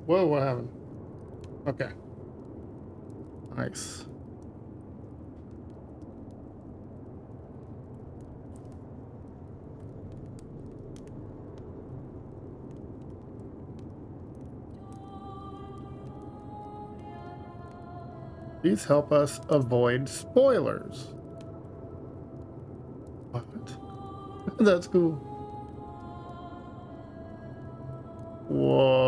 Whoa, what happened? Okay. Nice. These help us avoid spoilers. What? That's cool. What?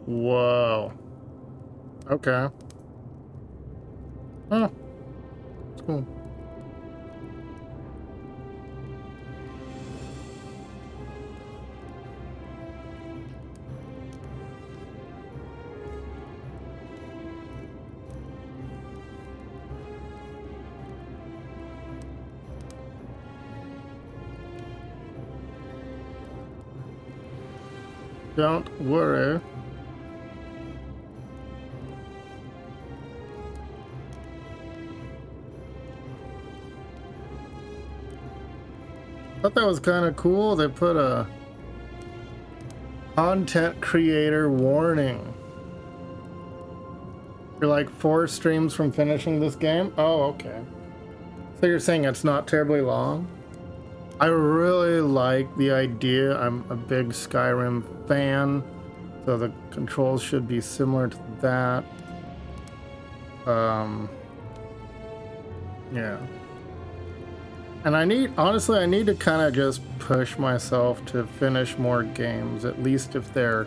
Whoa. Okay. Huh. That's cool. Don't worry. Thought that was kind of cool. They put a content creator warning. You're like 4 streams from finishing this game? Oh, okay. So you're saying it's not terribly long? I really like the idea. I'm a big Skyrim fan, so the controls should be similar to that. Yeah. And honestly, I need to kind of just push myself to finish more games, at least if they're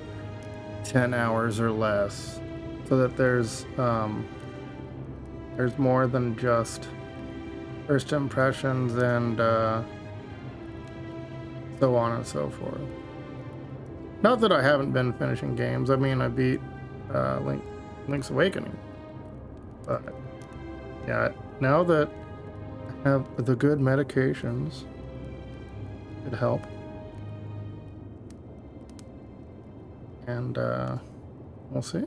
10 hours or less, so that there's more than just first impressions and so on and so forth. Not that I haven't been finishing games. I mean, I beat Link's Awakening. But yeah, now that I have the good medications, it help. And we'll see.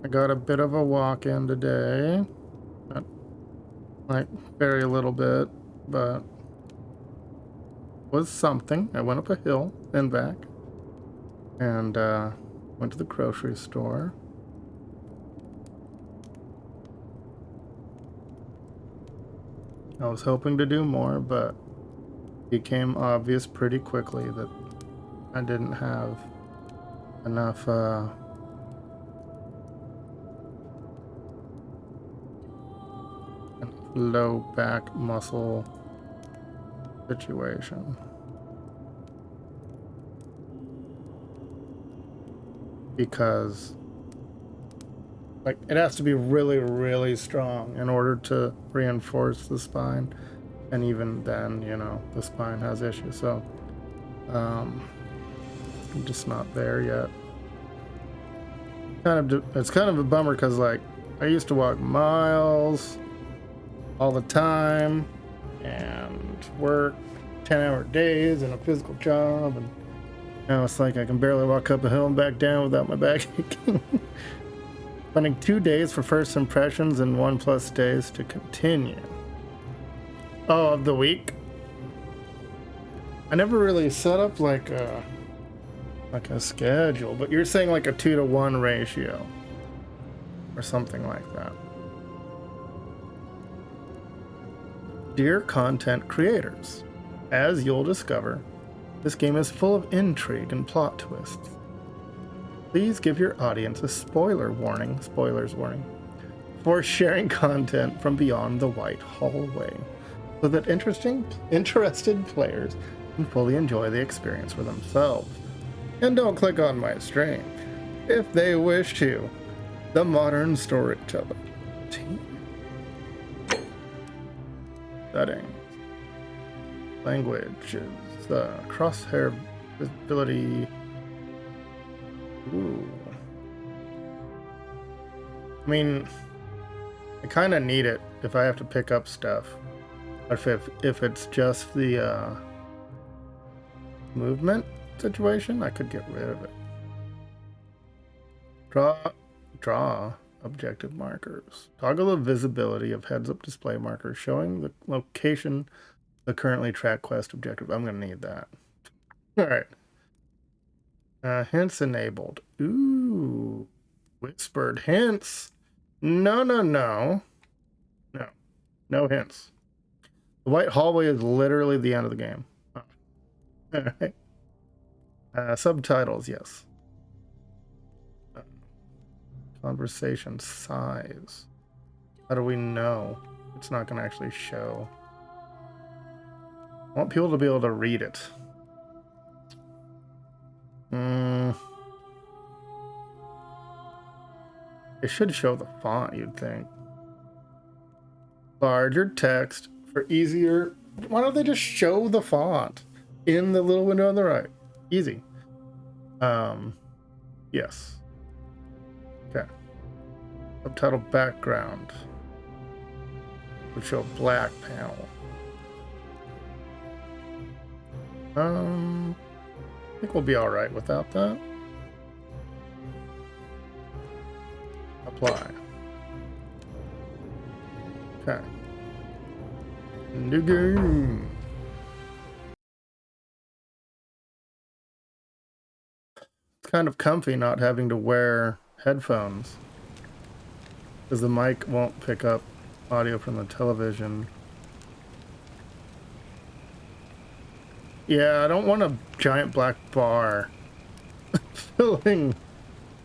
I got a bit of a walk in today. Like very little bit, but was something. I went up a hill and back, and went to the grocery store. I was hoping to do more, but it became obvious pretty quickly that I didn't have enough low back muscle situation. Because like it has to be really, really strong in order to reinforce the spine, and even then, you know, the spine has issues. So I'm just not there yet. It's kind of a bummer because like I used to walk miles all the time and work 10-hour days and a physical job, and now it's like I can barely walk up a hill and back down without my back aching. Spending 2 days for first impressions and 1+ days to continue. Oh, of the week? I never really set up like a schedule, but you're saying like a 2-to-1 ratio or something like that. Dear content creators, as you'll discover, this game is full of intrigue and plot twists. Please give your audience a spoilers warning, for sharing content from beyond the white hallway, so that interested players can fully enjoy the experience for themselves. And don't click on my stream if they wish to. The Modern Storyteller Team. Settings. Language is crosshair visibility. Ooh. I mean, I kind of need it if I have to pick up stuff. But if it's just the movement, situation, I could get rid of it. Draw objective markers. Toggle the visibility of heads-up display markers showing the location of the currently tracked quest objective. I'm going to need that. All right. Hints enabled. Ooh. Whispered hints. No. No hints. The white hallway is literally the end of the game. Oh. All right. Subtitles, yes. Conversation size. How do we know it's not going to actually show? I want people to be able to read it. It should show the font, you'd think. Larger text for easier. Why don't they just show the font in the little window on the right? Easy. Yes. Okay. Subtitle background would show a black panel. I think we'll be all right without that. Apply. Okay. New game. It's kind of comfy not having to wear headphones, because the mic won't pick up audio from the television. Yeah, I don't want a giant black bar filling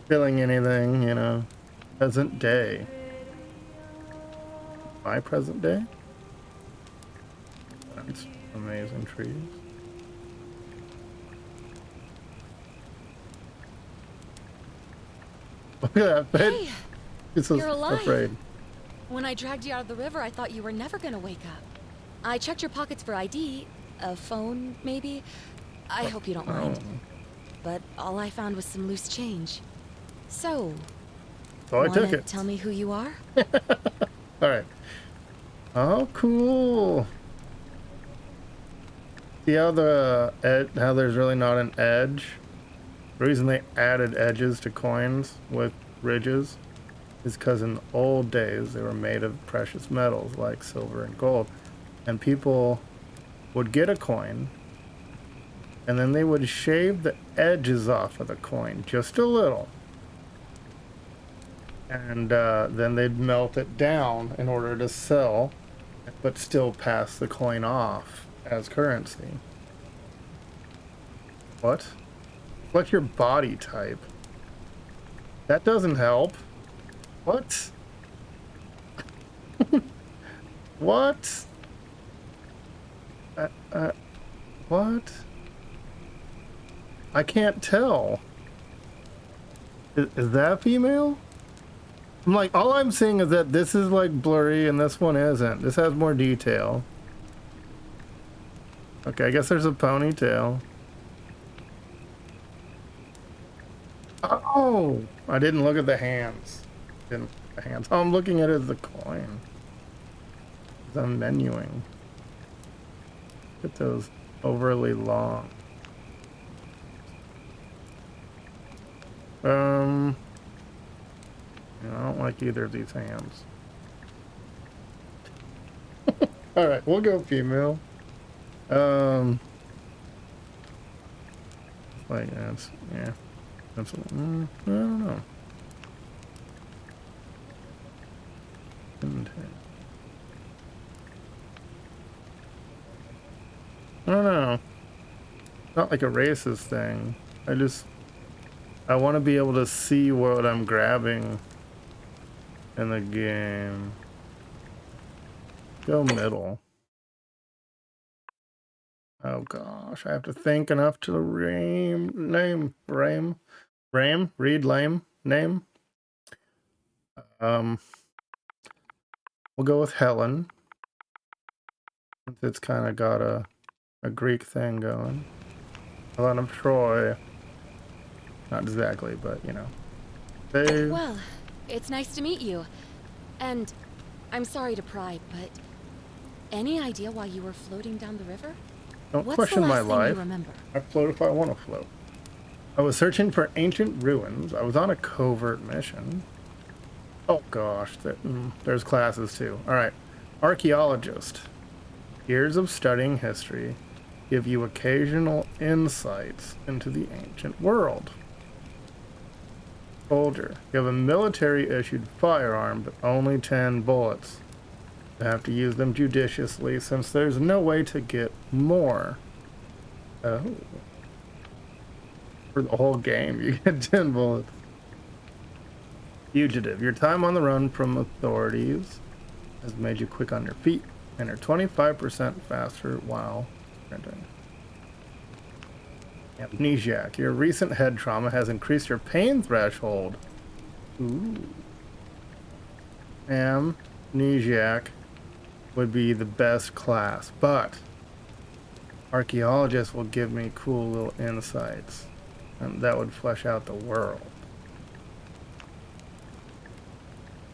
anything, you know. Present day. My present day? That's amazing trees. Look at that. Hey, it's so you're alive. afraid. When I dragged you out of the river, I thought you were never gonna wake up. I checked your pockets for ID, a phone, maybe. I hope you don't mind. But all I found was some loose change. So I took it. Tell me who you are? All right. Oh, cool. See how how there's really not an edge? The reason they added edges to coins with ridges is because in the old days they were made of precious metals like silver and gold, and people would get a coin and then they would shave the edges off of the coin just a little, and then they'd melt it down in order to sell, but still pass the coin off as currency. What? What's your body type? That doesn't help. What? What? What? I can't tell. Is that female? I'm like, all I'm seeing is that this is like blurry and this one isn't. This has more detail. Okay, I guess there's a ponytail. Oh, I didn't look at the hands. Oh, I'm looking at it as the coin. I'm menuing. Look at those overly long. I don't like either of these hands. Alright, we'll go female. Like that's, yeah. That's, I don't know. I don't know. Not like a racist thing. I want to be able to see what I'm grabbing in the game. Go middle. Oh gosh, I have to think enough to read lame name. We'll go with Helen. It's kind of got a Greek thing going. Helen of Troy. Not exactly, but you know. Save. Well, it's nice to meet you. And I'm sorry to pry, but any idea why you were floating down the river? Don't What's question the my last thing life. you remember? I float if I want to float. I was searching for ancient ruins. I was on a covert mission. Oh gosh, there's classes too. Alright. Archaeologist. Years of studying history give you occasional insights into the ancient world. Soldier. You have a military-issued firearm, but only 10 bullets. You have to use them judiciously since there's no way to get more. Oh. For the whole game, you get 10 bullets. Fugitive. Your time on the run from authorities has made you quick on your feet and are 25% faster while sprinting. Amnesiac. Your recent head trauma has increased your pain threshold. Ooh. Amnesiac would be the best class, but Archaeologist will give me cool little insights, and that would flesh out the world.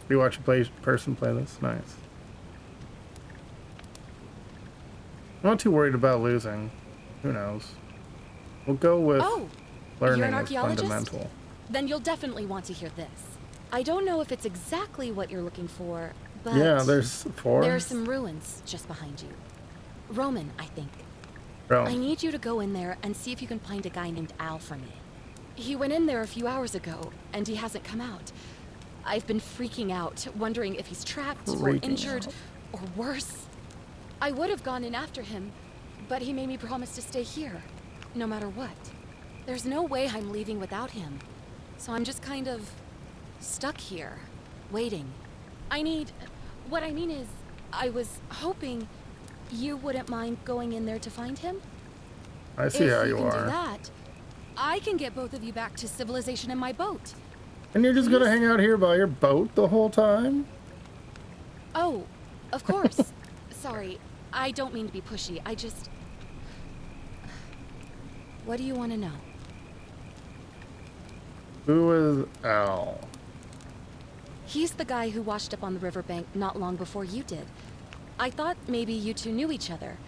You watch a person play this? Nice. I'm not too worried about losing. Who knows? We'll go with learning you're an is archaeologist? fundamental. Then you'll definitely want to hear this. I don't know if it's exactly what you're looking for, but Yeah, there's 4. there are some ruins just behind you. Roman, I think. Bro. I need you to go in there and see if you can find a guy named Al for me. He went in there a few hours ago, and he hasn't come out. I've been freaking out, wondering if he's trapped or injured or worse. I would have gone in after him, but he made me promise to stay here, no matter what. There's no way I'm leaving without him, so I'm just kind of stuck here, waiting. What I mean is, I was hoping you wouldn't mind going in there to find him. I see how If you you can are. do that, I can get both of you back to civilization in my boat. And you're just gonna hang out here by your boat the whole time? Oh, of course. Sorry, I don't mean to be pushy. I just... What do you want to know? Who is Al? He's the guy who washed up on the riverbank not long before you did. I thought maybe you two knew each other.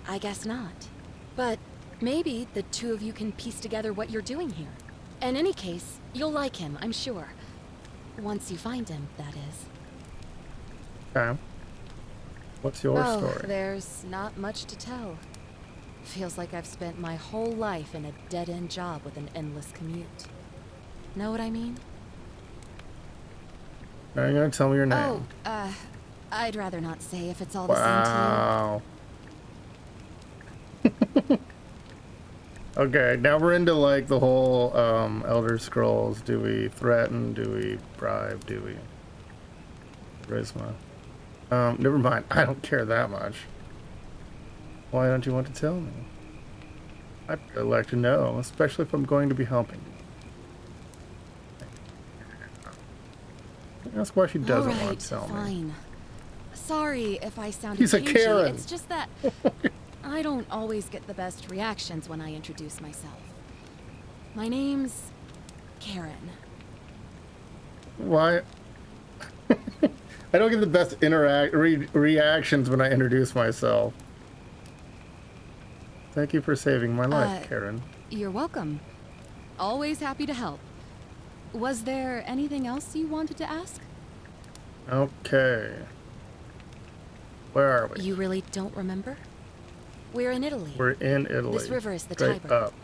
I guess not. But maybe the two of you can piece together what you're doing here. In any case, you'll like him, I'm sure. Once you find him, that is. Okay. What's your story? There's not much to tell. Feels like I've spent my whole life in a dead-end job with an endless commute. Know what I mean? Are you gonna tell me your name? I'd rather not say if it's all the same to Wow. Okay, now we're into like the whole Elder Scrolls. Do we threaten? Do we bribe? Do we charisma? Never mind. I don't care that much. Why don't you want to tell me? I'd like to know, especially if I'm going to be helping you. That's why she you. doesn't All want right, to tell me. fine. Sorry if I sounded He's a cagey. Karen. It's just that I don't always get the best reactions when I introduce myself. My name's Karen. Why? I don't get the best reactions when I introduce myself. Thank you for saving my life, Karen. You're welcome. Always happy to help. Was there anything else you wanted to ask? Okay. Where are we? You really don't remember? We're in Italy. We're in Italy. This river is the Straight Tiber. up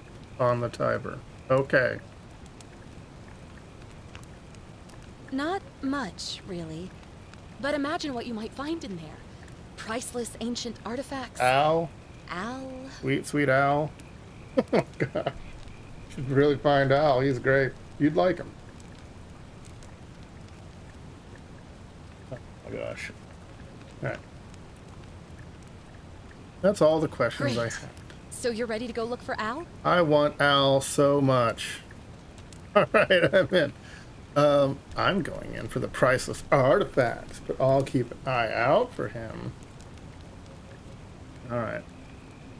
on the Tiber. Okay. Not much, really. But imagine what you might find in there. Priceless ancient artifacts. Al? Al. Sweet, sweet Al. Oh, God. Should really find Al. He's great. You'd like him. Oh, my gosh. Alright. That's all the questions Great. I have. So you're ready to go look for Al? I want Al so much. Alright, I'm in. I'm going in for the priceless artifacts, but I'll keep an eye out for him. Alright.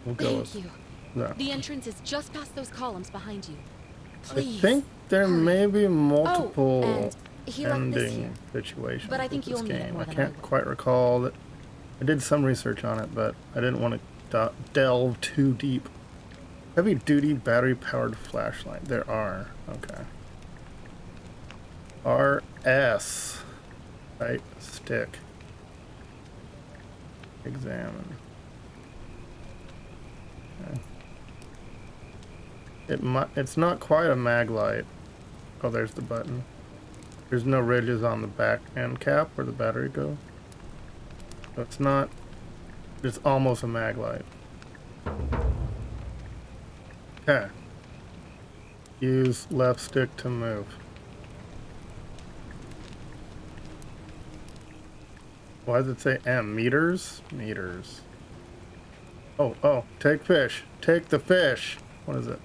We'll go Thank with you. no. The entrance is just past those columns behind you. I Please. think there hurry. may be multiple and he left this here. ending situations but I think with this you'll need it game. more I than I can't will. quite recall that. I did some research on it, but I didn't want to delve too deep. Heavy duty battery powered flashlight. There are. Okay. RS. Right stick. Examine. Okay. It's not quite a mag light. Oh, there's the button. There's no ridges on the back end cap where the battery goes. So it's not. It's almost a mag light. Okay. Use left stick to move. Why does it say M? Meters? Meters. Oh, take fish. Take the fish. What is it?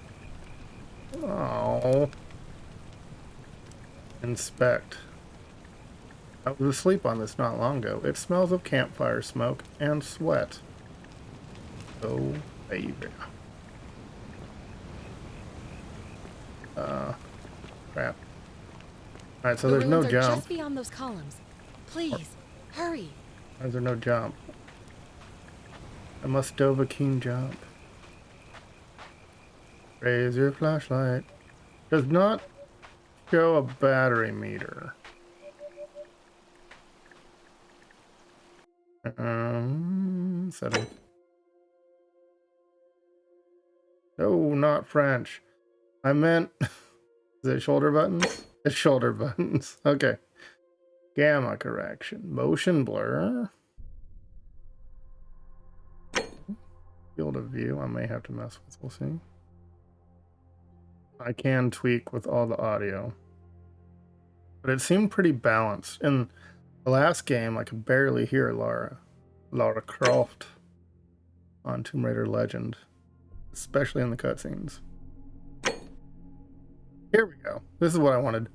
Oh. Inspect. I was asleep on this not long ago. It smells of campfire smoke and sweat. Oh, baby. Crap. Alright, so there's no jump. Just beyond those columns. Please, hurry. Why is there no jump? I must Dovahkiin jump. Raise your flashlight. Does not show a battery meter. Setting. No, not French. I meant... Is it shoulder buttons? It's shoulder buttons. Okay. Gamma correction. Motion blur. Field of view. I may have to mess with. We'll see. I can tweak with all the audio. But it seemed pretty balanced. In the last game, I could barely hear Lara Croft on Tomb Raider Legend. Especially in the cutscenes. Here we go. This is what I wanted.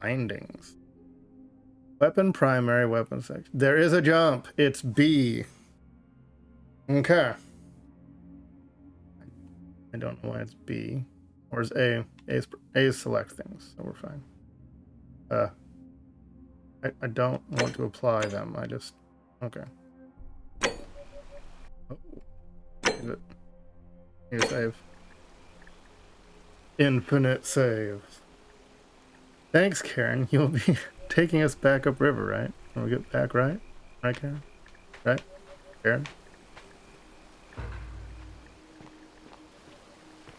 Bindings. Weapon primary, weapon section. There is a jump. It's B. Okay. I don't know why it's B. Or is A? A select things, so we're fine. I don't want to apply them. I just... Okay. Oh. Is it? Need to save. Infinite saves. Thanks, Karen. You'll be taking us back upriver, right? When we get back, right? Right, Karen? Right? Karen?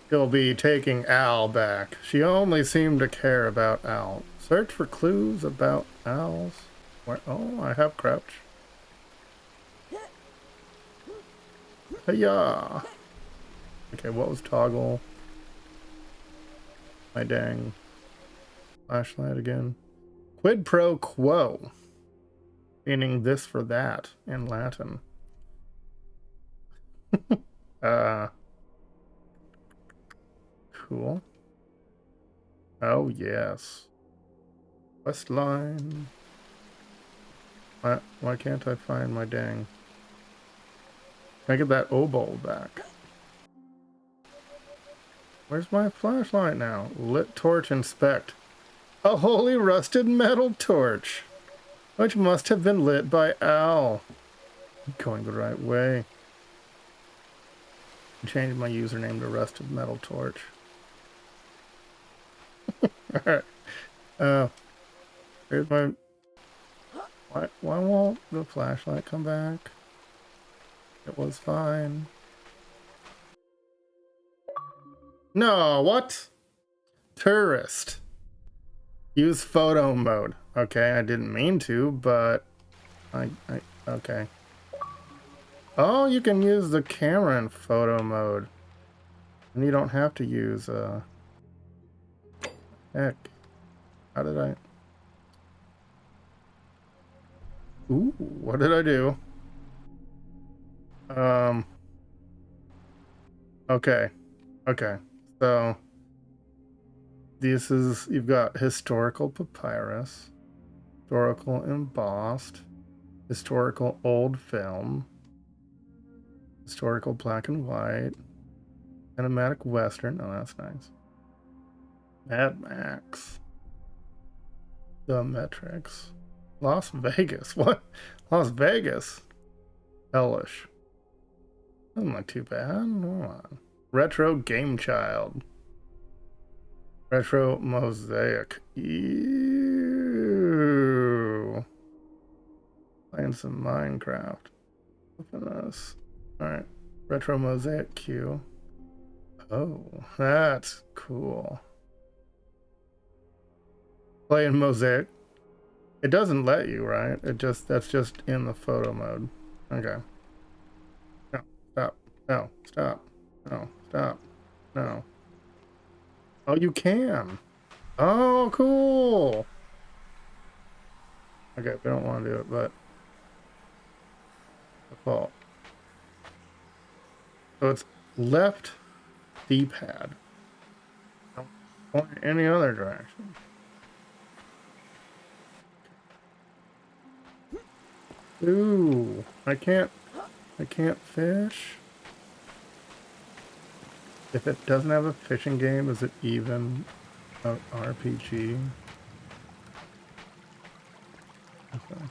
She'll be taking Al back. She only seemed to care about Al. Search for clues about owls. Where? Oh, I have crouch. Hiya! Okay, what was toggle? My dang flashlight again. Quid pro quo. Meaning this for that in Latin. Cool. Oh, yes. Quest line. Why can't I find my dang... Can I get that obol back? Where's my flashlight now? Lit torch inspect. A holy rusted metal torch, which must have been lit by Al. I'm going the right way. I changed my username to rusted metal torch. Alright. Here's my... Why won't the flashlight come back? It was fine. No, what? Tourist. Use photo mode. Okay, I didn't mean to, but okay. Oh, you can use the camera in photo mode. And you don't have to use, heck. How did I... Ooh, what did I do? Okay. Okay. So, this is, you've got historical papyrus, historical embossed, historical old film, historical black and white, cinematic western. Oh, that's nice. Mad Max. The Metrics. Las Vegas. What? Las Vegas. Hellish. Doesn't look too bad. Hold on. Retro Game Child. Retro Mosaic. Ew. Playing some Minecraft. Look at this. Alright. Retro Mosaic Q. Oh, that's cool. Playing Mosaic. It doesn't let you, right? That's just in the photo mode. Okay. No, stop. No, stop. No, stop. No. Oh, you can. Oh, cool. Okay, we don't want to do it, but default. So it's left D-pad. Don't point in any other direction. Ooh, I can't fish. If it doesn't have a fishing game, is it even an RPG? Okay.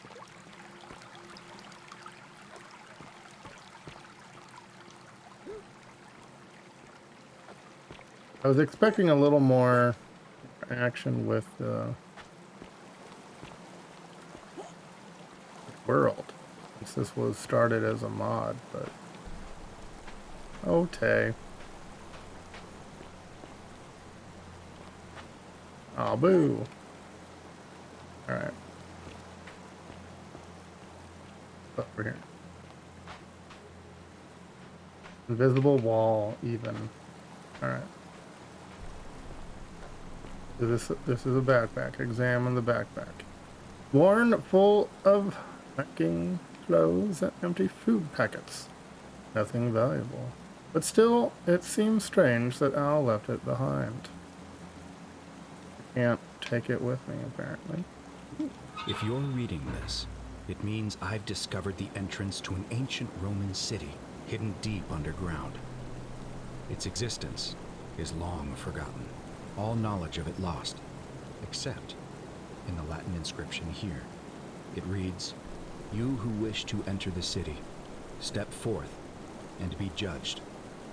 I was expecting a little more action with the world, since this was started as a mod, but okay. Oh, boo. Alright. Over here. Invisible wall, even. Alright. This is a backpack. Examine the backpack. Worn full of packing clothes and empty food packets. Nothing valuable. But still, it seems strange that Al left it behind. I can't take it with me, apparently. If you're reading this, it means I've discovered the entrance to an ancient Roman city hidden deep underground. Its existence is long forgotten, all knowledge of it lost, except in the Latin inscription here. It reads, "You who wish to enter the city, step forth and be judged.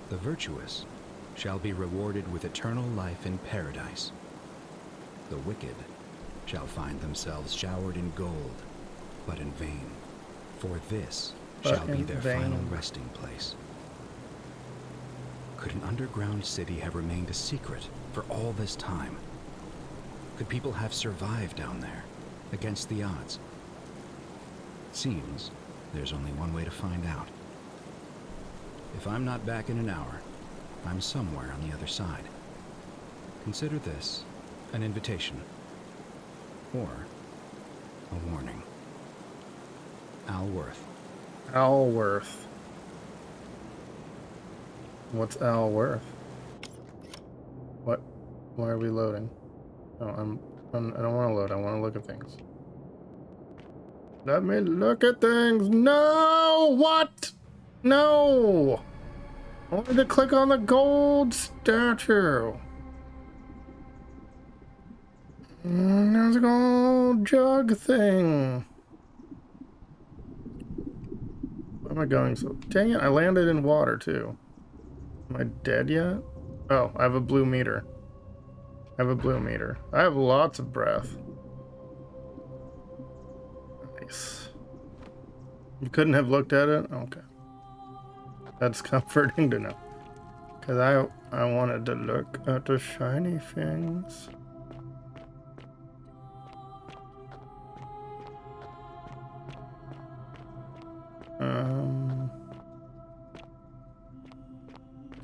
The virtuous shall be rewarded with eternal life in paradise. The wicked shall find themselves showered in gold, but in vain, for this shall be their final resting place." Could an underground city have remained a secret for all this time? Could people have survived down there, against the odds? It seems there's only one way to find out. If I'm not back in an hour, I'm somewhere on the other side. Consider this an invitation, or a warning. Al Worth. Al Worth. What's Al Worth? What? Why are we loading? Oh, I don't want to load. I want to look at things. Let me look at things. No! What? No! I wanted to click on the gold statue. There's a gold jug thing. Where am I going? So, dang it, I landed in water too. Am I dead yet? Oh, I have a blue meter. I have lots of breath. Nice. You couldn't have looked at it? Okay. That's comforting to know. Because I wanted to look at the shiny things.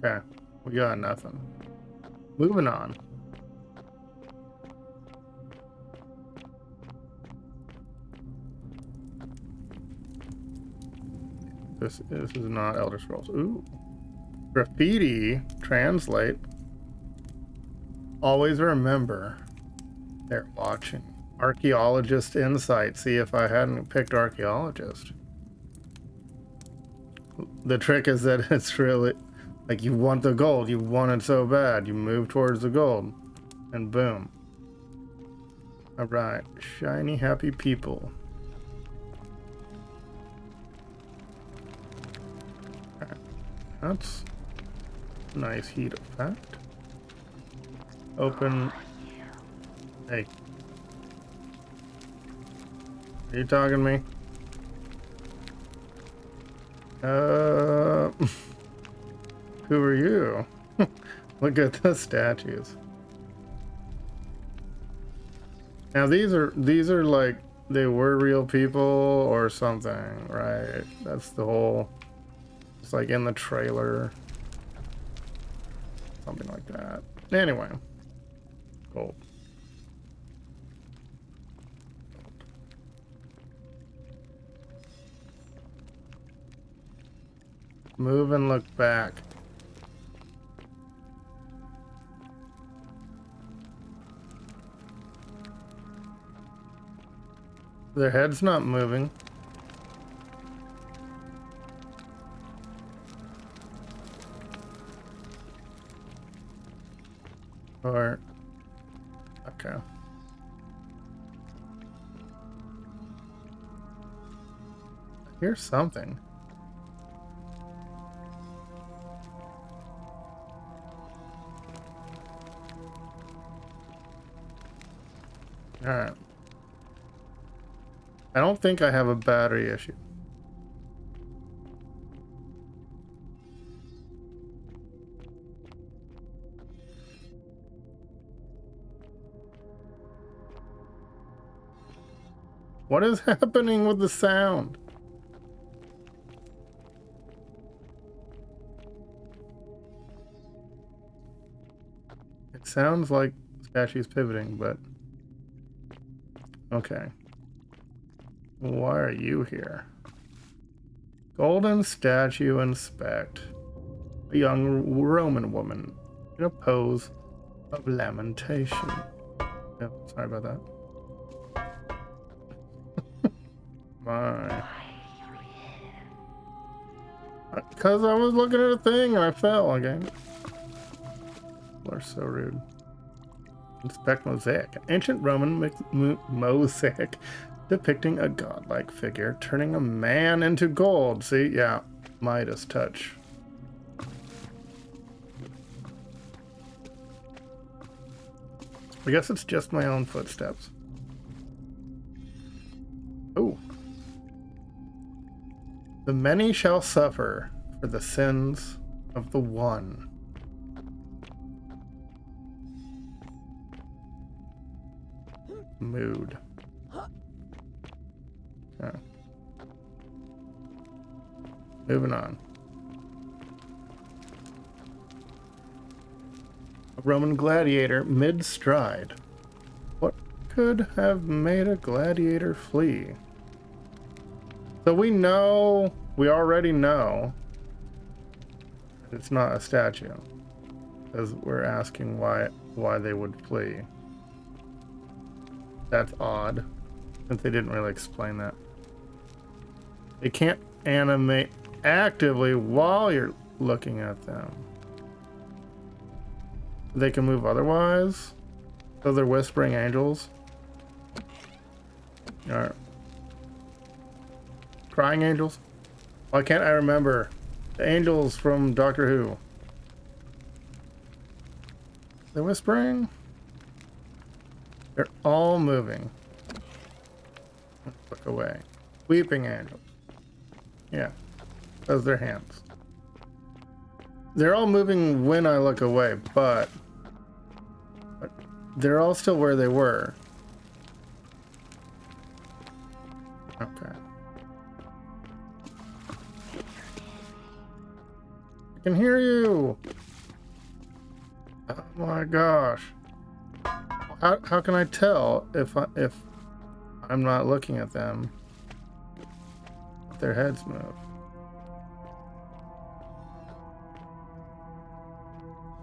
Okay, we got nothing. Moving on. This is not Elder Scrolls. Ooh. Graffiti. Translate. Always remember they're watching. Archaeologist insight. See, if I hadn't picked archaeologist. The trick is that it's really like you want the gold. You want it so bad. You move towards the gold. And boom. Alright. Shiny, happy people. That's a nice heat effect. Open. Hey. Are you talking to me? Who are you? Look at the statues. Now these are like they were real people or something, right? That's the whole. It's like in the trailer, something like that. Anyway, gold. Move and look back. Their head's not moving. Or, okay. Here's something. All right. I don't think I have a battery issue. What is happening with the sound? It sounds like statue's pivoting, but okay. Why are you here? Golden statue inspect. A young Roman woman in a pose of lamentation. Oh, sorry about that. My. Because I was looking at a thing and I fell again. People are so rude. Inspect mosaic. An ancient Roman mosaic depicting a godlike figure turning a man into gold. See? Yeah. Midas touch. I guess it's just my own footsteps. Oh. The many shall suffer for the sins of the one. Mood. Okay. Moving on. A Roman gladiator mid-stride. What could have made a gladiator flee? So we already know it's not a statue, because we're asking why they would flee. That's odd, since they didn't really explain that. They can't animate actively while you're looking at them. They can move otherwise, so they're whispering angels. Alright. Crying angels? Why can't I remember? The angels from Doctor Who. They're whispering? They're all moving. Look away. Weeping angels. Yeah. Those are their hands. They're all moving when I look away, but they're all still where they were. Okay. I can hear you. Oh my gosh. How can I tell if I'm not looking at them? If their heads move.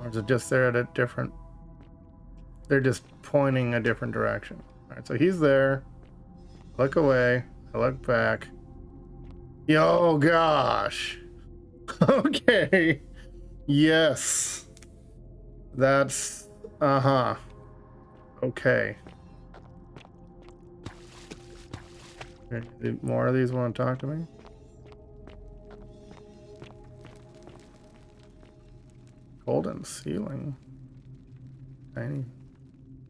Or is it just they're at a different... They're just pointing a different direction. Alright, so he's there. Look away. I look back. Yo, gosh. Okay. Yes. That's... Uh-huh. Okay. More of these want to talk to me? Golden ceiling. Tiny.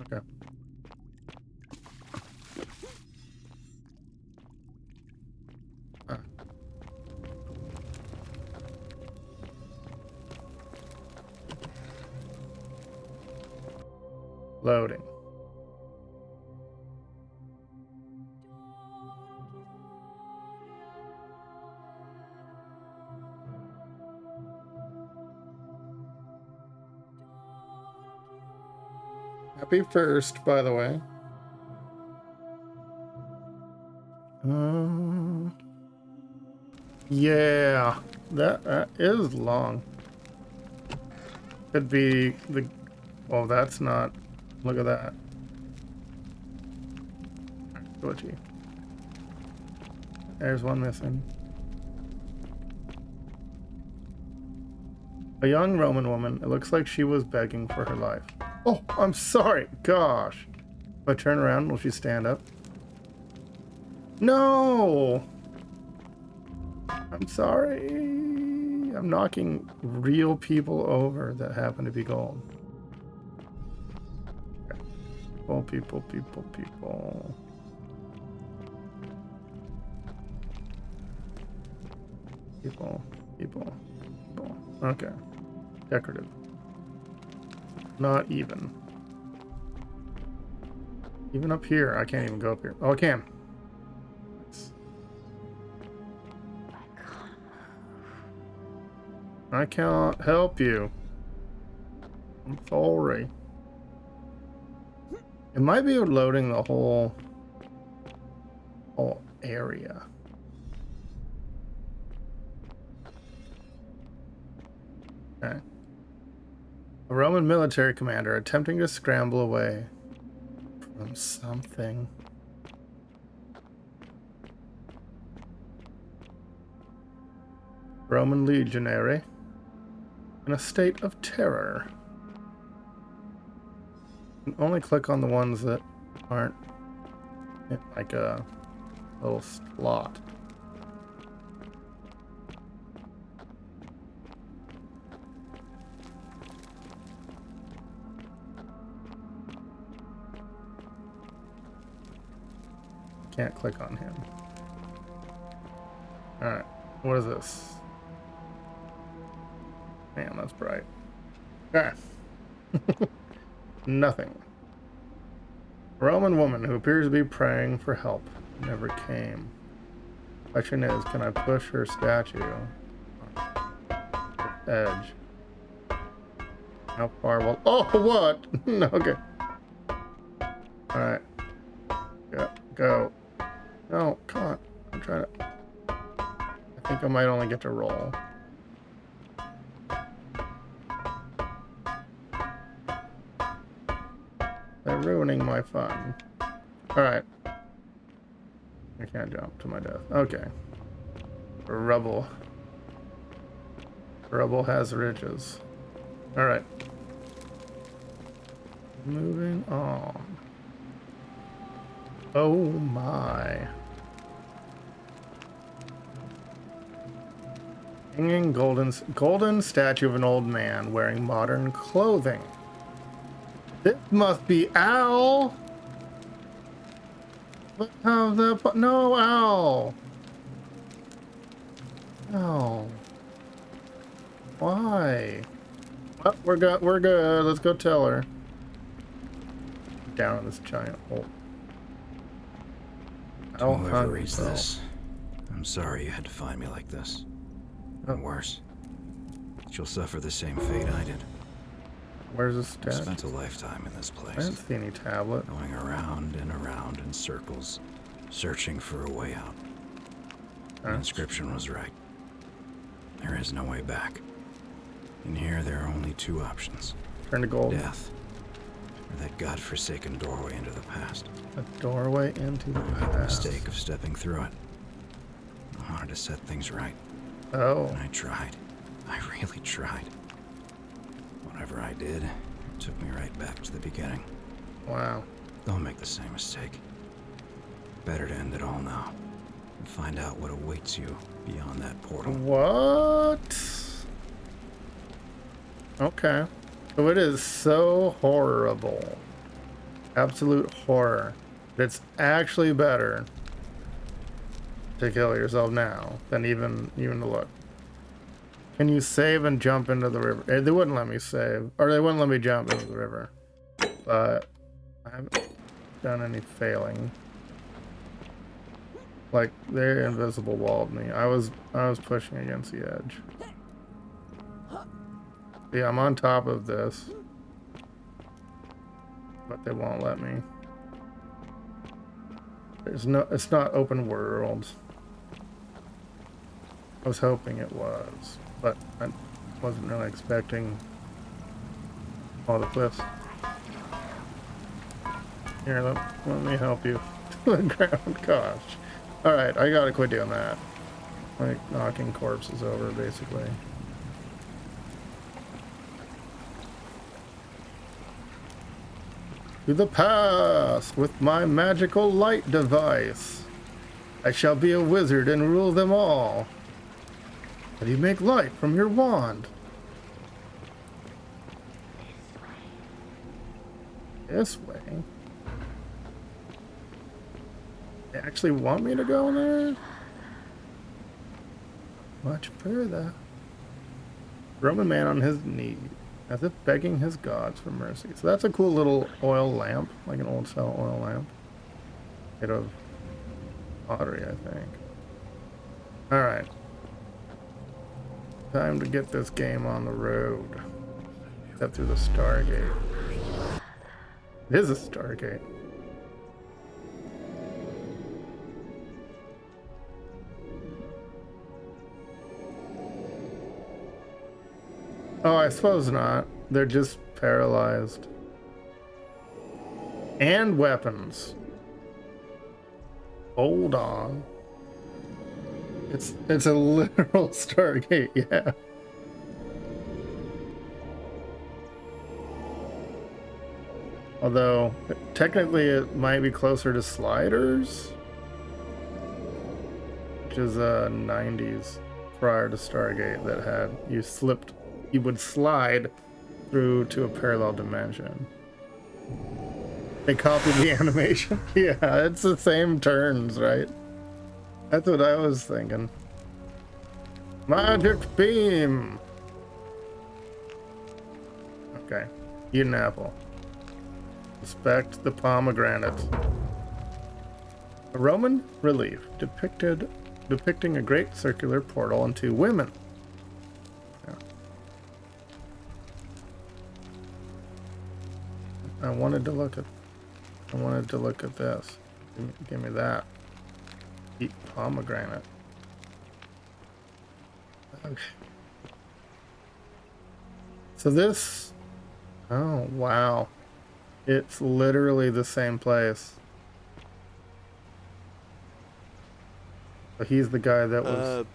Okay. Loading. Happy first, by the way. Yeah, that is long. Could be the. Oh, that's not. Look at that. Glitchy. There's one missing. A young Roman woman. It looks like she was begging for her life. Oh, I'm sorry. Gosh. If I turn around, will she stand up? No! I'm sorry. I'm knocking real people over that happen to be gold. Oh, people. People. Okay. Decorative. Not even. Even up here. I can't even go up here. Oh, I can. I can't help you. I'm sorry. It might be loading the whole area. Okay. A Roman military commander attempting to scramble away from something. Roman legionary in a state of terror. You can only click on the ones that aren't in like a little slot. Can't click on him. Alright, what is this? Man, that's bright. Okay. Nothing. Roman woman who appears to be praying for help never came. Question is, can I push her statue? Edge. How far will... Oh, what? No, okay. Alright. Go. No, come on. I'm trying to... I think I might only get to roll. They're ruining my fun. Alright. I can't jump to my death. Okay. Rubble. Rubble has riches. Alright. Moving on. Oh my. Hanging golden statue of an old man wearing modern clothing. This must be Al. But how the no Al. No. Why? Oh, we're good. Let's go tell her. Down in this giant hole. Whoever reads this, I'm sorry you had to find me like this. Or worse. She'll suffer the same fate I did. Where's the statue? I spent a lifetime in this place. I didn't see any tablet. Going around and around in circles, searching for a way out. The inscription was right. There is no way back. In here, there are only two options. Turn to gold. Death. Or that godforsaken doorway into the past. A doorway into the I made the past. mistake of stepping through it. I wanted to set things right. Oh. And I tried. I really tried. Whatever I did, it took me right back to the beginning. Wow. Don't make the same mistake. Better to end it all now. And find out what awaits you beyond that portal. What? Okay. So it is so horrible. Absolute horror. It's actually better to kill yourself now than even to look. Can you save and jump into the river? They wouldn't let me save, or they wouldn't let me jump into the river. But I haven't done any failing. Like, they invisible walled me. I was pushing against the edge. Yeah, I'm on top of this, but they won't let me. It's not open world. I was hoping it was, but I wasn't really expecting all the cliffs. Here, let me help you to the ground. Gosh. Alright, I gotta quit doing that. Like, knocking corpses over, basically. To the past with my magical light device. I shall be a wizard and rule them all. How do you make light from your wand? This way. They actually want me to go there? Much further. Roman man on his knee, as if begging his gods for mercy. So that's a cool little oil lamp, like an old style oil lamp. Made of pottery, I think. Alright. Time to get this game on the road. Step through the Stargate. It is a Stargate. Oh, I suppose not. They're just paralyzed. And weapons. Hold on. It's a literal Stargate, yeah. Although, technically it might be closer to Sliders, which is a 90s prior to Stargate that had you would slide through to a parallel dimension. They copied the animation. Yeah, it's the same turns, right? That's what I was thinking. Magic beam. Okay, eat an apple. Inspect the pomegranate. A Roman relief depicting a great circular portal and two women. Yeah. I wanted to look at this. Give me that. Eat pomegranate. Okay. So this. Oh wow. It's literally the same place. But he's the guy that was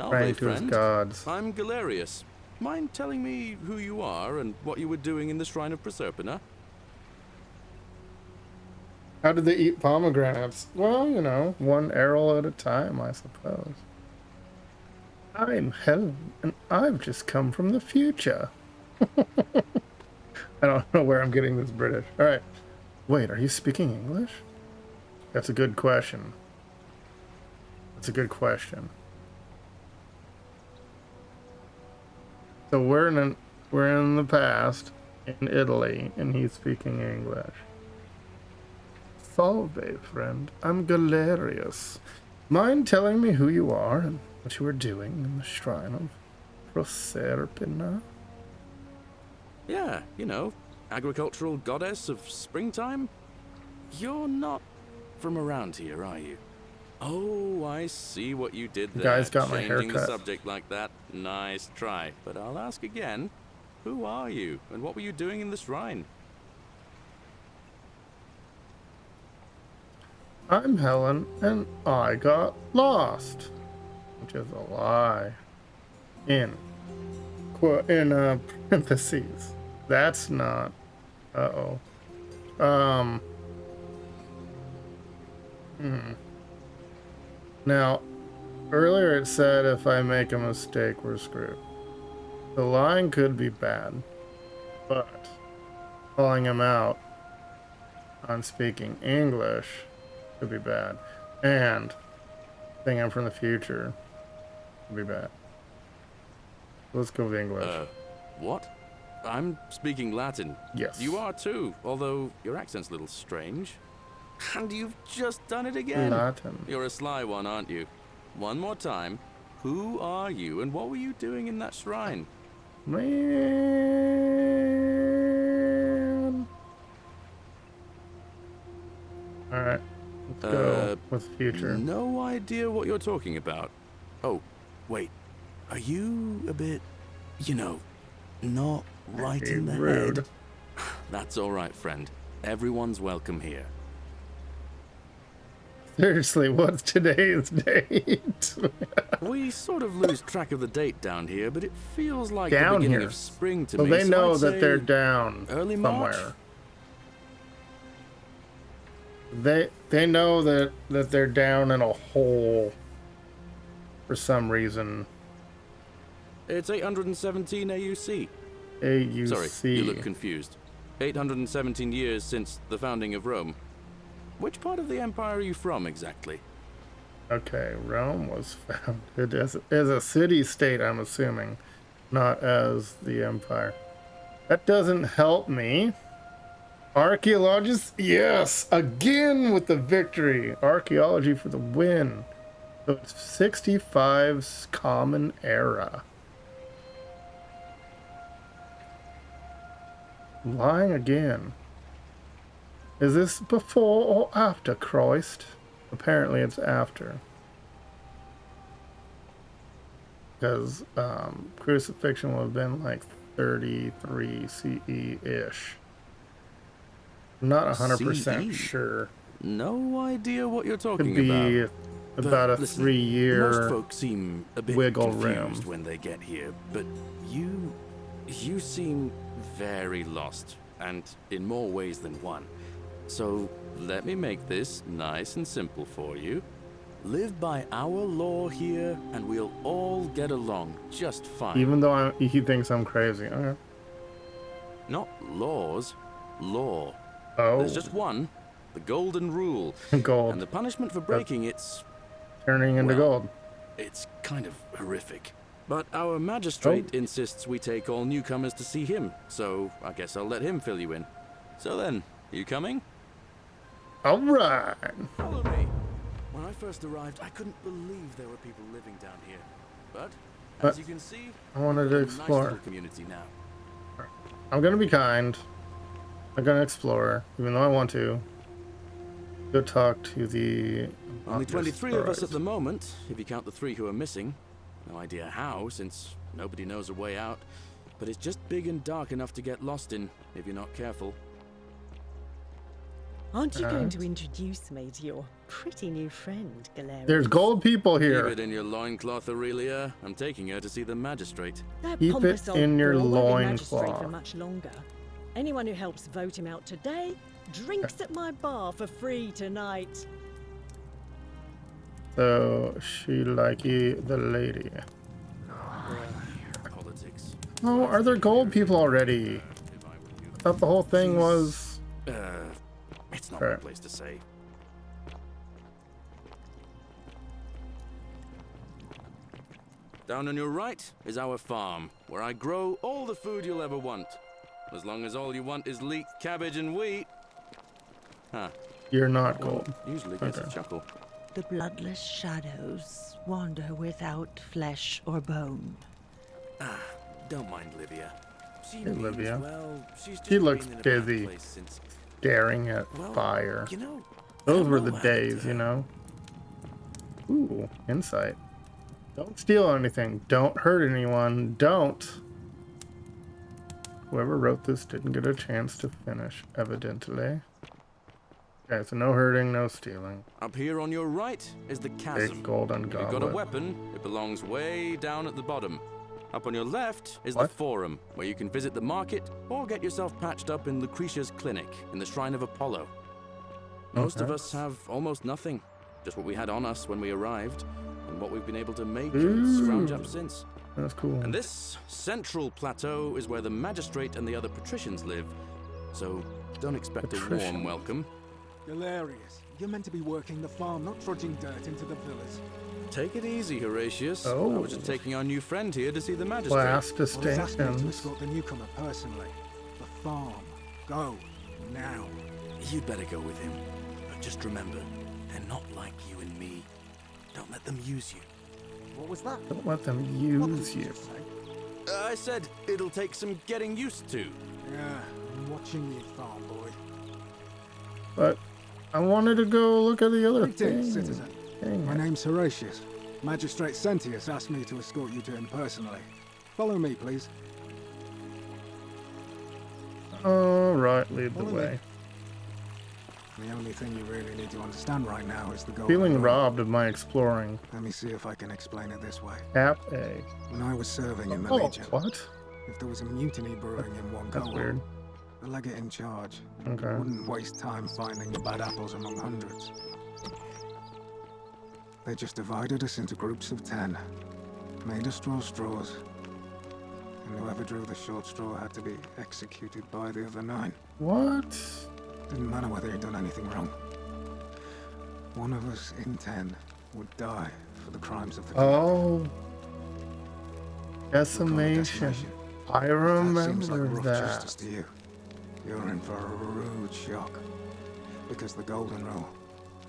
praying to his gods. I'm Galerius. Mind telling me who you are and what you were doing in the Shrine of Proserpina? How did they eat pomegranates? Well, you know, one arrow at a time, I suppose. I'm Helen, and I've just come from the future. I don't know where I'm getting this British. All right. Wait, are you speaking English? That's a good question. That's a good question. So we're in the past in Italy, and he's speaking English. Salve, friend. I'm Galerius. Mind telling me who you are and what you are doing in the Shrine of Proserpina? Yeah, you know, agricultural goddess of springtime? You're not from around here, are you? Oh, I see what you did there. The guy's got my Changing haircut. the subject like that. Nice try. But I'll ask again. Who are you? And what were you doing in the shrine? I'm Helen, and I got lost. Which is a lie. In parentheses. That's not. Uh-oh. Now, earlier it said if I make a mistake, we're screwed. The lying could be bad, but calling him out on speaking English could be bad, and saying I'm from the future could be bad. Let's go with English. What? I'm speaking Latin. Yes. You are too, although your accent's a little strange. And you've just done it again. Latin. You're a sly one, aren't you? One more time. Who are you and what were you doing in that shrine? Man. Alright. Let's go with future. No idea what you're talking about. Oh, wait. Are you a bit, not right Hey, in the rude. head? That's all right, friend. Everyone's welcome here. Seriously, what's today's date? We sort of lose track of the date down here, but it feels like Down the beginning here. of spring to So me. they know I'd that say they're down early March? somewhere. They know that they're down in a hole for some reason. It's 817 AUC. AUC. Sorry, you look confused. 817 years since the founding of Rome. Which part of the empire are you from exactly? Okay, Rome was founded as a city-state, I'm assuming, not as the empire. That doesn't help me. Archaeologists, yes, again with the victory. Archaeology for the win. So it's 65's Common Era. Lying again. Is this before or after Christ? Apparently it's after. Because crucifixion would have been like 33 CE-ish. I'm not 100% CE? sure. No idea what you're Could talking be about. about a But listen, 3-year Most folks seem a bit wiggle confused room. when they get here, but you seem very lost, and in more ways than one. So let me make this nice and simple for you. Live by our law here, and we'll all get along just fine. Even though he thinks I'm crazy. Okay. Not laws, law. Oh, There's just one, the golden rule. gold. And the punishment for breaking it's Turning into well, gold. It's kind of horrific. But our magistrate Oh. insists we take all newcomers to see him, so I guess I'll let him fill you in. So then, you coming? Alright. Follow me. When I first arrived, I couldn't believe there were people living down here. But, as But you can see, I wanted to we're a nice explore. little community now. I'm gonna be kind. I'm gonna explore, even though I want to. Go talk to the... Only 23 of us at the Alright. moment, if you count the 3 who are missing. No idea how, since nobody knows a way out. But it's just big and dark enough to get lost in, if you're not careful. Aren't you going to introduce me to your pretty new friend, Galerius? There's gold people Keep here. it in your loincloth, Aurelia. I'm taking her to see the magistrate. That Keep it pompous old in your boor won't be magistrate loincloth. for much longer. Anyone who helps vote him out today drinks at my bar for free tonight. So, she like you, the lady. Politics. Oh, are there gold people already? If I were you. I thought the whole thing was... It's not my Alright. place to say. Down on your right is our farm, where I grow all the food you'll ever want. As long as all you want is leek, cabbage, and wheat. Huh. You're not Well, gold. usually gets a Okay. chuckle. The bloodless shadows wander without flesh or bone. Don't mind Livia. She Hey, means Livia. well. She's just She looks been in a bad busy. place since, Staring at well, fire. You know, I Those don't were know, the and, days, you know? Ooh, insight. Don't steal anything. Don't hurt anyone. Don't. Whoever wrote this didn't get a chance to finish, evidently. Okay, so no hurting, no stealing. Up here on your right is the chasm. Big golden If you've got a goblet. weapon, it belongs way down at the bottom. Up on your left is the What? Forum, where you can visit the market or get yourself patched up in Lucretia's clinic in the Shrine of Apollo. Most of Okay. us have almost nothing, just what we had on us when we arrived, and what we've been able to make and scrounge up Ooh. since. That's cool. And this central plateau is where the magistrate and the other patricians live. So don't expect a warm Patricians. welcome. Hilarious. You're meant to be working the farm, not trudging dirt into the villas. Take it easy, Horatius. Oh. I was just taking our new friend here to see the magistrate. Blast Well, he's asked me to distinctions. escort the newcomer personally. The farm. Go. Now. You'd better go with him. But just remember, they're not like you and me. Don't let them use you. What was that? Don't let them What did use you. say? I said it'll take some getting used to. Yeah, I'm watching you, farm boy. But I wanted to go look at the other Greetings, thing. citizen. Dang My it. name's Horatius. Magistrate Sentius asked me to escort you to him personally. Follow me, please. All right, lead the Follow me. way. The only thing you really need to understand right now is the goal. Feeling robbed of my exploring. Let me see if I can explain it this way. Tap A. When I was serving in the Oh, Legion, what? if there was a mutiny brewing in one That's cohort, weird. the legate in charge Okay. wouldn't waste time finding the bad apples among hundreds. They just divided us into groups of 10, made us draw straws, and whoever drew the short straw had to be executed by the other 9. What? Didn't matter whether he'd done anything wrong. One of us in 10 would die for the crimes of the Oh. We call it Decimation. I That seems like remember rough justice that. to you. You're in for a rude shock. Because the golden rule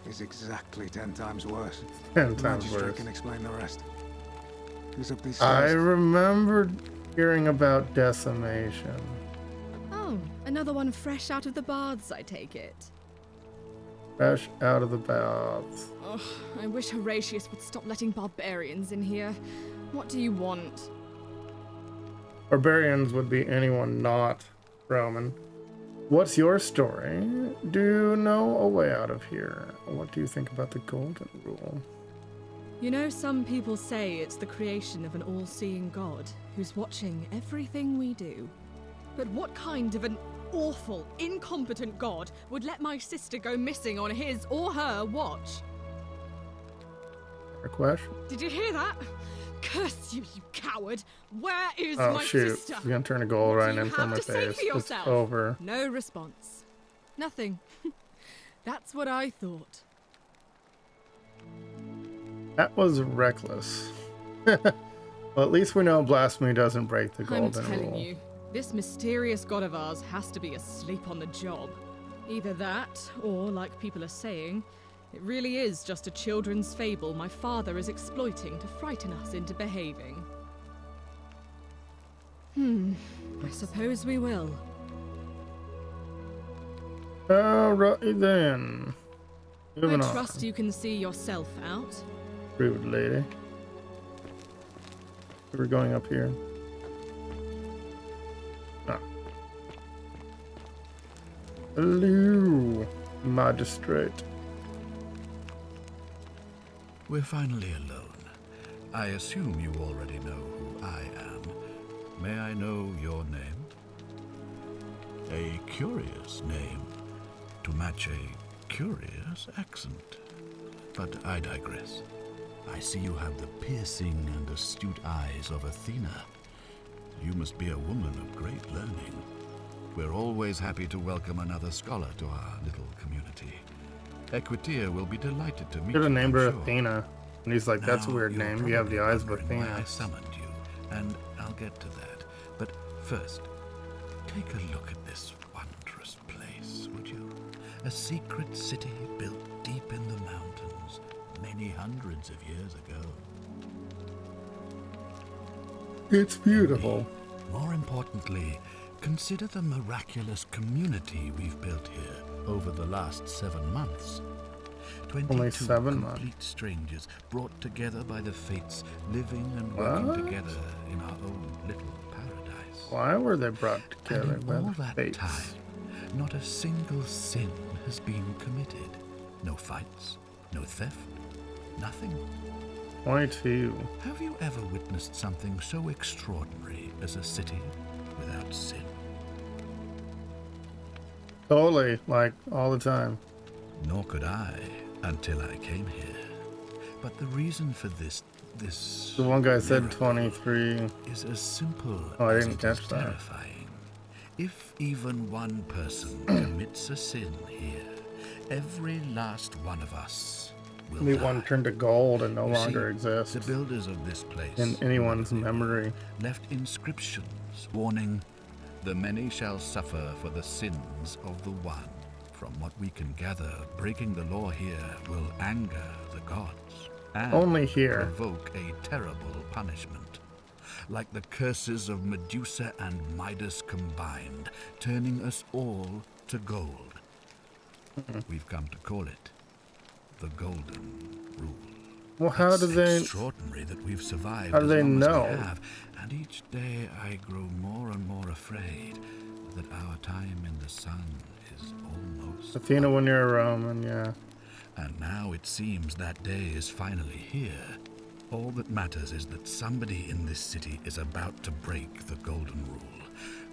is exactly 10 times worse. 10 The times magistrate worse. can explain the rest. Who's up these I stairs? remembered hearing about decimation. Oh, another one fresh out of the baths, I take it. Fresh out of the baths. Ugh, I wish Horatius would stop letting barbarians in here. What do you want? Barbarians would be anyone not Roman. What's your story? Do you know a way out of here? What do you think about the Golden Rule? You know, some people say it's the creation of an all-seeing god who's watching everything we do. But what kind of an awful, incompetent god would let my sister go missing on his or her watch? A question? Did you hear that? Curse you, you coward! Where is Oh my shoot. sister? He's gonna turn a goal What do right you in front have of to my say face. for It's yourself? over. No response. Nothing. That's what I thought. That was reckless. Well, at least we know blasphemy doesn't break the I'm Golden telling Rule. you, this mysterious god of ours has to be asleep on the job. Either that, or, like people are saying, it really is just a children's fable my father is exploiting to frighten us into behaving. I suppose we will. Alright then. Moving I on. trust you can see yourself out. Rude lady. We're going up here. Ah. Hello, magistrate. We're finally alone. I assume you already know who I am. May I know your name? A curious name to match a curious accent. But I digress. I see you have the piercing and astute eyes of Athena. You must be a woman of great learning. We're always happy to welcome another scholar to our little community. Equitia will be delighted to meet Should have you, named I'm her sure. Athena. And he's like, that's a Now, weird you're name. You have the probably eyes of wondering why I Athena. summoned you, and I'll get to that. But first, take a look at this wondrous place, would you? A secret city built deep in the mountains, many hundreds of years ago. It's beautiful. More importantly, consider the miraculous community we've built here over the last 7 months. 22 7 months. complete strangers brought together by the fates, living and working What? together in our own little paradise. Why were they brought And together in by all the that fates? time, not a single sin has been committed. No fights, no theft, nothing. 22. Have you ever witnessed something so extraordinary as a city without sin? Totally, like all the time. Nor could I until I came here. But the reason for this This The one guy said miracle 23. is as simple Oh, I as didn't it is catch that. terrifying. If even one person commits a sin here, every last one of us will Only die. one turned to gold and no You longer see, exists the builders of this place, in anyone's whoever they were, memory. left inscriptions warning, "The many shall suffer for the sins of the one." From what we can gather, breaking the law here will anger the gods and Only here. provoke a terrible punishment. Like the curses of Medusa and Midas combined, turning us all to gold. We've come to call it the Golden Rule. Well, how It's do they? extraordinary that we've survived How do as they long know? as we have, and each day I grow more and more afraid that our time in the sun is almost Athena, when you're a Roman, yeah. and now it seems that day is finally here. All that matters is that somebody in this city is about to break the Golden Rule.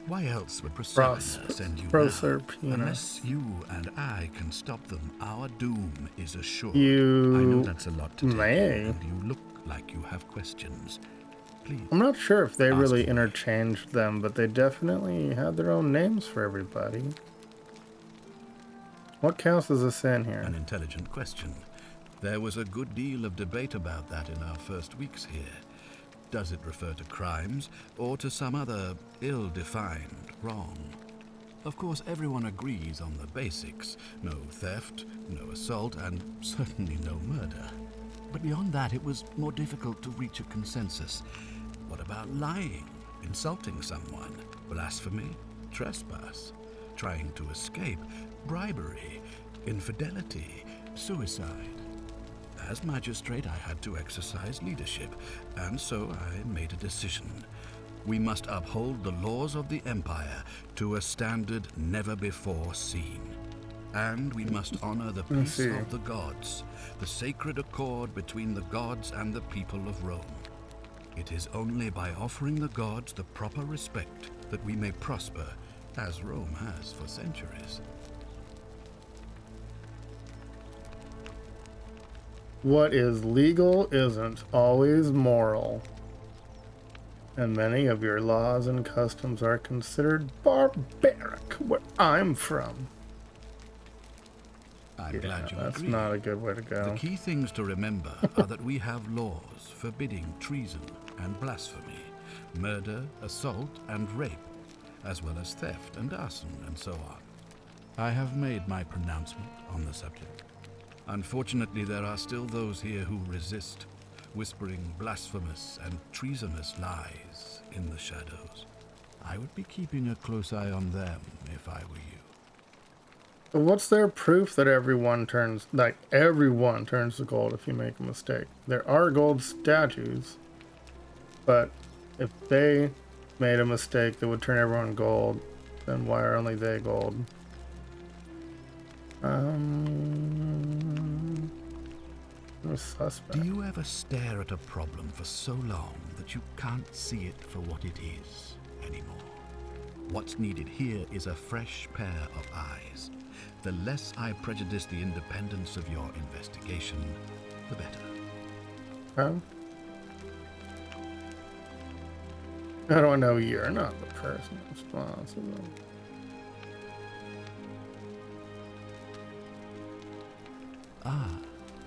Why else would Proserpina send you now? Proserpina. Unless you and I can stop them, our doom is assured. You I know that's a lot to take may. in, and you look like you have questions. Please. I'm not sure if they Ask really away. interchanged them, but they definitely had their own names for everybody. What counts as a sin here? An intelligent question. There was a good deal of debate about that in our first weeks here. Does it refer to crimes or to some other ill-defined wrong? Of course, everyone agrees on the basics. No theft, no assault, and certainly no murder. But beyond that, it was more difficult to reach a consensus. What about lying, insulting someone, blasphemy, trespass, trying to escape, bribery, infidelity, suicide? As magistrate, I had to exercise leadership, and so I made a decision. We must uphold the laws of the Empire to a standard never before seen. And we must honor the peace see. of the gods, the sacred accord between the gods and the people of Rome. It is only by offering the gods the proper respect that we may prosper, as Rome has for centuries. What is legal isn't always moral. And many of your laws and customs are considered barbaric where I'm from. I'm glad you That's agree. not a good way to go. The key things to remember are that we have laws forbidding treason and blasphemy, murder, assault, and rape, as well as theft and arson and so on. I have made my pronouncement on the subject. Unfortunately, there are still those here who resist, whispering blasphemous and treasonous lies in the shadows. I would be keeping a close eye on them if I were you. What's their proof that everyone turns to gold if you make a mistake? There are gold statues, but if they made a mistake that would turn everyone gold, then why are only they gold? No suspect. Do you ever stare at a problem for so long that you can't see it for what it is anymore? What's needed here is a fresh pair of eyes. The less I prejudice the independence of your investigation, the better. Huh? How do I know you're not the person responsible? Ah,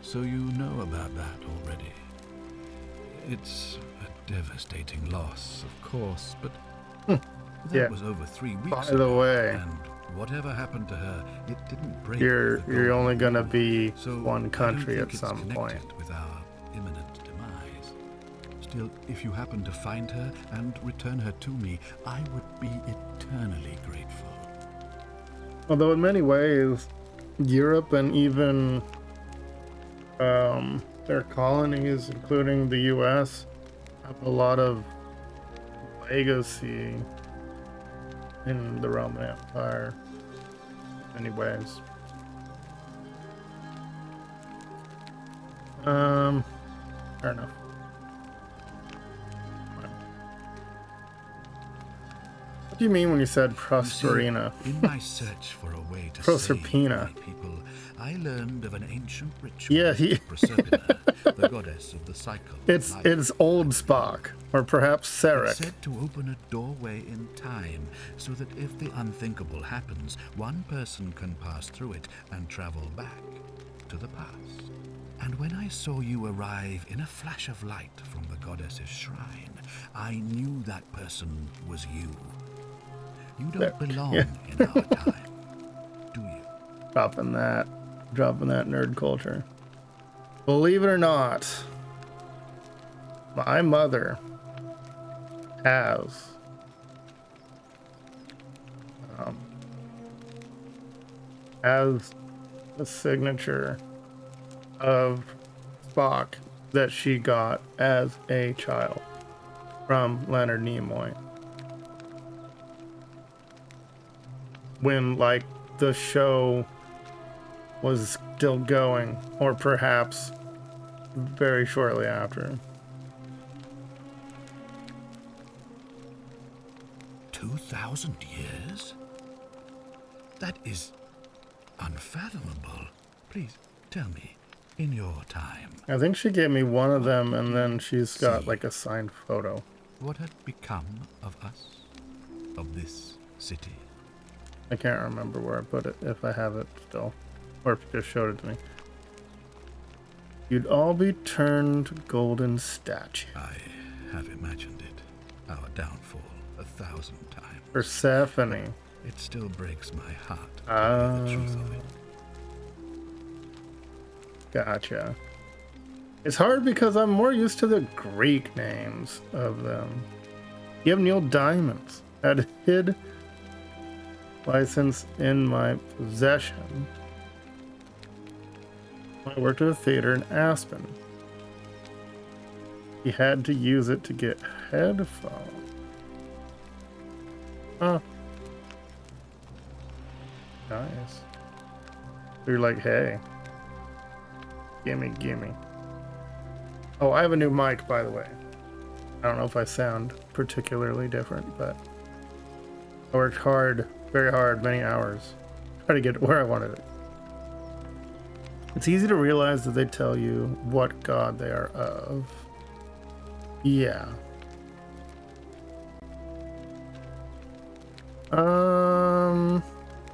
so you know about that already. It's a devastating loss, of course, but that Yeah. was over 3 weeks By ago. the way, And whatever happened to her, it didn't break you're the you're golden only gonna rule. be So one I don't country think at it's some point. connected with our imminent demise. Still, if you happen to find her and return her to me, I would be eternally grateful. Although in many ways, Europe and even their colonies, including the U.S., have a lot of legacy in the Roman Empire. In many ways. Fair enough. What do you mean when you said You see, Proserpina? in my search for a way to Proserpina. save my people, I learned of an ancient ritual. Yeah, of Proserpina, the goddess of the cycle. of It's life. old Spock, or perhaps It's Sarek. said to open a doorway in time, so that if the unthinkable happens, one person can pass through it and travel back to the past. And when I saw you arrive in a flash of light from the goddess's shrine, I knew that person was you. You don't belong in our time, do you? Dropping that nerd culture. Believe it or not, my mother has the signature of Spock that she got as a child from Leonard Nimoy. When, like, the show was still going, or perhaps very shortly after. 2,000 years? That is unfathomable. Please tell me, in your time, I think she gave me one of them, and then she's got like a signed photo. what had become of us? Of this city? I can't remember where I put it, if I have it still, or if you just showed it to me. You'd all be turned to golden statue. I have imagined it. Our downfall 1,000 times. Persephone. It still breaks my heart to hear the truth of it. Gotcha. It's hard because I'm more used to the Greek names of them. You have Neil Diamond's. Had hid license in my possession. I worked at a theater in Aspen. He had to use it to get headphones. Huh. Nice. You're like, hey. Gimme. Oh, I have a new mic, by the way. I don't know if I sound particularly different, but I worked hard, very hard, many hours, try to get it where I wanted it. It's easy to realize that they tell you what god they are of. Yeah.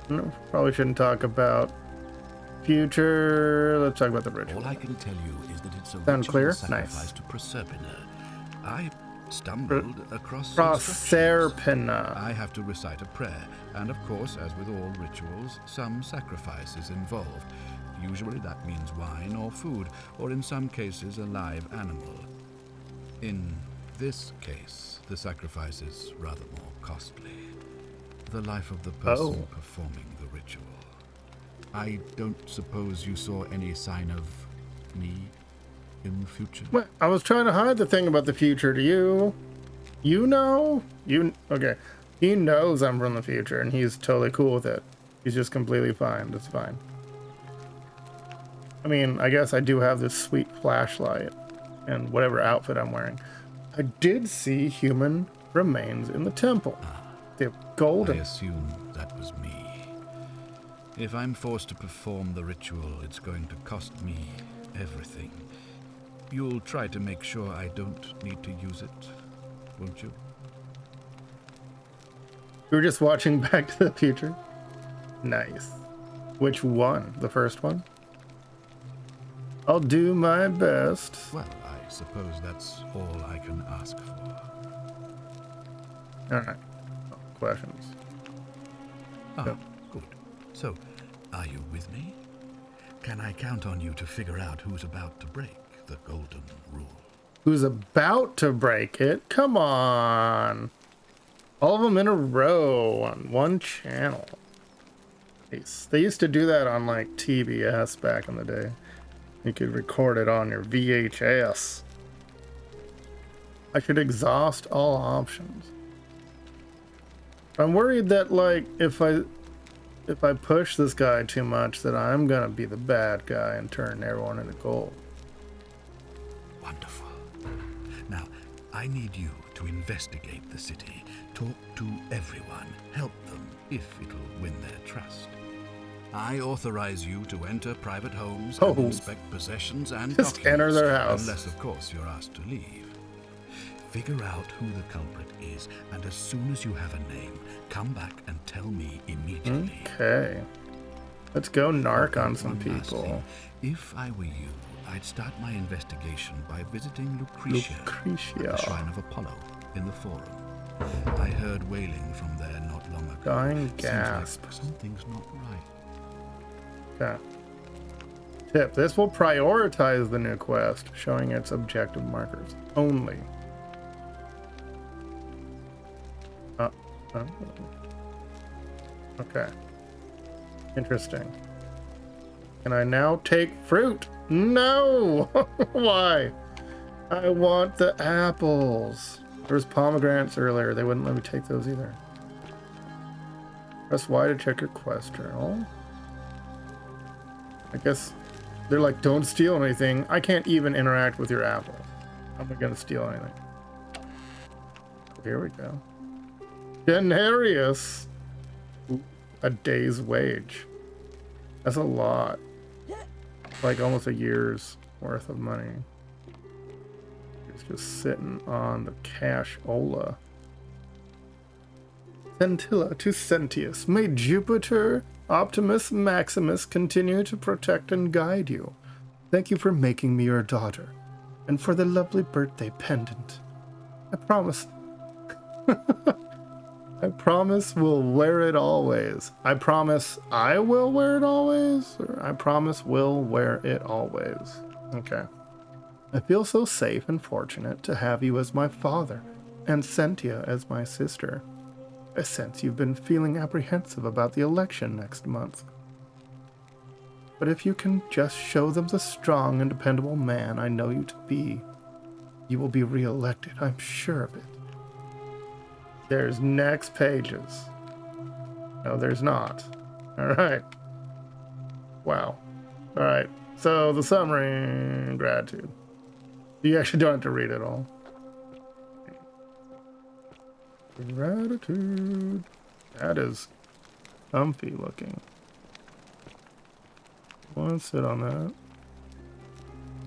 No, probably shouldn't talk about future. Let's talk about the ritual. All I can tell you is that it's a Sound ritual clear? sacrifice Nice. to Proserpina. I stumbled across instructions. Proserpina. I have to recite a prayer, and of course, as with all rituals, some sacrifice is involved. Usually that means wine or food, or in some cases a live animal. In this case, the sacrifice is rather more costly. The life of the person performing the ritual. I don't suppose you saw any sign of me in the future? Well, I was trying to hide the thing about the future. Do you? You know? Okay. He knows I'm from the future, and he's totally cool with it. He's just completely fine. That's fine. I mean, I guess I do have this sweet flashlight and whatever outfit I'm wearing. I did see human remains in the temple. They're golden. I assume that was me. If I'm forced to perform the ritual, it's going to cost me everything. You'll try to make sure I don't need to use it, won't you? You were just watching Back to the Future? Nice. Which one? The first one? I'll do my best. Well, I suppose that's all I can ask for. Alright. Questions. Ah, Yep. good. So, are you with me? Can I count on you to figure out who's about to break the golden rule? Who's about to break it? Come on. All of them in a row on one channel. Nice. They used to do that on like TBS back in the day. You could record it on your VHS. I should exhaust all options. I'm worried that like if I push this guy too much, that I'm gonna be the bad guy and turn everyone into gold. Wonderful. Now, I need you to investigate the city. Talk to everyone. Help them, if it'll win their trust. I authorize you to enter private homes and inspect possessions and just documents, enter their house. unless, of course, you're asked to leave. Figure out who the culprit is, and as soon as you have a name, come back and tell me immediately. Okay. Let's go narc on some One last people. thing. If I were you, I'd start my investigation by visiting Lucretia, the Shrine of Apollo, in the Forum. I heard wailing from there not long ago. Dying Seems gasp. like something's not right. Okay. Tip. This will prioritize the new quest, showing its objective markers only. Okay. Interesting. Can I now take fruit? No! Why? I want the apples. There was pomegranates earlier. They wouldn't let me take those either. Press Y to check your quest journal. I guess they're like, don't steal anything. I can't even interact with your apple. How am I going to steal anything? Here we go. Denarius. A day's wage. That's a lot. Like almost a year's worth of money. It's just sitting on the cashola. Centilla to Sentius. May Jupiter, Optimus, Maximus continue to protect and guide you. Thank you for making me your daughter, and for the lovely birthday pendant. I promise. I promise we'll wear it always. I promise I will wear it always? Or I promise we'll wear it always. Okay. I feel so safe and fortunate to have you as my father, and Sentia as my sister. I sense you've been feeling apprehensive about the election next month. But if you can just show them the strong and dependable man I know you to be, you will be re-elected, I'm sure of it. There's next pages. No, there's not. Alright. Wow. Alright. So the summary, gratitude. You actually don't have to read it all. Gratitude. That is comfy looking. Want to sit on that.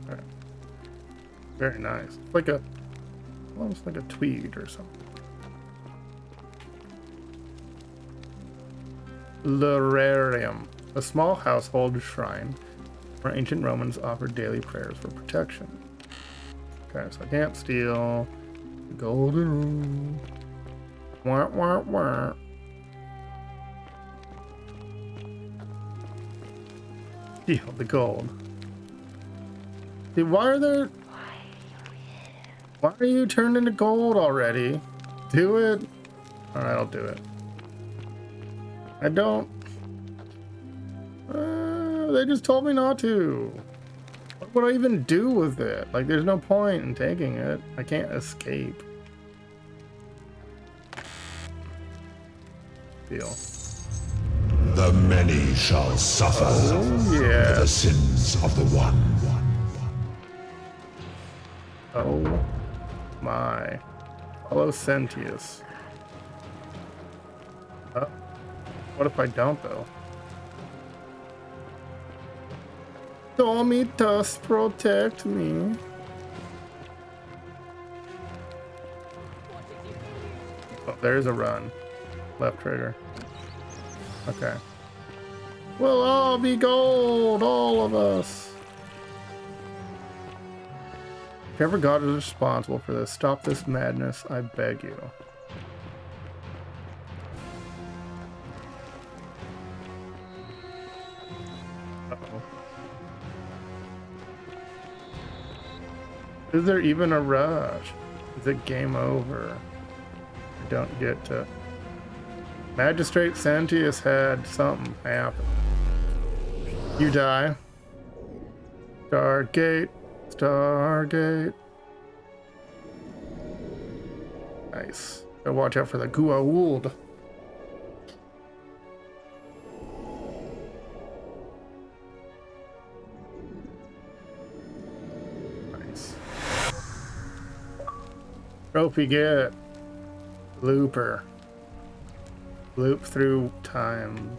Alright. Very nice. Like a, almost like a tweed or something. Lurarium, a small household shrine where ancient Romans offered daily prayers for protection. Okay, so I can't steal the golden rule. Wah, wah, wah. Steal the gold. See, why are you turned into gold already? Do it. Alright, I'll do it. I don't. They just told me not to. What would I even do with it? Like, there's no point in taking it. I can't escape. Deal. The many shall suffer for the sins of the one. Oh my. Hello, Sentius. What if I don't, though? Domitus, protect me. Oh, there's a run. Left trigger. Okay. We'll all be gold, all of us. Whichever god is responsible for this, stop this madness, I beg you. Is there even a rush? Is it game over? I don't get to... Magistrate Sentius had something happen. You die. Stargate. Stargate. Nice. Gotta watch out for the Goa'uld. Trophy get. Looper. Loop through time.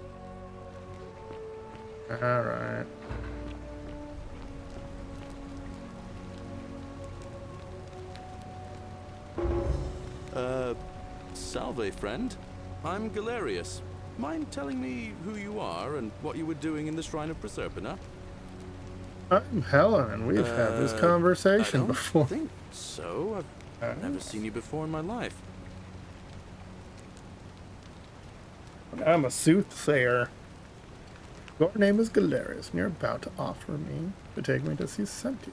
Alright. Salve, friend. I'm Galerius. Mind telling me who you are and what you were doing in the Shrine of Proserpina? I'm Helen, and we've had this conversation I don't before. think so. I've never seen you before in my life. I'm a soothsayer. Your name is Galerius, and you're about to offer me to take me to see Senti.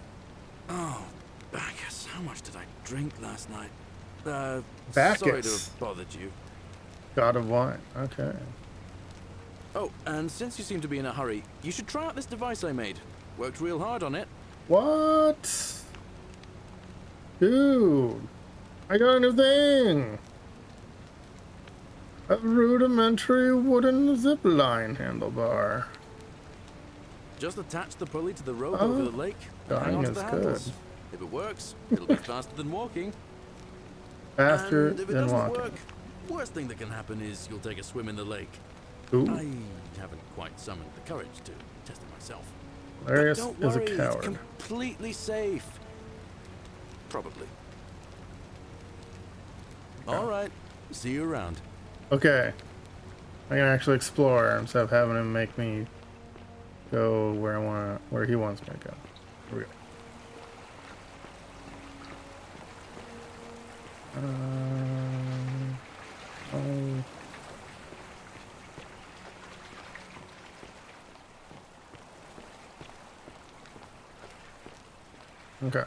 Oh, Bacchus, how much did I drink last night? Bacchus. Sorry to have bothered you. God of wine. Okay. Oh, and since you seem to be in a hurry, you should try out this device I made. Worked real hard on it. What? Dude, I got a new thing. A rudimentary wooden zipline handlebar. Just attach the pulley to the rope over the lake and hang on to the handles. If it works, it'll be faster than walking. Faster and if it than doesn't walking. work, worst thing that can happen is you'll take a swim in the lake. Ooh. I haven't quite summoned the courage to test it myself. Galerius But don't is a worry, coward. It's completely safe. Probably. All right. See you around. Okay. I can actually explore instead of having him make me go where he wants me to go. Here we go. Oh. Okay.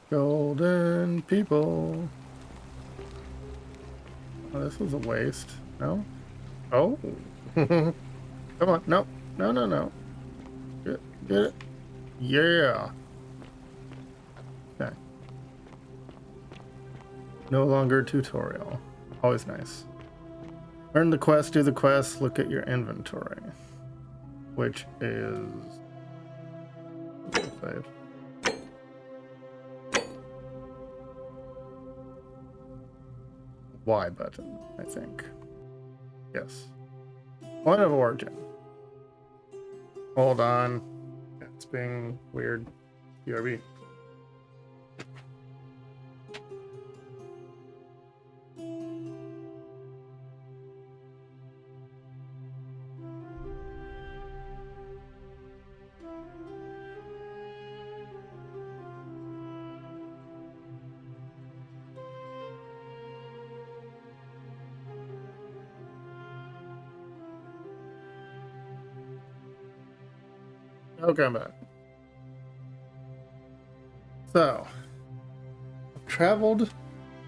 Golden people. Oh, this was a waste. No? Oh. Come on. No. No, no, no. Get it. Yeah. Okay. No longer tutorial. Always nice. Learn the quest, do the quest, look at your inventory. Which is... Save. Y button, I think. Yes. Point of origin. Hold on. It's being weird. BRB. Okay, I'm back. So, I've traveled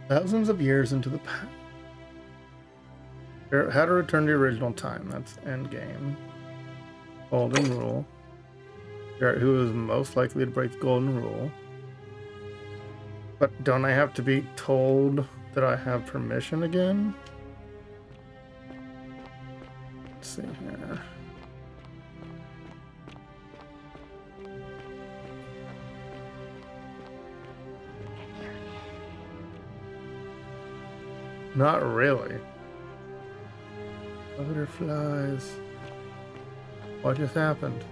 thousands of years into the past. How to return to the original time. That's endgame. Golden rule. Figure out who is most likely to break the golden rule. But don't I have to be told that I have permission again? Let's see here. Not really. Butterflies. What just happened?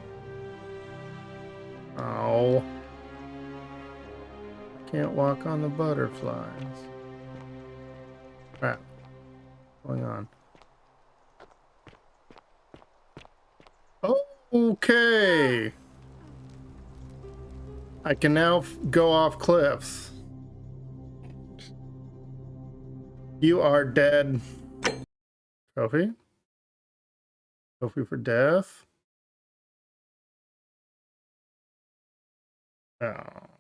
Oh. I can't walk on the butterflies. Crap. What's going on? Okay. I can now go off cliffs. You are dead. Trophy? Trophy for death? Oh. I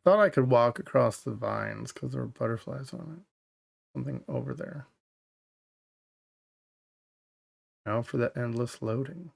thought I could walk across the vines because there were butterflies on it. Something over there. Now for the endless loading.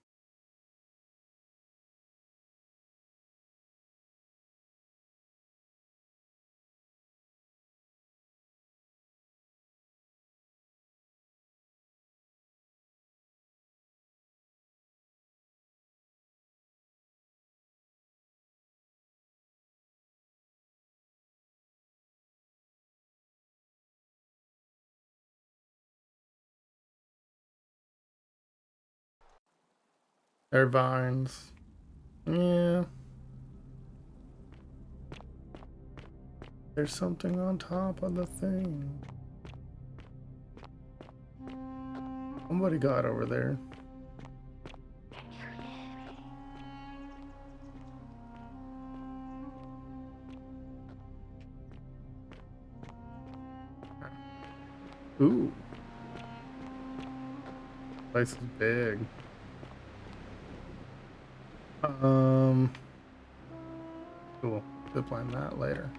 They're vines. Yeah. There's something on top of the thing. Somebody got over there. Ooh. Place is big. Cool. Zip line that later.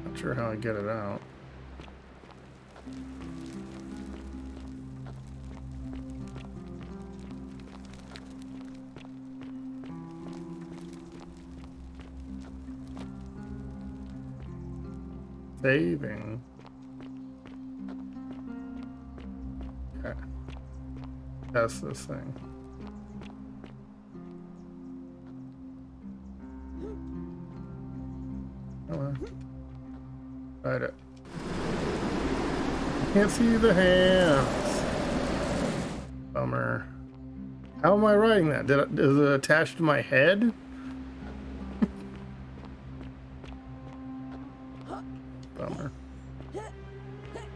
Not sure how I get it out. Saving. Okay. Test this thing. Come on. Write it. Can't see the hands. Bummer. How am I writing that? Is it attached to my head? Bummer.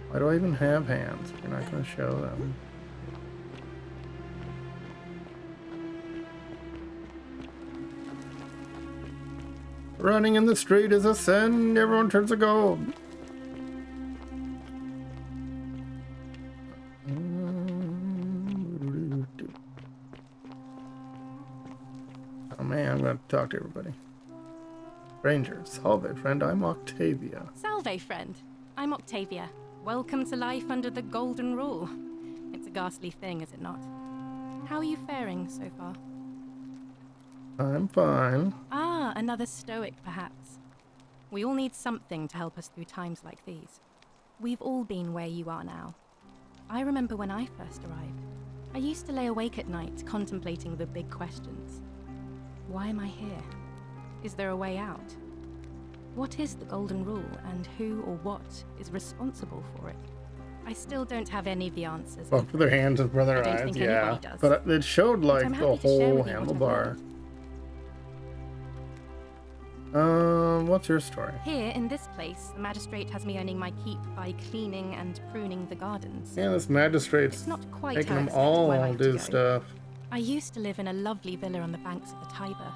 Why do I even have hands? You're not going to show them. Running in the street is a sin. Everyone turns to gold. Oh man, I'm going to talk to everybody. Ranger, salve, friend. I'm Octavia. Salve, friend. I'm Octavia. Welcome to life under the Golden Rule. It's a ghastly thing, is it not? How are you faring so far? I'm fine. Ah, another stoic, perhaps. We all need something to help us through times like these. We've all been where you are now. I remember when I first arrived. I used to lay awake at night contemplating the big questions. Why am I here? Is there a way out? What is the Golden Rule, and who or what is responsible for it? I still don't have any of the answers. Well, for their hands and for their eyes, yeah. But it showed like the whole handlebar. What's your story? Here, in this place, the magistrate has me earning my keep by cleaning and pruning the gardens. Yeah, this magistrate's making them all do stuff. I used to live in a lovely villa on the banks of the Tiber.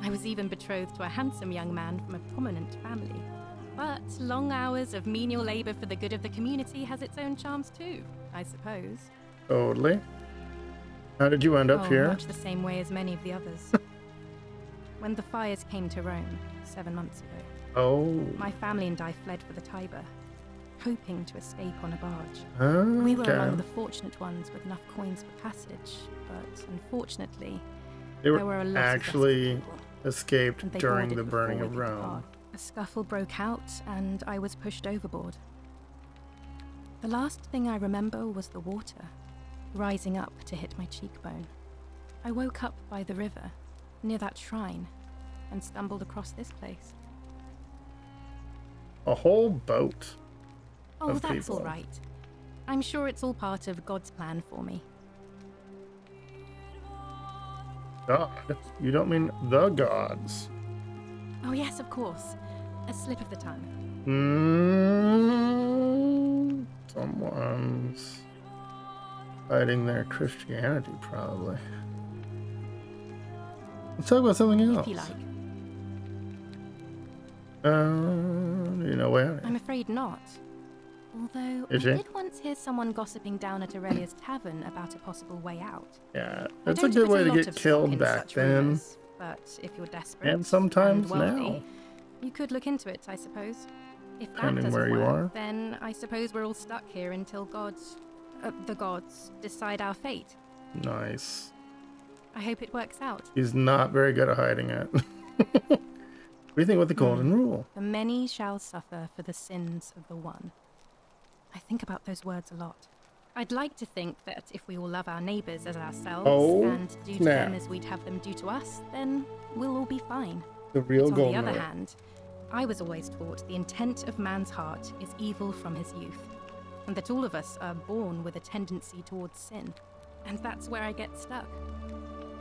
I was even betrothed to a handsome young man from a prominent family. But long hours of menial labor for the good of the community has its own charms too, I suppose. Totally. How did you end up here? Much the same way as many of the others. When the fires came to Rome 7 months ago, my family and I fled for the Tiber, hoping to escape on a barge. We were among the fortunate ones with enough coins for passage, but unfortunately, there were a lot actually escaped during the burning of Rome. A scuffle broke out, and I was pushed overboard. The last thing I remember was the water, rising up to hit my cheekbone. I woke up by the river, near that shrine, and stumbled across this place. A whole boat. Oh, that's all right. I'm sure it's all part of God's plan for me. God? You don't mean the gods? Oh yes, of course. A slip of the tongue. Someone's hiding their Christianity, probably. Let's talk about something else. If you like. You know where? I'm afraid not. Although I did once hear someone gossiping down at Aurelia's tavern about a possible way out. Yeah, it's a good way to get killed back then. Rumors, but if you're desperate and sometimes and wealthy, now, you could look into it, I suppose. If that depending doesn't where you work, are. then I suppose we're all stuck here until the gods decide our fate. Nice. I hope it works out. He's not very good at hiding it. What do you think about the Golden Rule? The many shall suffer for the sins of the one. I think about those words a lot. I'd like to think that if we all love our neighbours as ourselves and do to them as we'd have them do to us, then we'll all be fine. The real but Golden on the Rule. other hand, I was always taught the intent of man's heart is evil from his youth, and that all of us are born with a tendency towards sin. And that's where I get stuck.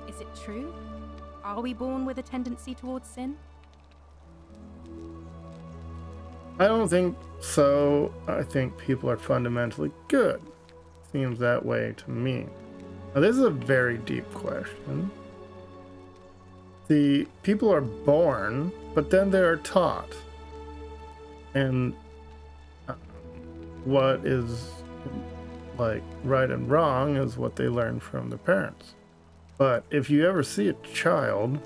Is it true? Are we born with a tendency towards sin? I don't think so. I think people are fundamentally good. Seems that way to me. Now, this is a very deep question. The people are born, but then they are taught. And what is like right and wrong is what they learn from their parents. But if you ever see a child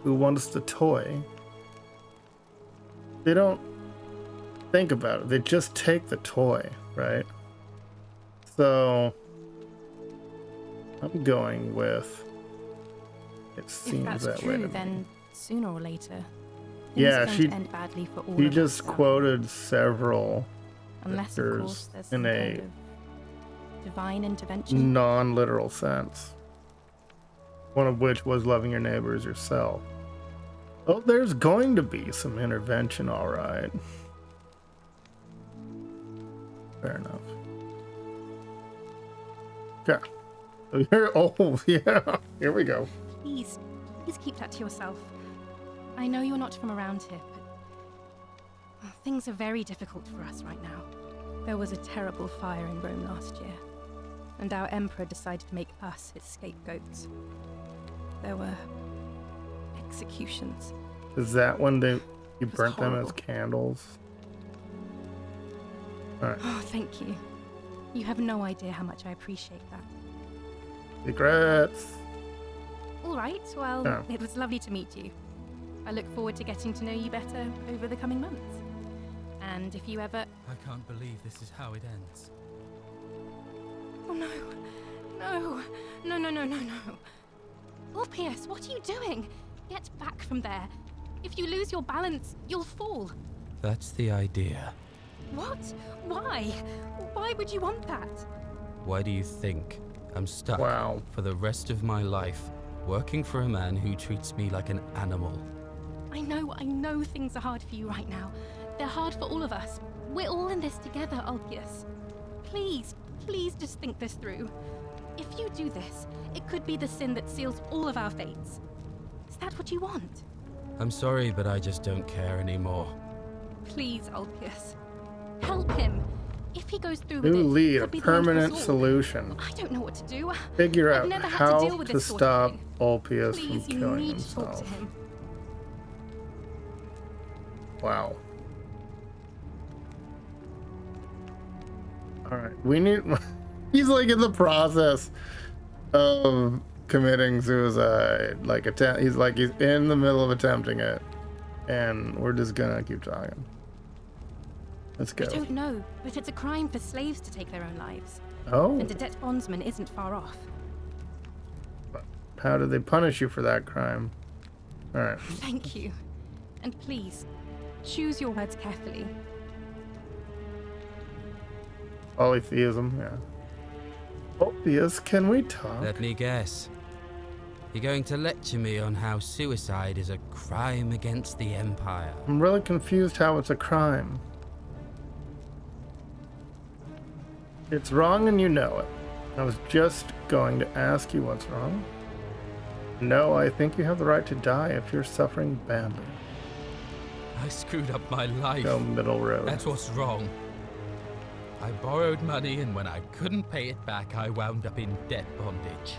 who wants the toy, they don't think about it. They just take the toy, right? So I'm going with it seems if that's that true, way to then me. sooner or later, things Yeah, are going to end badly for all she of just us, so- quoted several Unless, of course, there's some in kind a of divine intervention. non-literal sense. One of which was loving your neighbor as yourself. Oh, there's going to be some intervention, all right. Fair enough. Okay. Oh, yeah. Here we go. Please keep that to yourself. I know you're not from around here, but things are very difficult for us right now. There was a terrible fire in Rome last year, and our emperor decided to make us his scapegoats. There were executions. Is that when you burnt them as horrible. candles? All right. Oh, thank you. You have no idea how much I appreciate that. Regrets. All right, well, Yeah. it was lovely to meet you. I look forward to getting to know you better over the coming months. And if you ever... I can't believe this is how it ends. Oh, no. No. No, no, no, no, no. Orpheus, what are you doing? Get back from there. If you lose your balance, you'll fall. That's the idea. What? Why? Why would you want that? Why do you think I'm stuck Wow. for the rest of my life working for a man who treats me like an animal? I know things are hard for you right now. They're hard for all of us. We're all in this together, Ulpius. Please just think this through. If you do this, it could be the sin that seals all of our fates. Is that what you want? I'm sorry, but I just don't care anymore. Please, Ulpius. Help him. If he goes through with New it, lead, a could be the end for us permanent all. solution. I don't know what to do. Figure I've out never had how to deal with to this sort of stop thing. Ulpius from Please, you killing need to talk to himself. him. Wow. Alright, we need... He's like in the process of committing suicide. Like, he's in the middle of attempting it. And we're just gonna keep talking. Let's go. I don't know, but it's a crime for slaves to take their own lives. Oh. And a debt bondsman isn't far off. How do they punish you for that crime? Alright. Thank you. And please, choose your words carefully. Polytheism, yeah. Ulpius, can we talk? Let me guess. You're going to lecture me on how suicide is a crime against the Empire. I'm really confused how it's a crime. It's wrong and you know it. I was just going to ask you what's wrong. No, I think you have the right to die if you're suffering badly. I screwed up my life. Go middle road. That's what's wrong. I borrowed money, and when I couldn't pay it back, I wound up in debt bondage.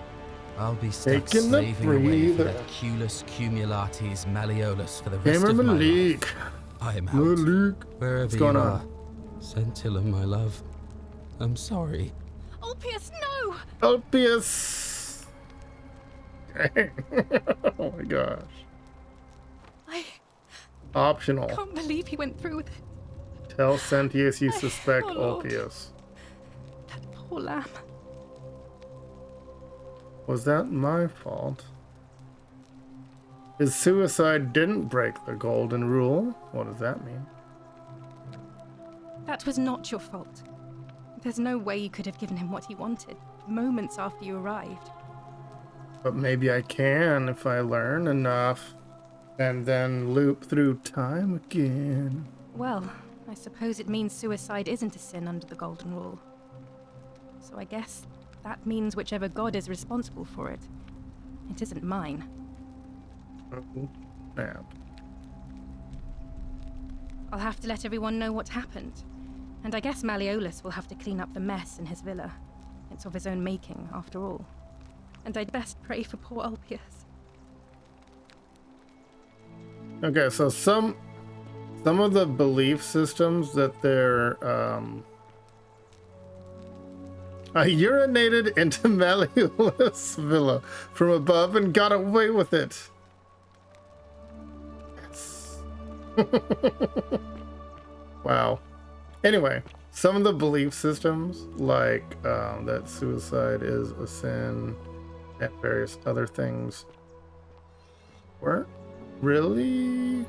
I'll be stuck Taking the slaving away for breather. that Culus Cumulatis Malleolus for the rest Gamer of my Malik. life. I'm out. Malik. Wherever What's you going are. on? Scintilla, my love. I'm sorry. Ulpius, no! Ulpius! Oh my gosh. I Optional. can't believe he went through with it. Tell Sentius you suspect Oh, Lord. Ulpius. That poor lamb. Was that my fault? His suicide didn't break the golden rule. What does that mean? That was not your fault. There's no way you could have given him what he wanted, moments after you arrived. But maybe I can if I learn enough. And then loop through time again. Well, I suppose it means suicide isn't a sin under the Golden Rule. So I guess that means whichever god is responsible for it, it isn't mine. Oh, snap. I'll have to let everyone know what happened. And I guess Malleolus will have to clean up the mess in his villa. It's of his own making, after all. And I'd best pray for poor Ulpius. Okay, so some of the belief systems that they're I urinated into Malleolus' villa from above and got away with it. Yes. Wow. Anyway, some of the belief systems, like that suicide is a sin and various other things, weren't really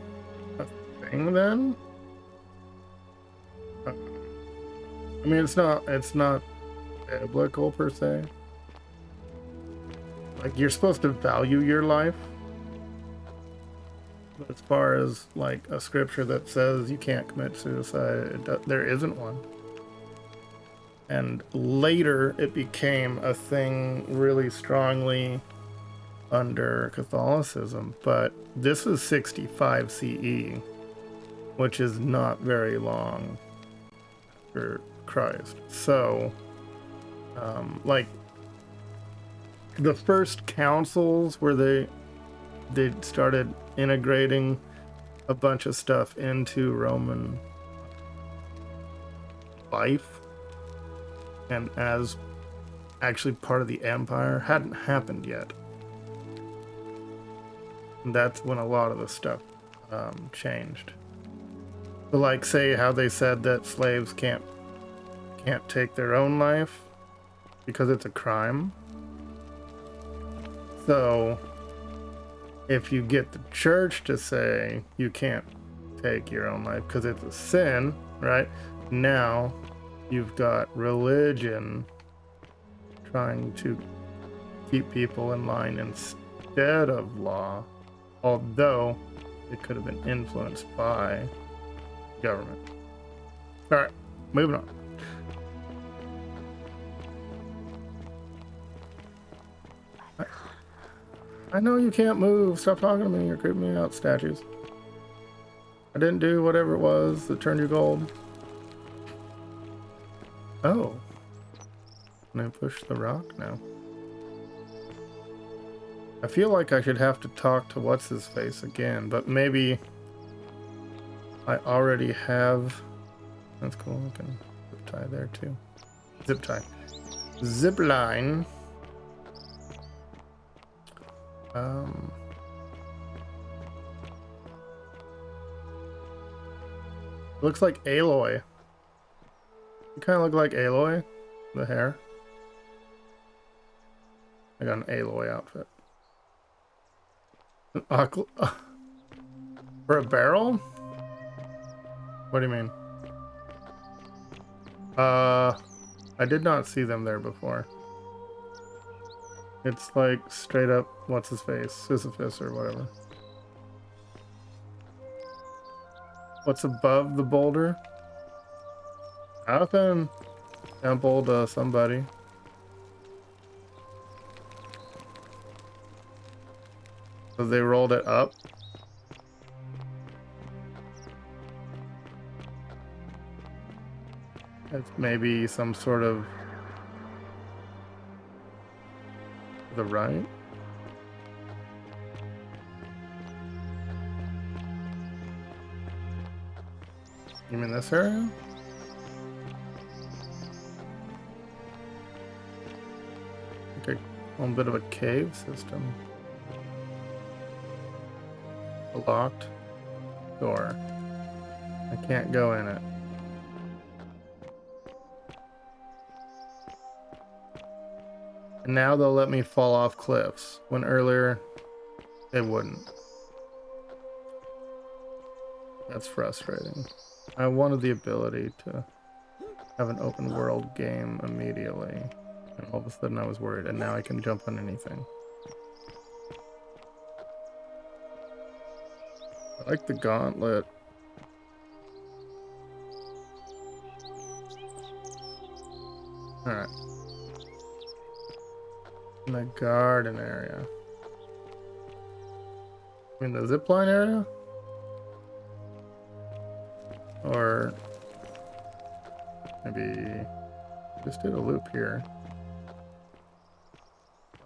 a thing then. I mean, it's not biblical per se. Like, you're supposed to value your life, but as far as like a scripture that says you can't commit suicide, there isn't one. And later it became a thing really strongly under Catholicism, but this is 65 CE, which is not very long after Christ. So like the first councils where they started integrating a bunch of stuff into Roman life and as actually part of the empire hadn't happened yet. And that's when a lot of the stuff changed. So like, say how they said that slaves can't take their own life because it's a crime. So if you get the church to say you can't take your own life because it's a sin, right? Now you've got religion trying to keep people in line instead of law, although it could have been influenced by government. All right, moving on. I know you can't move. Stop talking to me. You're creeping me out, statues. I didn't do whatever it was that turned you gold. Oh. Can I push the rock now? I feel like I should have to talk to what's-his-face again, but maybe I already have... That's cool. I can zip tie there too. Zip tie. Zip line. Looks like Aloy. You kind of look like Aloy. The hair. I got an Aloy outfit. For a barrel? What do you mean? I did not see them there before. It's like straight up, what's his face? Sisyphus or whatever. What's above the boulder? Nothing. Temple to somebody. So they rolled it up. It's maybe some sort of the right. You mean this area? Okay, a little bit of a cave system. A locked door. I can't go in it. And now they'll let me fall off cliffs, when earlier they wouldn't. That's frustrating. I wanted the ability to have an open world game immediately. And all of a sudden I was worried, and now I can jump on anything. I like the gauntlet. Alright. In the garden area. In the zipline area? Or maybe just did a loop here.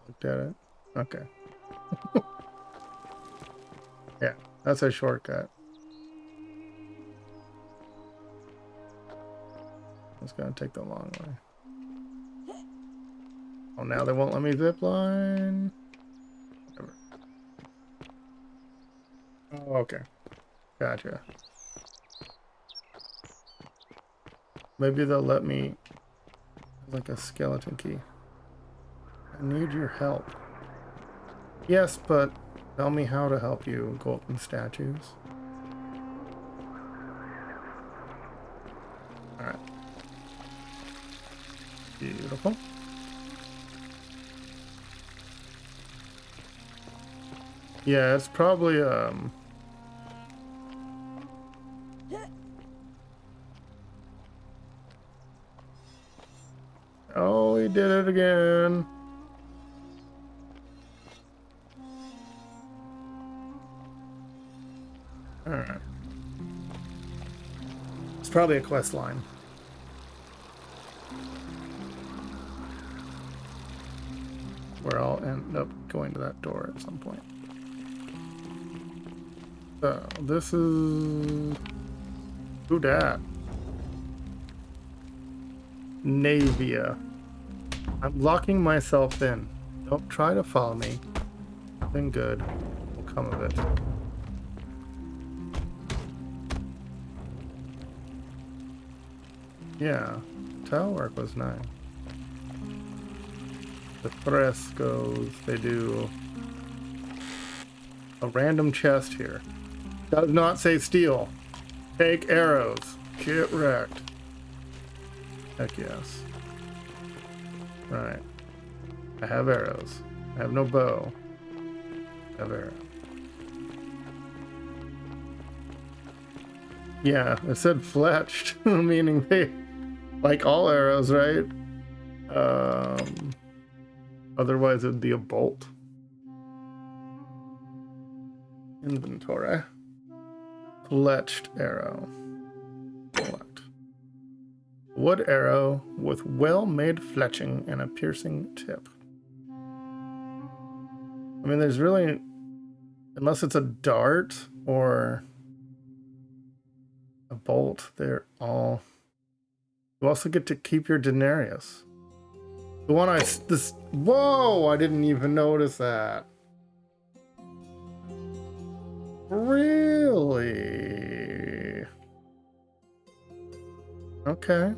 Looked at it. Okay. Yeah, that's a shortcut. It's gonna take the long way. Oh, now they won't let me zipline. Whatever. Oh, okay. Gotcha. Maybe they'll let me, like a skeleton key. I need your help. Yes, but tell me how to help you, golden statues. Alright. Beautiful. Yeah, it's probably, oh, he did it again. Alright. It's probably a quest line. Where I'll end up going to that door at some point. So, this is... Who dat? Navia. I'm locking myself in. Don't try to follow me. Nothing good will come of it. Yeah, tile work was nice. The frescoes, they do a random chest here. Does not say steel. Take arrows. Get wrecked. Heck yes. Right. I have arrows. I have no bow. I have arrows. Yeah, it said fletched, meaning they, like all arrows, right? Otherwise it'd be a bolt. Inventory. Fletched arrow. Select. Wood arrow with well-made fletching and a piercing tip. I mean, there's really, unless it's a dart or a bolt, they're all... You also get to keep your denarius. The one whoa, I didn't even notice that. Really? Okay.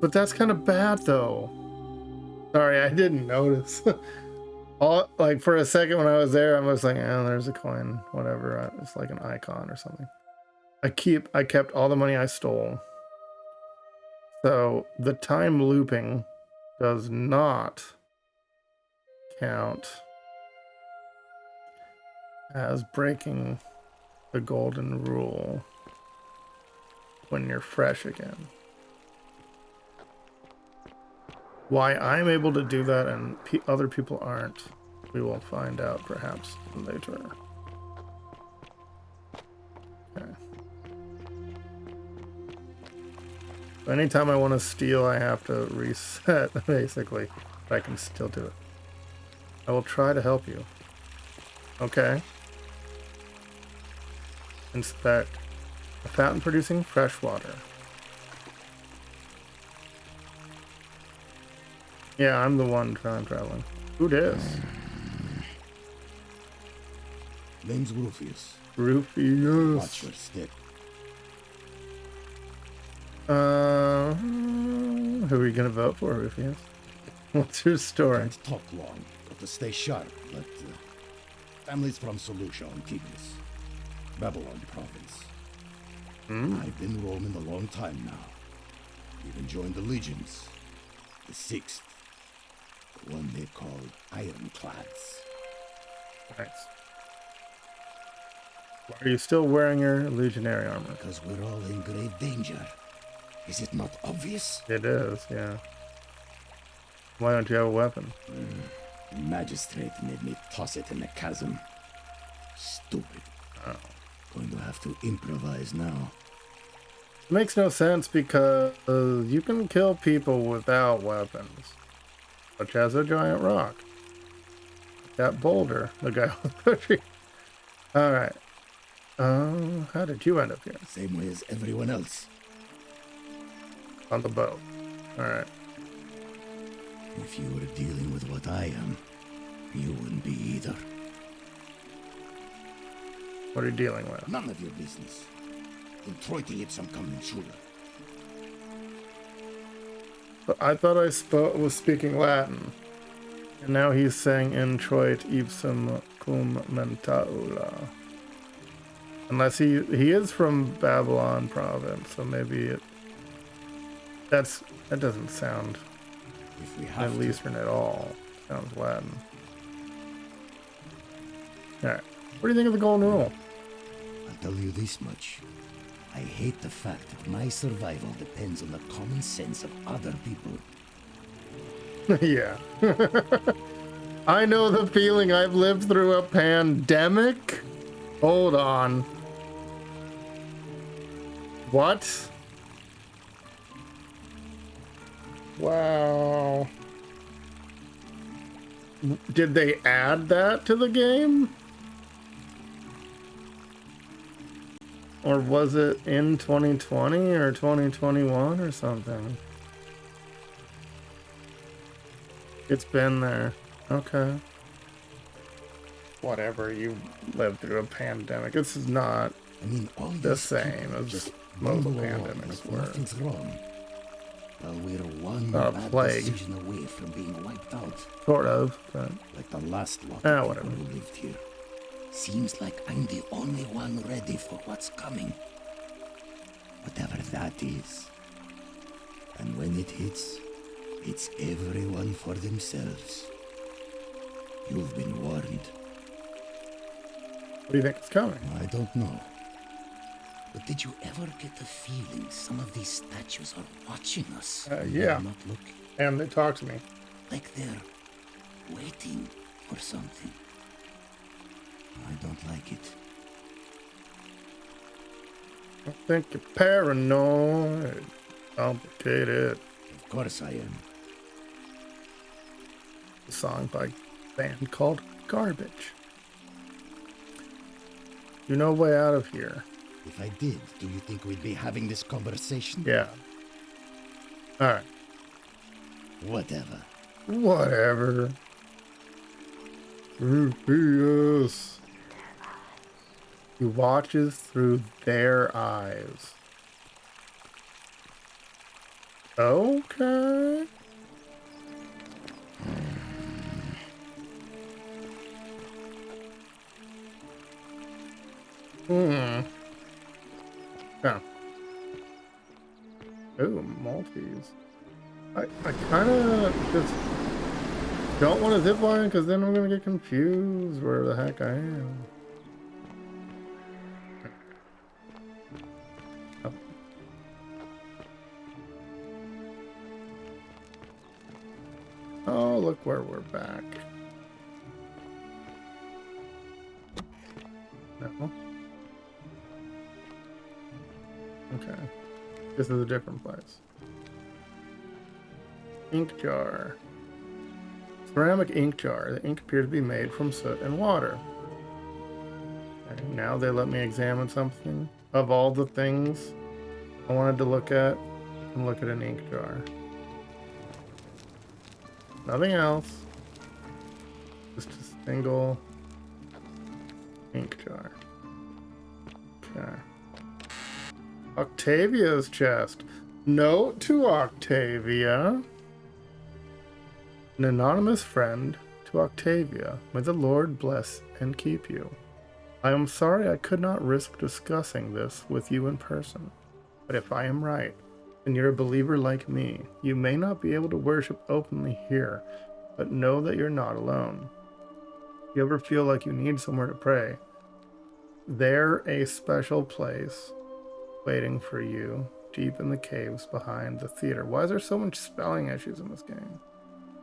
But that's kind of bad though. Sorry, I didn't notice. Like for a second when I was there, I was like, oh, there's a coin, whatever. It's like an icon or something. I kept all the money I stole. So the time looping does not count as breaking the golden rule when you're fresh again. Why I'm able to do that and other people aren't, we will find out perhaps later. Okay. Anytime I want to steal, I have to reset, basically. But I can still do it. I will try to help you. Okay. Inspect. A fountain producing fresh water. Yeah, I'm the one time traveling. Who dis? Name's Rufius. Rufius. Watch your step. Who are you gonna vote for, Rufius? What's your story? Can't talk long, got to stay sharp. But family's from Seleucia on Tigris, Babylon province. I've been roaming a long time now. Even joined the legions, the 6th, the one they call Ironclads. Nice. Why are you still wearing your legionary armor? Because we're all in grave danger. Is it not obvious? It is, yeah. Why don't you have a weapon? The magistrate made me toss it in the chasm. Stupid. Oh. Going to have to improvise now. It makes no sense because you can kill people without weapons. Such as a giant rock. That boulder the guy was pushing. Alright. How did you end up here? Same way as everyone else. On the boat. Alright. If you were dealing with what I am, you wouldn't be either. What are you dealing with? None of your business. Introiti ipsum commensura. But I thought I was speaking Latin. And now he's saying introit ipsum cum mentaula. Unless he is from Babylon province, so maybe that doesn't sound Middle Eastern at all. Sounds Latin. Alright. What do you think of the Golden Rule? I'll tell you this much. I hate the fact that my survival depends on the common sense of other people. Yeah. I know the feeling. I've lived through a pandemic. Hold on. What? Wow. Did they add that to the game? Or was it in 2020 or 2021 or something? It's been there. Okay. Whatever, you lived through a pandemic. This is not the same as most pandemics were. Nothing's wrong. Well, we're one Not a bad plague. decision away from being wiped out. Sort of, but... Like the last lot of whatever. people who lived here. Seems like I'm the only one ready for what's coming. Whatever that is. And when it hits, it's everyone for themselves. You've been warned. What do you think is coming? I don't know. But did you ever get the feeling some of these statues are watching us? Yeah. Not looking. And they talk to me. Like they're waiting for something. I don't like it. I think you're paranoid. Complicated. Of course I am. A song by a band called Garbage. You know way out of here. If I did, do you think we'd be having this conversation? Yeah. Alright. Whatever. Whatever. Yes. He watches through their eyes. Okay. Yeah. Ooh, Maltese. I kind of just don't want to zip line because then I'm going to get confused where the heck I am. Oh. Oh, look where we're back. No. Okay. This is a different place. Ink jar. Ceramic ink jar. The ink appears to be made from soot and water. Okay, now they let me examine something. Of all the things I wanted to look at, and look at an ink jar. Nothing else. Just a single ink jar. Okay. Octavia's chest. Note to Octavia. An anonymous friend to Octavia. May the Lord bless and keep you. I am sorry I could not risk discussing this with you in person. But if I am right, and you're a believer like me, you may not be able to worship openly here, but know that you're not alone. you ever feel like you need somewhere to pray, they're a special place waiting for you deep in the caves behind the theater. Why is there so much spelling issues in this game?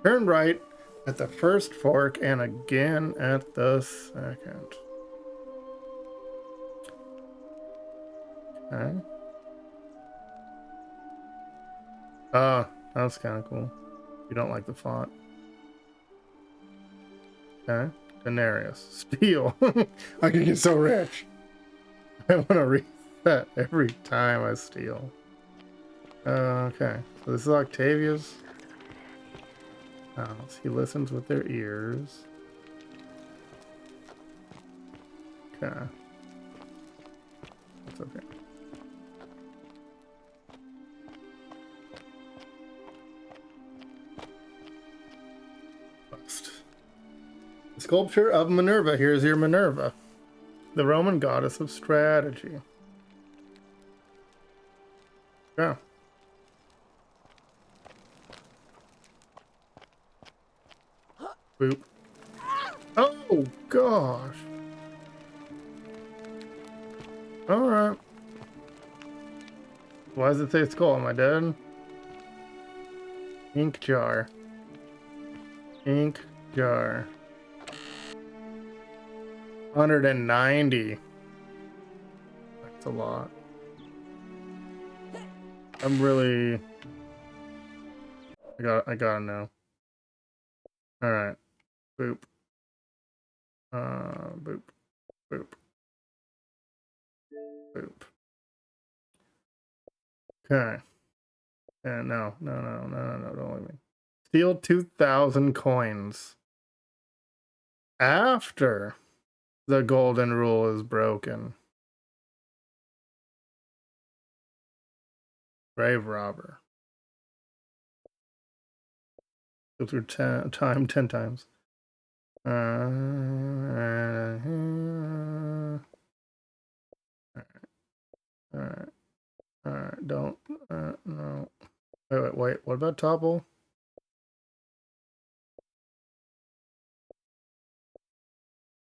Turn right at the first fork and again at the second. Okay. That's kind of cool. You don't like the font. Okay. Denarius. Steal. I can get so rich. I want to read that every time I steal. Okay. So this is Octavia's house. He listens with their ears. Okay. That's okay. The sculpture of Minerva. Here's your Minerva, the Roman goddess of strategy. Yeah. Boop. Oh gosh. All right. Why does it say skull? Am I dead? Ink jar. Ink jar. 190. That's a lot. I'm really... I gotta know. Alright. Boop. Boop. Boop. Boop. Okay. Yeah, no, don't leave me. Steal 2,000 coins. After the golden rule is broken. Grave robber. Go through time 10 times. Alright. Don't. No. Wait. What about topple?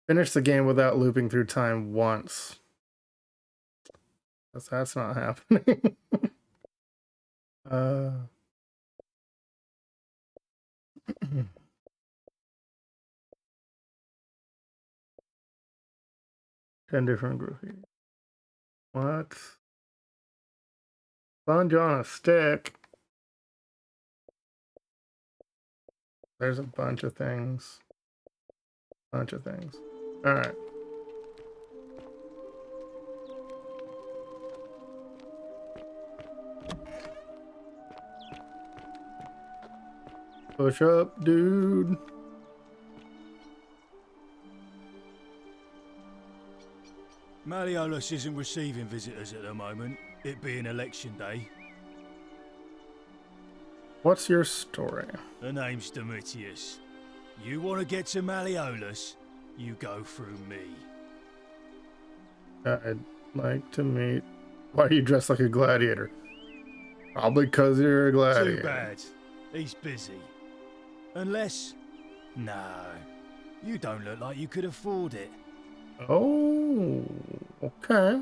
Finish the game without looping through time once. That's not happening. 10 different groupies. What? Sponge on a stick. There's a bunch of things. Alright. Push up, dude. Malleolus isn't receiving visitors at the moment, it being election day. What's your story? The name's Domitius. You want to get to Malleolus, you go through me. I'd like to meet... Why are you dressed like a gladiator? Probably because you're a gladiator. Too bad. He's busy. Unless... No. You don't look like you could afford it. Oh, okay.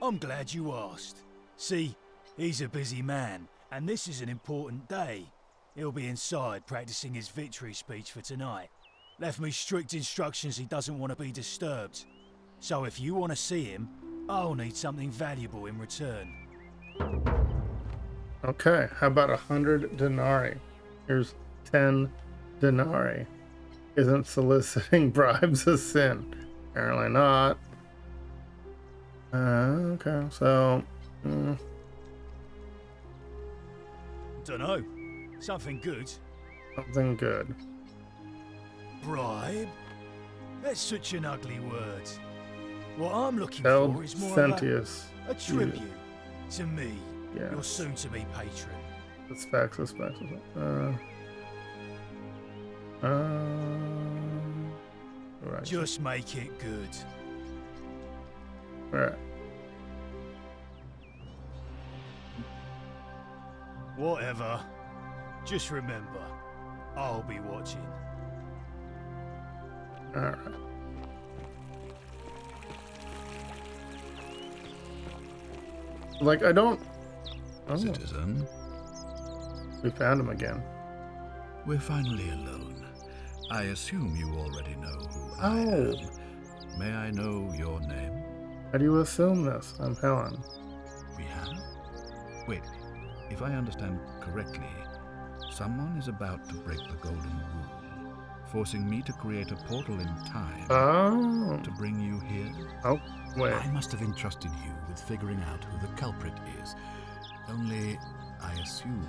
I'm glad you asked. See, he's a busy man, and this is an important day. He'll be inside practicing his victory speech for tonight. Left me strict instructions he doesn't want to be disturbed. So if you want to see him, I'll need something valuable in return. Okay, how about 100 denarii? Here's 10 denarii. Isn't soliciting bribes a sin? Apparently not. Okay, so... Dunno. Something good. Something good. Bribe? That's such an ugly word. What I'm looking Held for is more Sentius. of a tribute to me, Yes. your soon-to-be patron. Suspects. Right. Just make it good. Alright. Whatever. Just remember, I'll be watching. Alright. Like, I don't... Oh. Citizen? We found him again. We're finally alone. I assume you already know who I am. May I know your name? How do you assume this? I'm Helen. We have? Wait, if I understand correctly, someone is about to break the golden rule, forcing me to create a portal in time to bring you here. Oh, wait. I must have entrusted you with figuring out who the culprit is. Only, I assume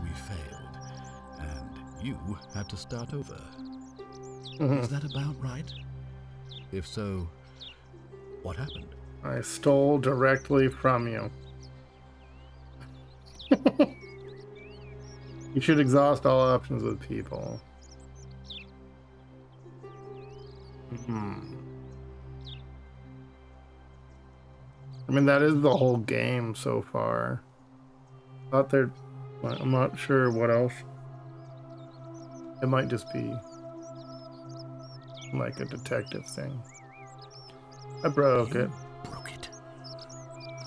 we failed, and you had to start over. Is that about right? If so, what happened? I stole directly from you. You should exhaust all options with people. I mean, that is the whole game so far. Thought there... I'm not sure what else. It might just be like a detective thing. I broke it. Broke it?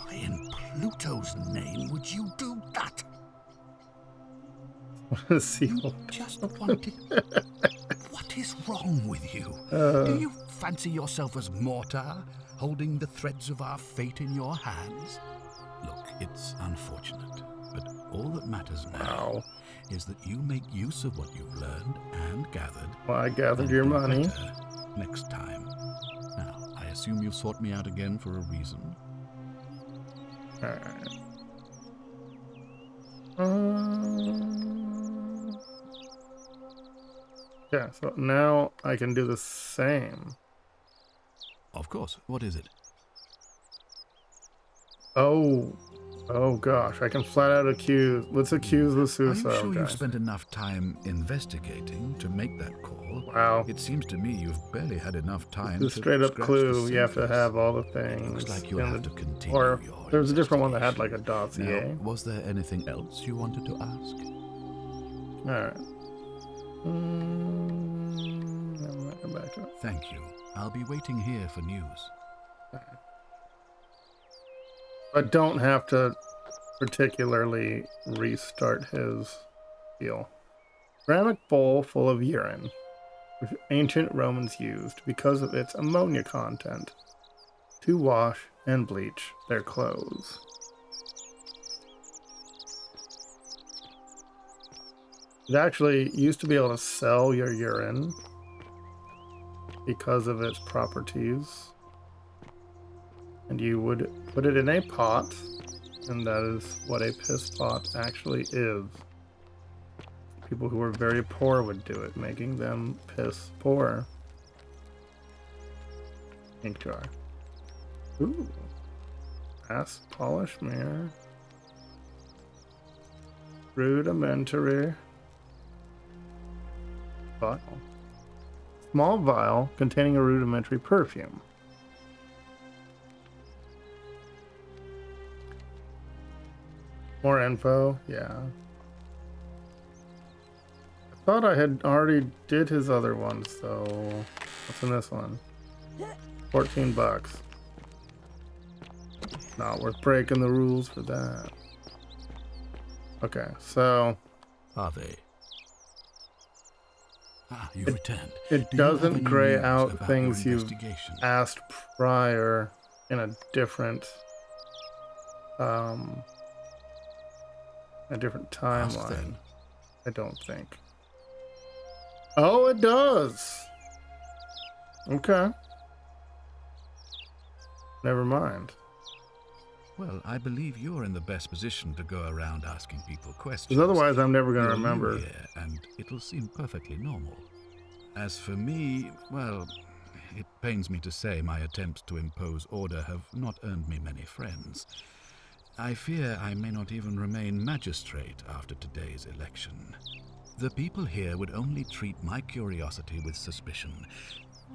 Why in Pluto's name would you do that? You just wanted... What is wrong with you? Do you fancy yourself as mortar, holding the threads of our fate in your hands? Look, it's unfortunate, but all that matters now is that you make use of what you've learned and gathered. Well, I gathered your money. Next time. Now, I assume you've sought me out again for a reason. Alright. Yeah, so now I can do the same. Of course. What is it? Oh gosh, I can flat out accuse. Let's accuse the suicide. Are you sure guy. you've spent enough time investigating to make that call? Wow. It seems to me you've barely had enough time The to straight up scratch clue, the you have to surface. have all the things. Looks like you'll have to continue or your there's a different one that had like a dossier. Now, was there anything else you wanted to ask? Alright. I'm not going back to it. Thank you. I'll be waiting here for news. I don't have to particularly restart his deal. Ceramic bowl full of urine, which ancient Romans used because of its ammonia content to wash and bleach their clothes. It actually used to be able to sell your urine because of its properties. And you would put it in a pot, and that is what a piss pot actually is. People who were very poor would do it, making them piss poor. Ink jar. Ooh. Brass polish mirror. Rudimentary vial. Small vial containing a rudimentary perfume. More info? Yeah. I thought I had already did his other ones, so what's in this one? $14. Not worth breaking the rules for that. Okay, so Are they? Ah, you've returned. It Do you have doesn't any gray news out about things your you've investigation? asked prior in a different timeline. then. I don't think. Oh, it does. Okay. Never mind. Well, I believe you're in the best position to go around asking people questions. Because otherwise I'm never going to You're new remember. here, and it'll seem perfectly normal. As for me, well, it pains me to say my attempts to impose order have not earned me many friends. I fear I may not even remain magistrate after today's election. The people here would only treat my curiosity with suspicion.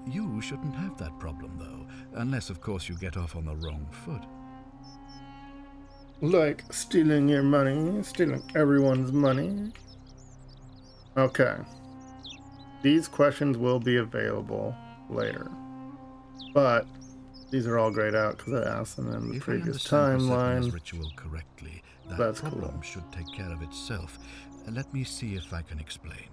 You shouldn't have that problem, though, unless, of course, you get off on the wrong foot. Like stealing your money, stealing everyone's money. Okay. These questions will be available later. But these are all grayed out because I asked them in the If previous I understand Persephone's timeline. ritual correctly, that That's problem cool. should take care of itself. Let me see if I can explain.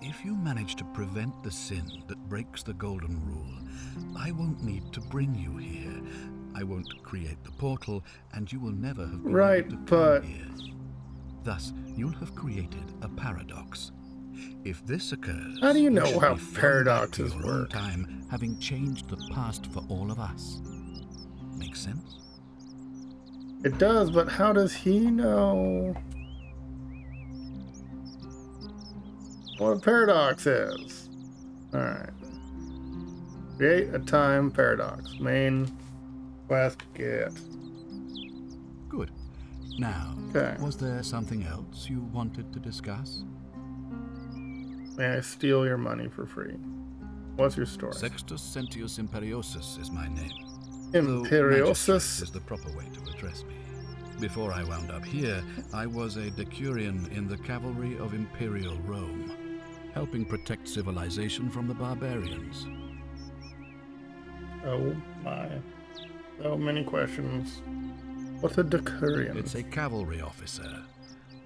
If you manage to prevent the sin that breaks the Golden Rule, I won't need to bring you here. I won't create the portal, and you will never have been Right, able to come but here. Thus, you'll have created a paradox. If this occurs, how do you know should how be thrown back to paradoxes your own work? time, having changed the past for all of us. Make sense? It does, but how does he know what a paradox is? Alright. Create a time paradox. Main quest get. Good. Now, Okay. was there something else you wanted to discuss? May I steal your money for free? What's your story? Sextus Sentius Imperiosus is my name. Imperiosus? Though magistrate is the proper way to address me. Before I wound up here, I was a decurion in the cavalry of Imperial Rome, helping protect civilization from the barbarians. Oh my. So many questions. What's a decurion? It's a cavalry officer.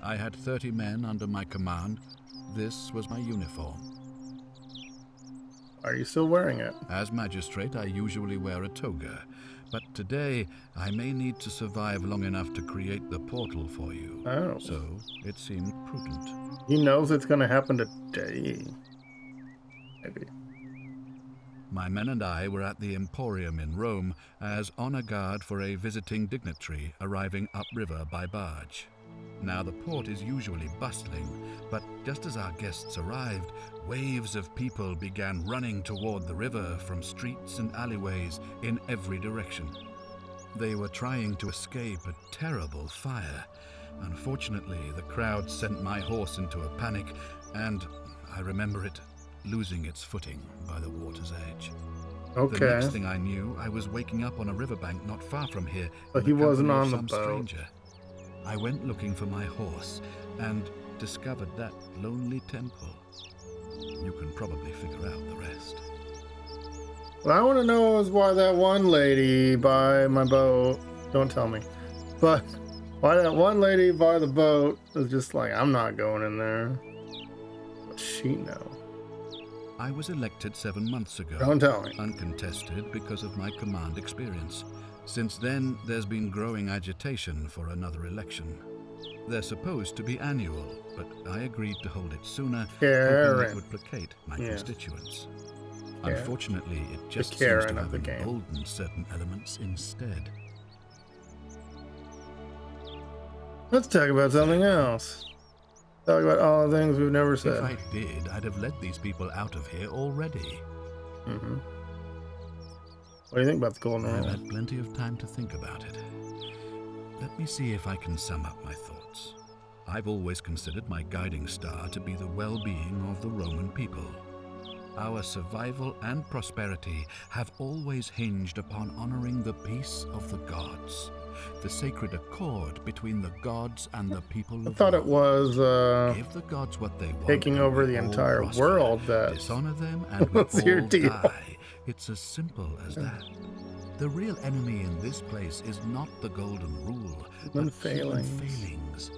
I had 30 men under my command. This was my uniform. Are you still wearing it? As magistrate, I usually wear a toga, but today I may need to survive long enough to create the portal for you. Oh. So it seemed prudent. He knows it's going to happen today. Maybe. My men and I were at the Emporium in Rome as honor guard for a visiting dignitary arriving upriver by barge. Now the port is usually bustling, but just as our guests arrived, waves of people began running toward the river from streets and alleyways in every direction. They were trying to escape a terrible fire. Unfortunately, the crowd sent my horse into a panic, and I remember it losing its footing by the water's edge. Okay. The next thing I knew, I was waking up on a riverbank not far from here. But in he the wasn't company of on the some boat. stranger. I went looking for my horse and discovered that lonely temple. You can probably figure out the rest. What I want to know is why that one lady by my boat, don't tell me, but why that one lady by the boat was just like, I'm not going in there. What she know? I was elected 7 months ago. Don't tell me. Uncontested because of my command experience. Since then, there's been growing agitation for another election. They're supposed to be annual, but I agreed to hold it sooner, hoping Karen. it would placate my Yeah. constituents. Karen. Unfortunately, it just seems Karen to of have the game. emboldened certain elements instead. Let's talk about something else. Talk about all the things we've never said. If I did, I'd have let these people out of here already. Mm-hmm. What do you think about the Golden I've Rule? had plenty of time to think about it. Let me see if I can sum up my thoughts. I've always considered my guiding star to be the well-being of the Roman people. Our survival and prosperity have always hinged upon honoring the peace of the gods, the sacred accord between the gods and the people I of thought it Rome. was Give the gods what they want, taking and over we the all entire prosper. world that Dishonor them and we What's your all deal? die. It's as simple as that. The real enemy in this place is not the Golden Rule, Human but human failings. failings.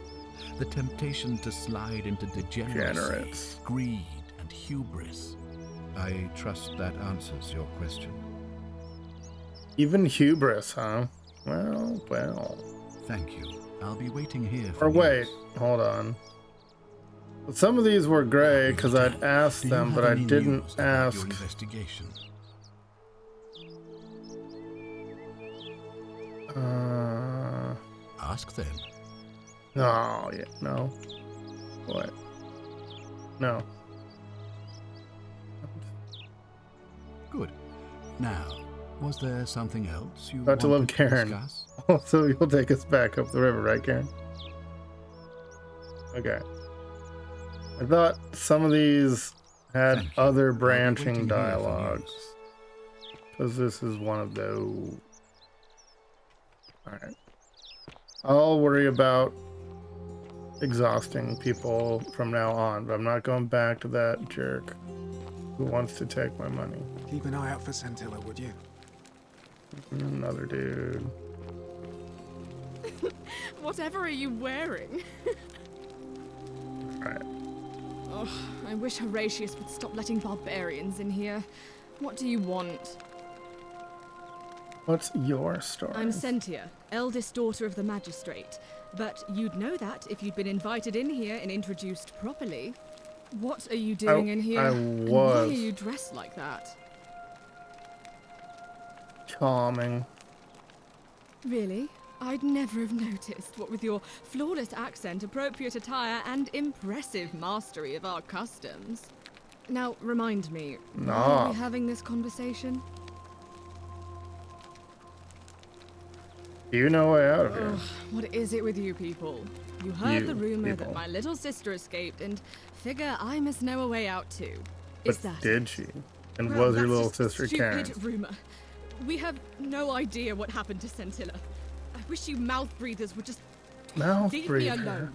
The temptation to slide into degeneracy, Degenerates. greed, and hubris. I trust that answers your question. Even hubris, huh? Well. Thank you. I'll be waiting here for Or you. wait, hold on. But some of these were gray because I'd asked Do you them, have but I any didn't news about ask. your investigation? Ask them. Oh, yeah, no. What? No. Good. Now, was there something else you About to love wanted to Karen. discuss? So you'll take us back up the river, right, Karen? Okay. I thought some of these had Thank you. other I'll be branching waiting here for dialogues. news. Because this is one of those. Alright. I'll worry about exhausting people from now on, but I'm not going back to that jerk. Who wants to take my money? Keep an eye out for Scintilla, would you? Another dude. Whatever are you wearing? Right. Oh, I wish Horatius would stop letting barbarians in here. What do you want? What's your story? I'm Sentia, eldest daughter of the magistrate. But you'd know that if you'd been invited in here and introduced properly. What are you doing in here? I And why are was. you dressed like that? Charming. Really? I'd never have noticed, what with your flawless accent, appropriate attire, and impressive mastery of our customs. Now, remind me, why are we having this conversation? You know way out of here. Ugh, what is it with you people? You heard You the rumor people. that my little sister escaped, and figure I must know a way out too. Is But that did she? And Well, was your that's little just a sister stupid Karen? rumor. We have no idea what happened to Scintilla. I wish you mouth breathers would just Mouth leave me breather. alone.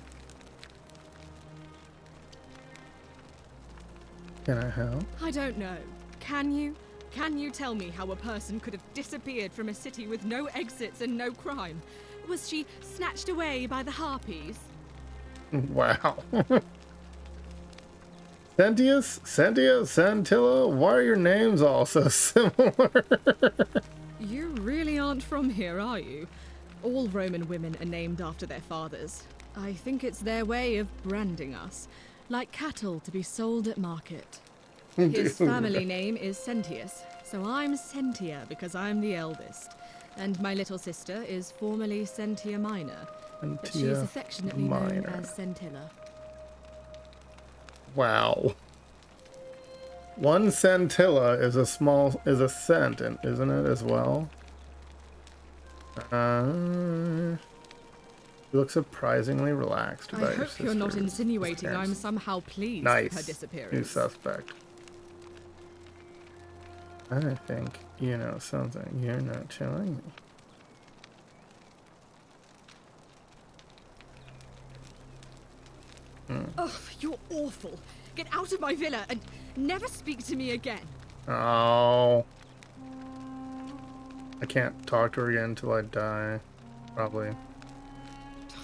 Can I help? I don't know. Can you? Can you tell me how a person could have disappeared from a city with no exits and no crime? Was she snatched away by the harpies? Wow. Sentius, Sentia, Scintilla, why are your names all so similar? You really aren't from here, are you? All Roman women are named after their fathers. I think it's their way of branding us, like cattle to be sold at market. His Dude. family name is Sentius, so I'm Sentia because I'm the eldest. And my little sister is formerly Sentia Minor, but she is Sentia affectionately known Minor. as Scintilla. Wow. One Scintilla is a cent, isn't it, as well? You look surprisingly relaxed I about your hope you're not sister's insinuating I'm disappearance. somehow pleased Nice. with her New disappearance. suspect. I think you know something. You're not telling me. Ugh, you're awful. Get out of my villa and never speak to me again. Oh. I can't talk to her again until I die. Probably.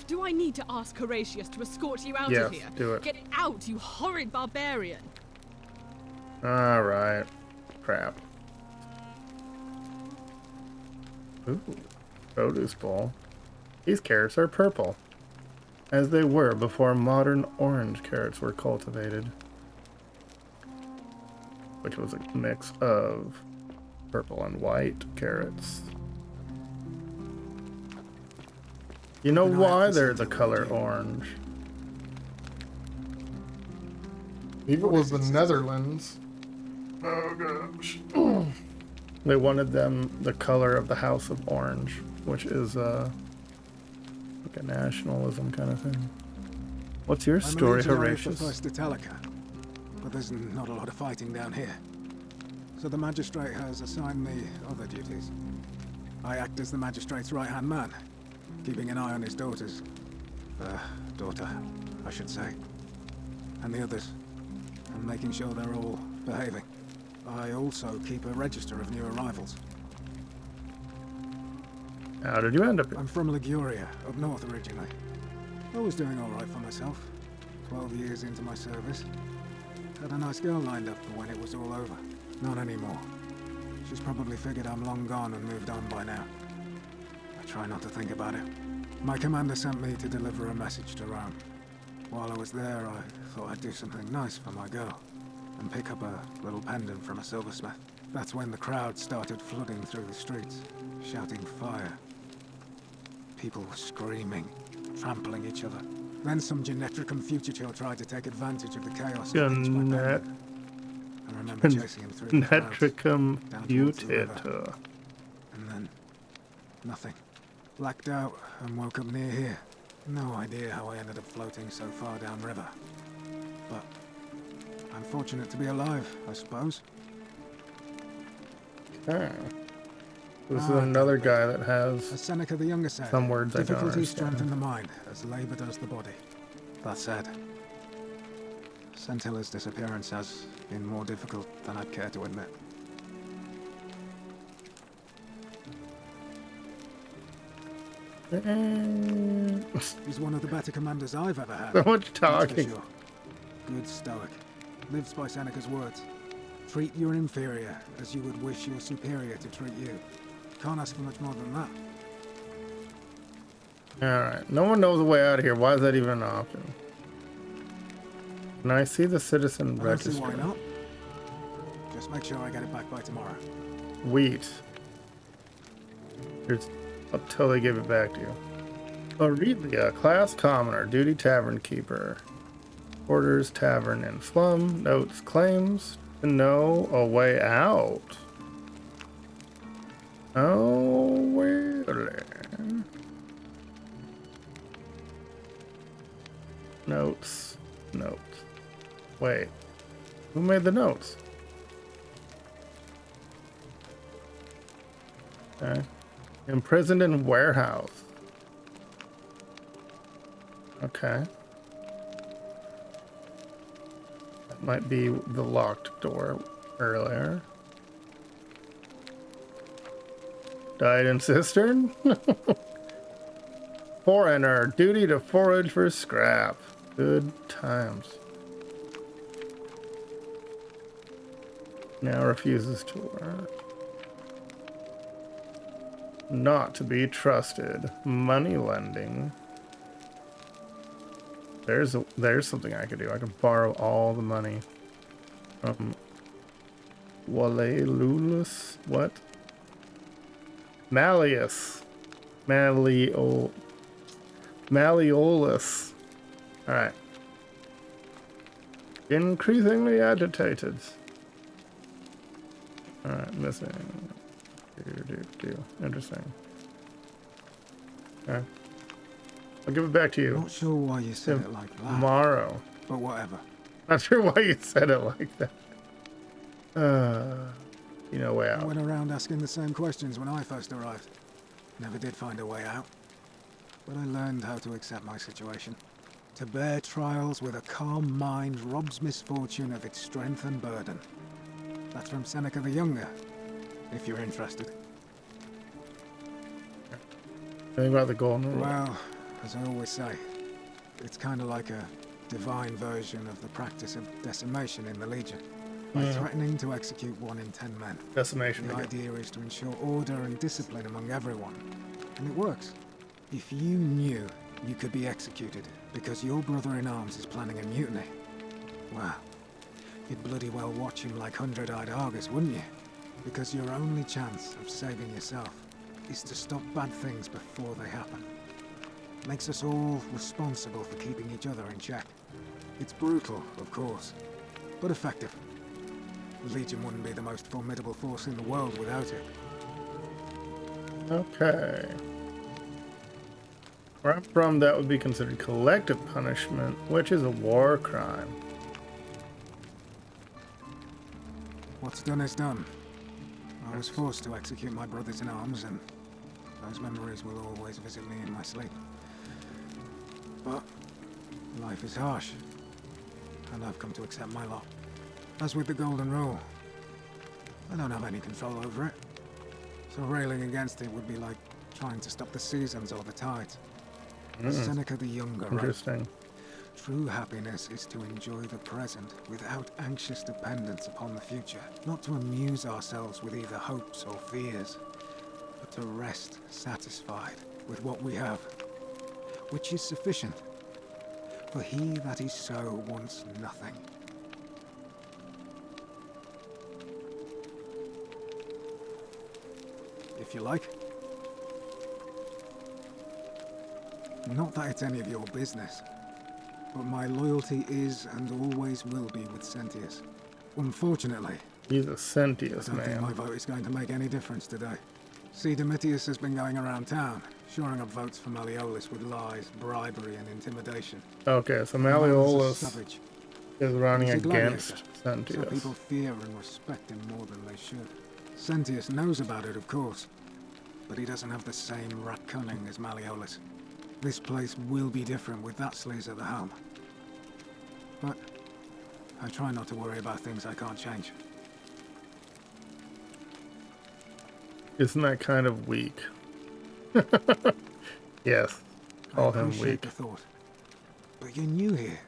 Do I need to ask Horatius to escort you out Yes, of here? do it. Get out, you horrid barbarian. Alright. Crap. Ooh. Produce bowl. These carrots are purple, as they were before modern orange carrots were cultivated, which was a mix of purple and white carrots. You know why they're the color orange? If it was the Netherlands. Oh gosh. They wanted them the color of the House of Orange, which is like a nationalism kind of thing. What's your story, I'm a legionary of Horatius? the First Italica, but there's not a lot of fighting down here. So the magistrate has assigned me other duties. I act as the magistrate's right-hand man, keeping an eye on his daughter, I should say, and the others, and making sure they're all behaving. I also keep a register of new arrivals. How did you end up here? I'm from Liguria, up north originally. I was doing all right for myself. 12 years into my service. Had a nice girl lined up for when it was all over. Not anymore. She's probably figured I'm long gone and moved on by now. I try not to think about it. My commander sent me to deliver a message to Rome. While I was there, I thought I'd do something nice for my girl and pick up a little pendant from a silversmith. That's when the crowd started flooding through the streets, shouting fire. People were screaming, trampling each other. Then some Genetricum fugitive tried to take advantage of the chaos and pinch my pendant. I remember chasing him through the crowds, Genetricum down towards the river. fugitor. And then, nothing. Blacked out and woke up near here. No idea how I ended up floating so far downriver. But I'm fortunate to be alive, I suppose. Okay. This is another guy that has As Seneca the Younger said, some words I don't difficulties understand. strengthen the mind as labor does the body. That said, Scintilla's disappearance has been more difficult than I'd care to admit. He's one of the better commanders I've ever had. So much talking. That's for sure. Good stoic. Lives by Seneca's words. Treat your inferior as you would wish your superior to treat you. Can't ask for much more than that. Alright, no one knows the way out of here. Why is that even an option? Can I see the citizen I don't see register? why not. Just make sure I get it back by tomorrow. Wheat. Here's, I'll totally give it back to you. Aurelia, class commoner, duty tavern keeper. Orders tavern in Flum. Notes claims to know a way out. Oh, really? Notes. Notes. Wait. Who made the notes? Okay. Imprisoned in warehouse. Okay. That might be the locked door earlier. Died in cistern? Foreigner, duty to forage for scrap. Good times. Now refuses to work. Not to be trusted. Money lending. There's something I could do. I could borrow all the money from Walelulus. What? Malleus. Malleolus. Alright. Increasingly agitated. Alright, missing. Interesting. Okay. I'll give it back to you. Not sure why you said it like that. Tomorrow. But whatever. Not sure why you said it like that. You know, way out. I went around asking the same questions when I first arrived. Never did find a way out. But I learned how to accept my situation. To bear trials with a calm mind robs misfortune of its strength and burden. That's from Seneca the Younger, if you're interested. Anything about the golden rule? Well, as I always say, it's kind of like a divine version of the practice of decimation in the Legion. By threatening to execute 1 in 10 men. Decimation. The idea is to ensure order and discipline among everyone. And it works. If you knew you could be executed because your brother-in-arms is planning a mutiny, well, you'd bloody well watch him like 100-eyed Argus, wouldn't you? Because your only chance of saving yourself is to stop bad things before they happen. Makes us all responsible for keeping each other in check. It's brutal, of course, but effective. The Legion wouldn't be the most formidable force in the world without it. Okay. Where I'm from, that would be considered collective punishment, which is a war crime. What's done is done. I was forced to execute my brothers in arms, and those memories will always visit me in my sleep. But life is harsh, and I've come to accept my lot. As with the Golden Rule, I don't have any control over it. So railing against it would be like trying to stop the seasons or the tides. Seneca the Younger, Interesting. right? True happiness is to enjoy the present without anxious dependence upon the future. Not to amuse ourselves with either hopes or fears, but to rest satisfied with what we have, which is sufficient. For he that is so wants nothing. If you like. Not that it's any of your business, but my loyalty is and always will be with Sentius. Unfortunately, he's a Sentius I don't think man. my vote is going to make any difference today. See, Domitius has been going around town, shoring up votes for Malleolus with lies, bribery, and intimidation. Okay, so Malleolus Malleolus is running He's a gladiator, against so Sentius. people fear and respect him more than they should. Sentius knows about it, of course, but he doesn't have the same rat cunning as Malleolus. This place will be different with that sleaze at the helm. But I try not to worry about things I can't change. Isn't that kind of weak? Yes, call him appreciate weak. the thought. But you're new here,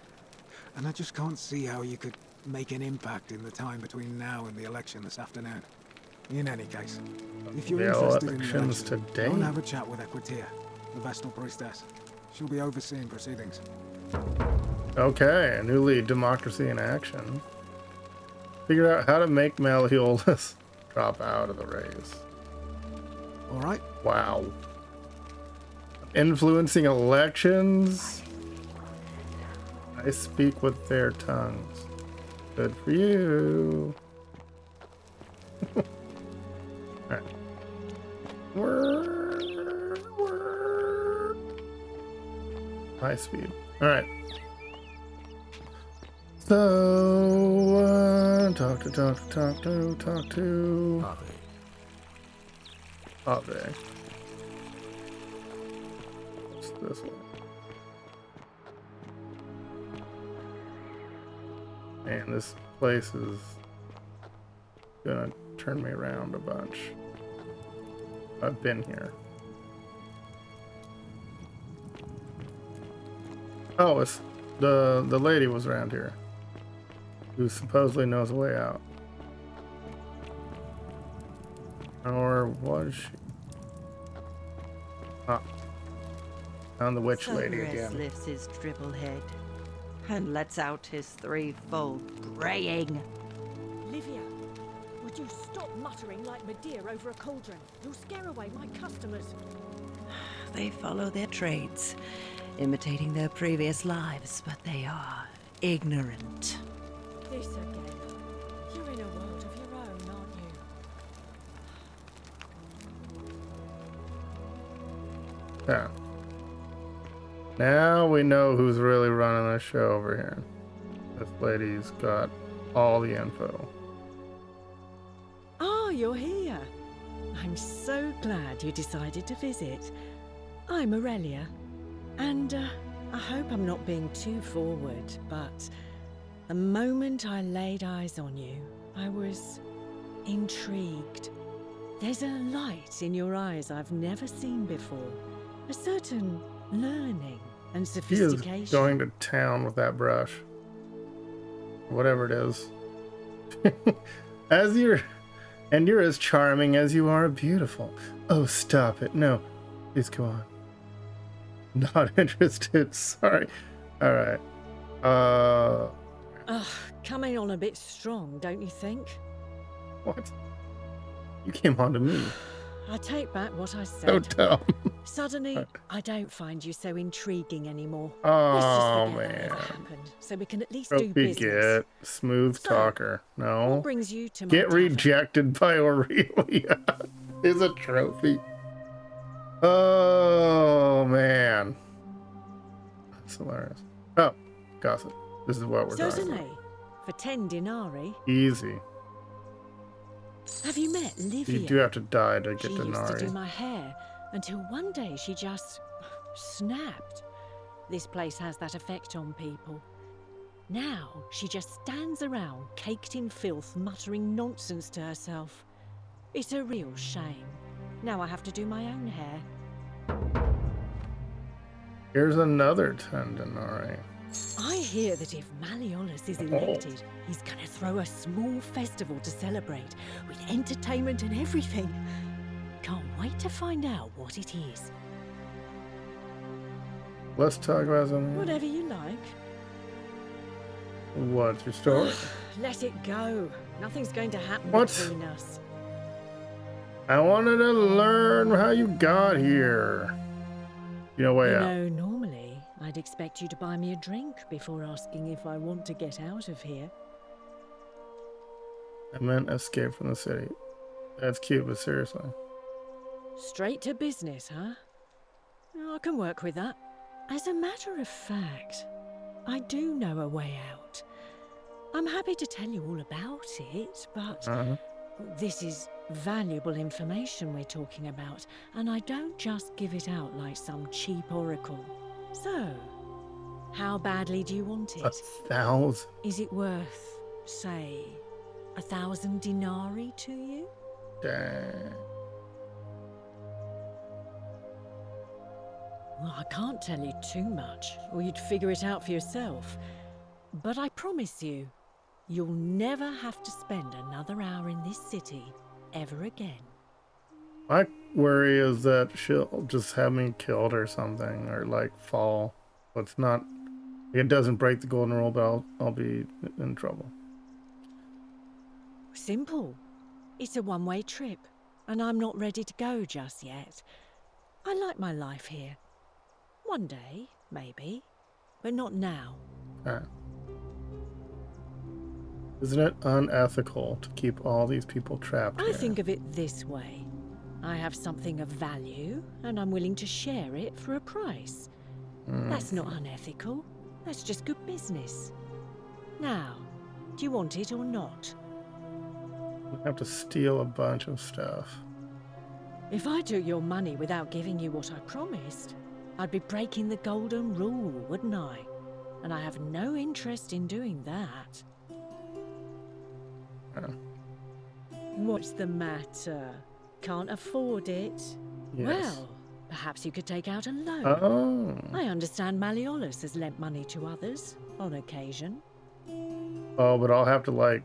and I just can't see how you could make an impact in the time between now and the election this afternoon. In any case, if you're The interested in the elections election, today? go and have a chat with Equitia, the Vestal Priestess. She'll be overseeing proceedings. Okay, a new lead, democracy in action. Figure out how to make Malleolus drop out of the race. All right. Wow. Influencing elections. I speak with their tongues. Good for you. Alright. High speed. Alright. So, talk to. Ave. What's this one? Man, this place is gonna turn me around a bunch. I've been here. Oh, it's the lady was around here, who supposedly knows a way out. Or was she? Ah, found the witch lady Cerberus again. lifts his triple head and lets out his threefold braying. Livia, would you stop muttering like Medea over a cauldron? You'll scare away my customers. They follow their trades, imitating their previous lives, but they are ignorant. This again. You're in a world of your own, aren't you? Yeah. Now we know who's really running the show over here. This lady's got all the info. Ah, you're here. I'm so glad you decided to visit. I'm Aurelia, and I hope I'm not being too forward, but the moment I laid eyes on you, I was intrigued. There's a light in your eyes I've never seen before, a certain learning and He sophistication. is going to town with that brush. Whatever it is. You're as charming as you are beautiful. Oh, stop it. No. Please go on. Not interested. Sorry. Alright. Coming on a bit strong, don't you think? What? You came on to me. I take back what I said. So dumb. Suddenly, I don't find you so intriguing anymore. Oh, Let's just forget man. whatever happened, so we can at least do Trophy business. get. Smooth talker. No. What brings you to my Get tavern? rejected by Aurelia is a trophy. Oh, man. That's hilarious. Oh, gossip. This is what we're talking Certainly, about. for 10 denarii. Easy. Have you met Livia? You do have to die to get She used to do denarii. my hair until one day she just snapped. This place has that effect on people. Now she just stands around, caked in filth, muttering nonsense to herself. It's a real shame. Now I have to do my own hair. Here's another 10 denarii. I hear that if Malleolus is elected, he's gonna throw a small festival to celebrate, with entertainment and everything. Can't wait to find out what it is. Let's talk about something. Whatever you like. What's your story? Let it go. Nothing's going to happen What? between us. I wanted to learn how you got here. You know, way You out. know, normally I'd expect you to buy me a drink before asking if I want to get out of here. I meant escape from the city. That's cute, but seriously. Straight to business, huh? I can work with that. As a matter of fact, I do know a way out. I'm happy to tell you all about it, but this is valuable information we're talking about, and I don't just give it out like some cheap oracle. So, How badly do you want it? 1,000. Is it worth, say, 1,000 denarii to you? Dang. Well, I can't tell you too much, or you'd figure it out for yourself. But I promise you, you'll never have to spend another hour in this city ever again. My worry is that she'll just have me killed or something, or like fall. So it's not, it doesn't break the golden rule, but I'll be in trouble. Simple. It's a one-way trip, and I'm not ready to go just yet. I like my life here. One day, maybe, but not now. Isn't it unethical to keep all these people trapped here? I think of it this way. I have something of value, and I'm willing to share it for a price. That's not unethical. That's just good business. Now, do you want it or not? I have to steal a bunch of stuff. If I took your money without giving you what I promised, I'd be breaking the golden rule, wouldn't I? And I have no interest in doing that. What's the matter? Can't afford it? Yes. Well, perhaps you could take out a loan. Oh. I understand Malleolus has lent money to others on occasion. Oh, but I'll have to like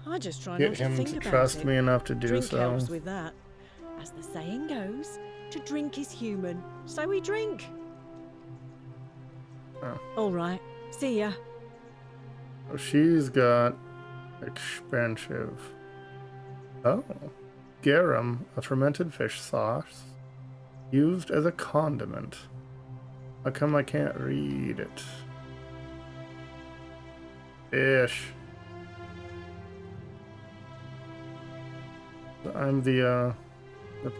I just try get not to him think to about trust it. me enough to do Drink so. helps with that. As the saying goes, to drink is human, so we drink. Oh. All right, see ya. So she's got expensive. Oh, garum, a fermented fish sauce used as a condiment. How come I can't read it? Fish. I'm the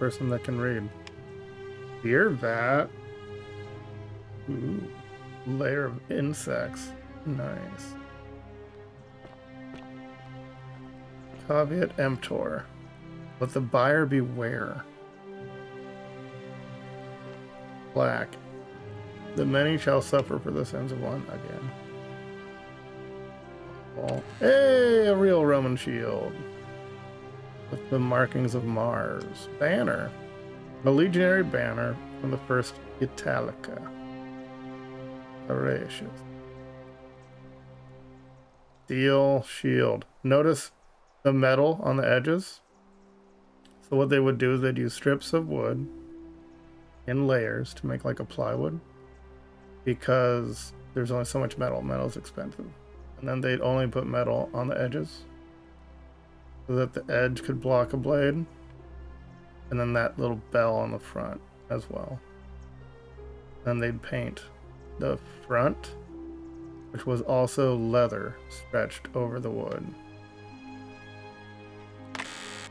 person that can read. Beer vat. Ooh, layer of insects. Nice. Caveat emptor. Let the buyer beware. Black. The many shall suffer for the sins of one again. Oh. Hey, a real Roman shield. With the markings of Mars. Banner. A legionary banner from the first Italica. Horatius. Steel shield. Notice the metal on the edges. So what they would do is they'd use strips of wood in layers to make like a plywood, because there's only so much metal. Metal's expensive. And then they'd only put metal on the edges so that the edge could block a blade, and then that little bell on the front as well. Then they'd paint the front, which was also leather stretched over the wood.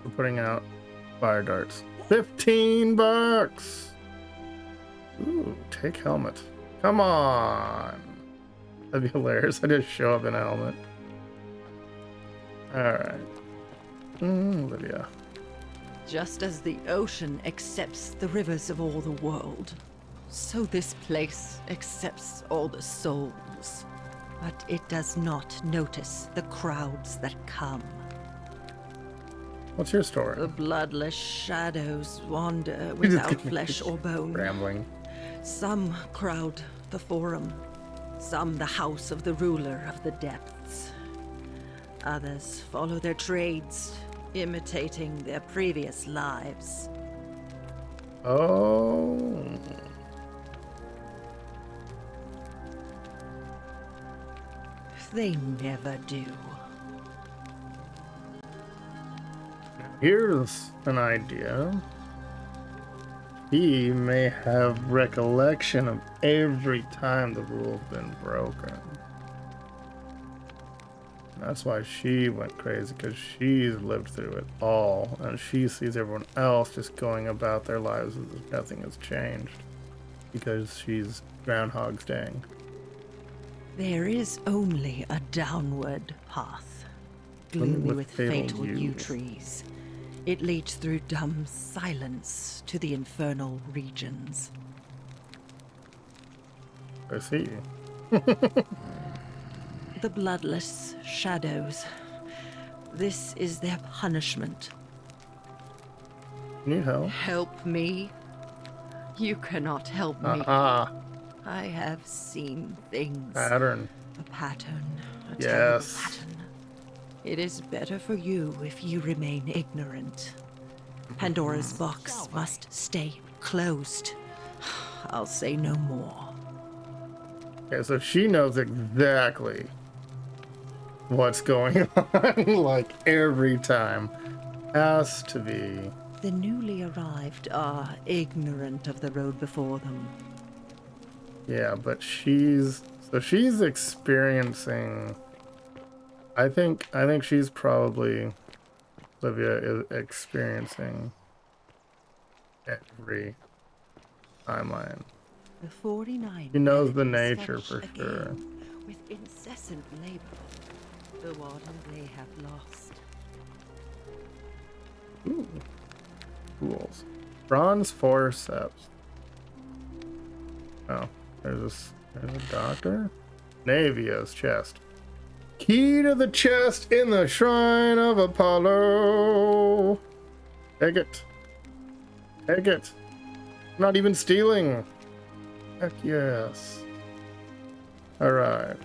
We're putting out fire darts. $15! Ooh, take helmet. Come on! That'd be hilarious. I just show up in a helmet. Alright. Lydia. Just as the ocean accepts the rivers of all the world, so this place accepts all the souls. But it does not notice the crowds that come. What's your story? The bloodless shadows wander without flesh or bone. Rambling. Some crowd the forum, some the house of the ruler of the depths. Others follow their trades, imitating their previous lives. Oh. They never do. Here's an idea. He may have recollection of every time the rule's been broken. That's why she went crazy, because she's lived through it all, and she sees everyone else just going about their lives as if nothing has changed, because she's Groundhog's Daying. There is only a downward path, gloomy with fatal yew trees. It leads through dumb silence to the infernal regions. I see. The bloodless shadows. This is their punishment. Need help? Help me? You cannot help me. I have seen things. Pattern. A pattern. A Yes. terrible pattern. It is better for you if you remain ignorant. Pandora's box must stay closed. I'll say no more. Okay, so she knows exactly what's going on, like every time. Has to be. The newly arrived are ignorant of the road before them. Yeah, but she's experiencing. I think she's probably, Olivia is experiencing every timeline. The 49. She knows the nature search for sure. again with incessant labor. The warden they have lost. Ooh. Tools. Bronze forceps. Oh, there's a doctor. Navia's chest. Key to the chest in the shrine of Apollo. Take it. Take it. I'm not even stealing. Heck yes. Alright.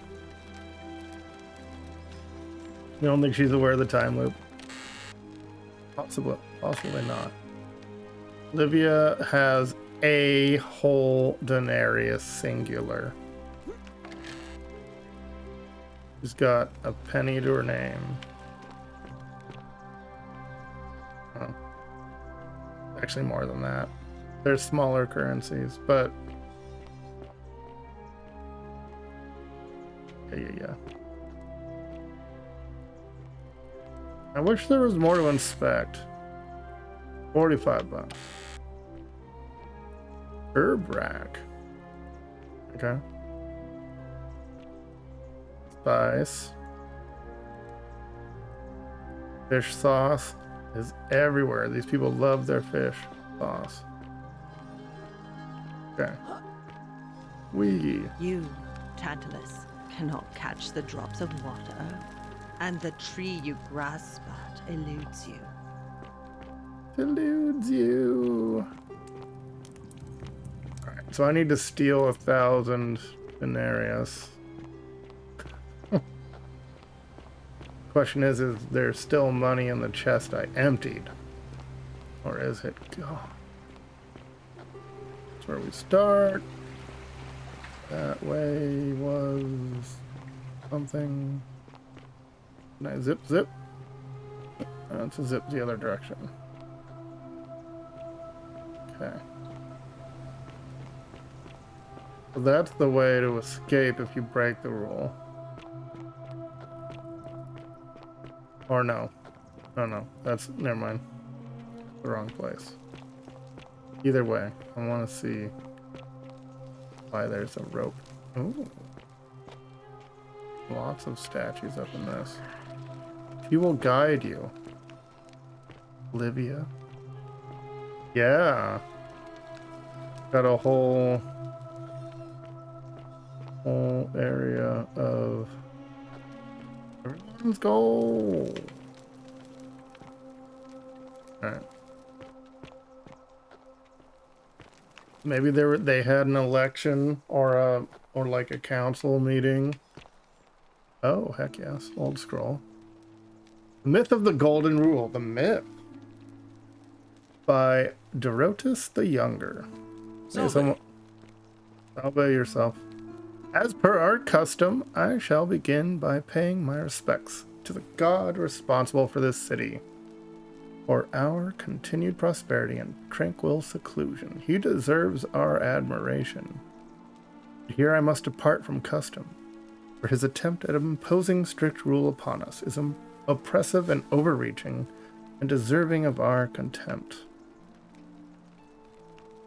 You don't think she's aware of the time loop? Possibly not. Olivia has a whole denarius singular. She's got a penny to her name. Oh. Actually more than that. There's smaller currencies, but yeah. I wish there was more to inspect. 45 bucks. Herb rack. Okay. Spice. Fish sauce is everywhere. These people love their fish sauce. Okay. You, Tantalus, cannot catch the drops of water, and the tree you grasp at eludes you. Eludes you. Alright, so I need to steal 1,000 denarius. Question is there still money in the chest I emptied? Or is it gone? That's where we start. That way was something. Can I zip? It's a zip the other direction. Okay. So that's the way to escape if you break the rule. Or no. No. That's, never mind. The wrong place. Either way, I want to see why there's a rope. Ooh. Lots of statues up in this. He will guide you. Olivia. Yeah. Got a whole area of everyone's goal. Alright. Maybe they had an election or like a council meeting. Oh, heck yes. Old scroll. Myth of the Golden Rule. The Myth. By Dorotus the Younger. Salve yourself. As per our custom, I shall begin by paying my respects to the god responsible for this city. For our continued prosperity and tranquil seclusion, he deserves our admiration. Here I must depart from custom, for his attempt at imposing strict rule upon us is oppressive and overreaching, and deserving of our contempt.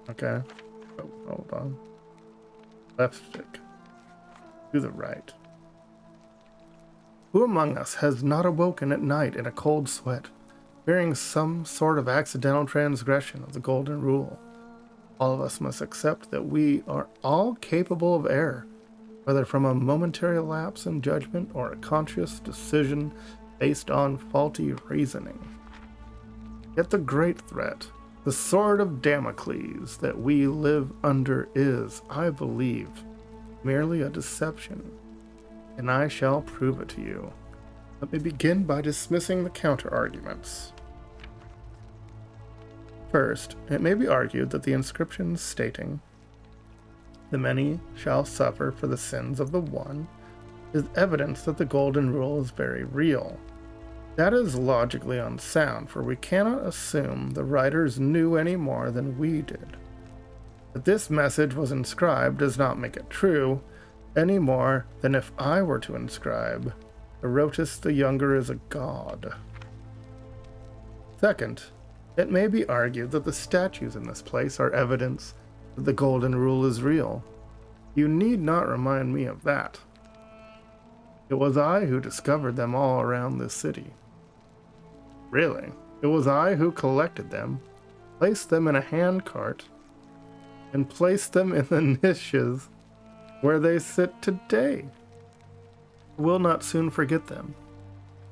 Okay. Oh, hold on. Left stick. To the right. Who among us has not awoken at night in a cold sweat, fearing some sort of accidental transgression of the golden rule? All of us must accept that we are all capable of error, whether from a momentary lapse in judgment or a conscious decision based on faulty reasoning. Yet the great threat, the sword of Damocles that we live under is, I believe, merely a deception, and I shall prove it to you. Let me begin by dismissing the counter-arguments. First, it may be argued that the inscription stating, "The many shall suffer for the sins of the one," is evidence that the Golden Rule is very real. That is logically unsound, for we cannot assume the writers knew any more than we did. That this message was inscribed does not make it true, any more than if I were to inscribe, "Herotus the Younger is a god." Second, it may be argued that the statues in this place are evidence that the Golden Rule is real. You need not remind me of that. It was I who discovered them all around this city. Really, it was I who collected them, placed them in a handcart, and placed them in the niches where they sit today. I will not soon forget them,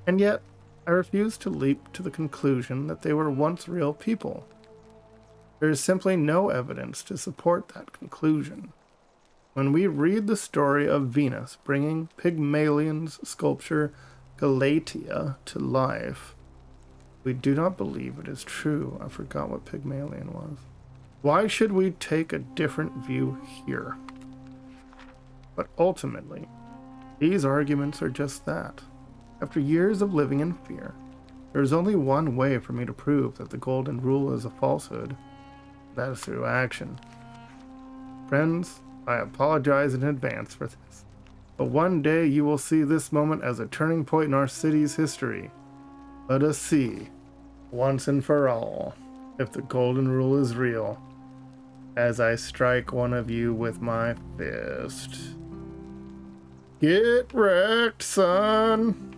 and yet I refuse to leap to the conclusion that they were once real people. There is simply no evidence to support that conclusion. When we read the story of Venus bringing Pygmalion's sculpture Galatea to life, we do not believe it is true. I forgot what Pygmalion was. Why should we take a different view here? But ultimately, these arguments are just that. After years of living in fear, there is only one way for me to prove that the Golden Rule is a falsehood. That is through action. Friends, I apologize in advance for this, but one day you will see this moment as a turning point in our city's history. Let us see, once and for all, if the Golden Rule is real, as I strike one of you with my fist. Get wrecked, son!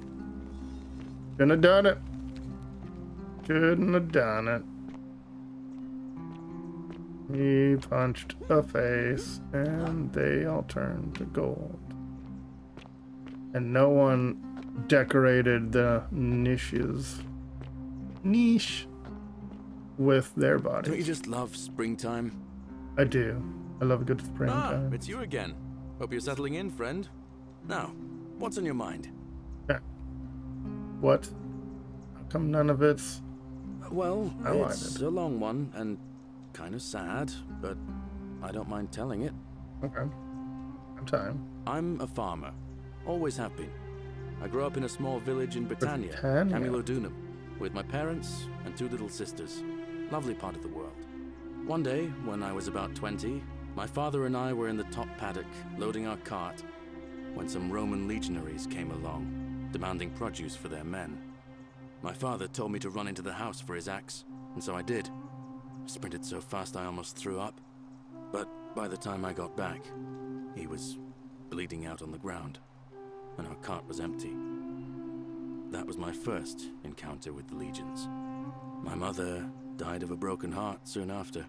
Shouldn't have done it. Shouldn't have done it. He punched a face, and they all turned to gold. And no one decorated the niche with their bodies. Don't you just love springtime? I do. I love a good springtime. Ah, it's you again. Hope you're settling in, friend. Now, what's on your mind? What? How come none of it's... Well, highlighted? It's a long one, and kind of sad, but I don't mind telling it. Okay. I'm time. I'm a farmer. Always have been. I grew up in a small village in Britannia, Camulodunum, with my parents and 2 little sisters. Lovely part of the world. One day, when I was about 20, my father and I were in the top paddock, loading our cart, when some Roman legionaries came along, demanding produce for their men. My father told me to run into the house for his axe, and so I did. I sprinted so fast I almost threw up, but by the time I got back, he was bleeding out on the ground, and our cart was empty. That was my first encounter with the legions. My mother died of a broken heart soon after,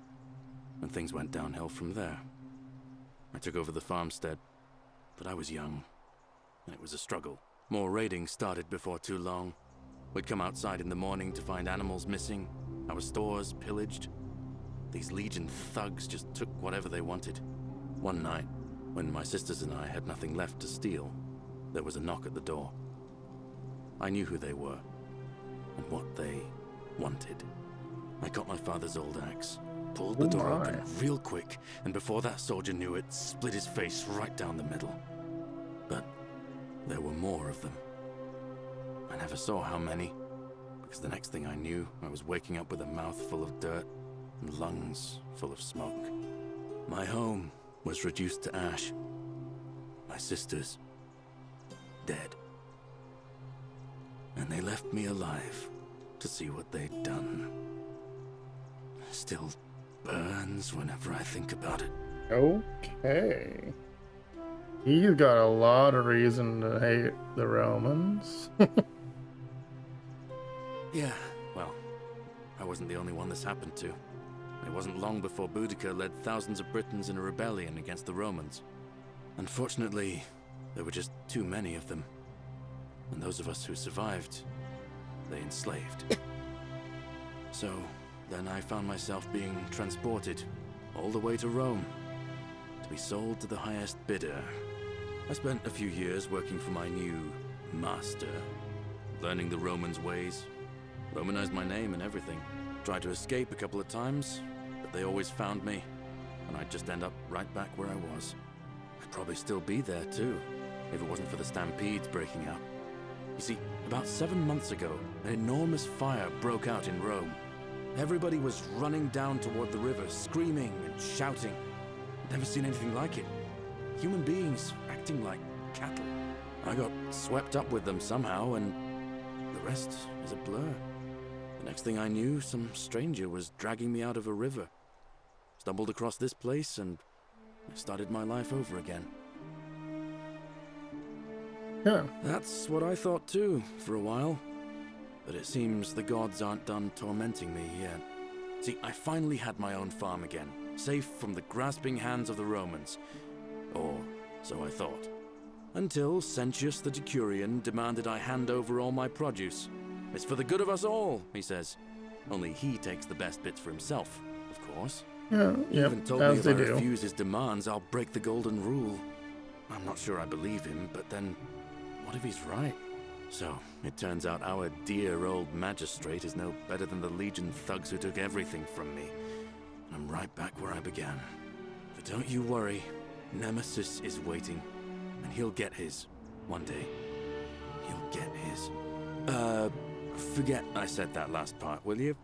and things went downhill from there. I took over the farmstead, but I was young, and it was a struggle. More raiding started before too long. We'd come outside in the morning to find animals missing, our stores pillaged. These Legion thugs just took whatever they wanted. One night, when my sisters and I had nothing left to steal, there was a knock at the door. I knew who they were, and what they wanted. I got my father's old axe, pulled the door open real quick, and before that soldier knew it, split his face right down the middle. But there were more of them. I never saw how many, because the next thing I knew, I was waking up with a mouth full of dirt and lungs full of smoke. My home was reduced to ash. My sisters, dead. And they left me alive to see what they'd done. Still burns whenever I think about it. Okay. He's got a lot of reason to hate the Romans. Yeah, well, I wasn't the only one this happened to. It wasn't long before Boudica led thousands of Britons in a rebellion against the Romans. Unfortunately, there were just too many of them. And those of us who survived, they enslaved. So, then I found myself being transported all the way to Rome to be sold to the highest bidder. I spent a few years working for my new master, learning the Romans' ways, Romanized my name and everything. Tried to escape a couple of times, but they always found me, and I'd just end up right back where I was. I'd probably still be there too, if it wasn't for the stampedes breaking out. You see, about 7 months ago, an enormous fire broke out in Rome. Everybody was running down toward the river, screaming and shouting. I'd never seen anything like it. Human beings acting like cattle. I got swept up with them somehow, and the rest is a blur. The next thing I knew, some stranger was dragging me out of a river. Stumbled across this place, and I started my life over again. Yeah. That's what I thought too, for a while. But it seems the gods aren't done tormenting me yet. See, I finally had my own farm again, safe from the grasping hands of the Romans. Or so I thought. Until Sentius the Decurion demanded I hand over all my produce. It's for the good of us all, he says. Only he takes the best bits for himself, of course. Yeah, He yep, even told me as if they I do. refuse his demands, I'll break the golden rule. I'm not sure I believe him, but then, what if he's right? So, it turns out our dear old magistrate is no better than the Legion thugs who took everything from me. And I'm right back where I began. But don't you worry, Nemesis is waiting. And he'll get his, one day. He'll get his. Forget I said that last part, will you?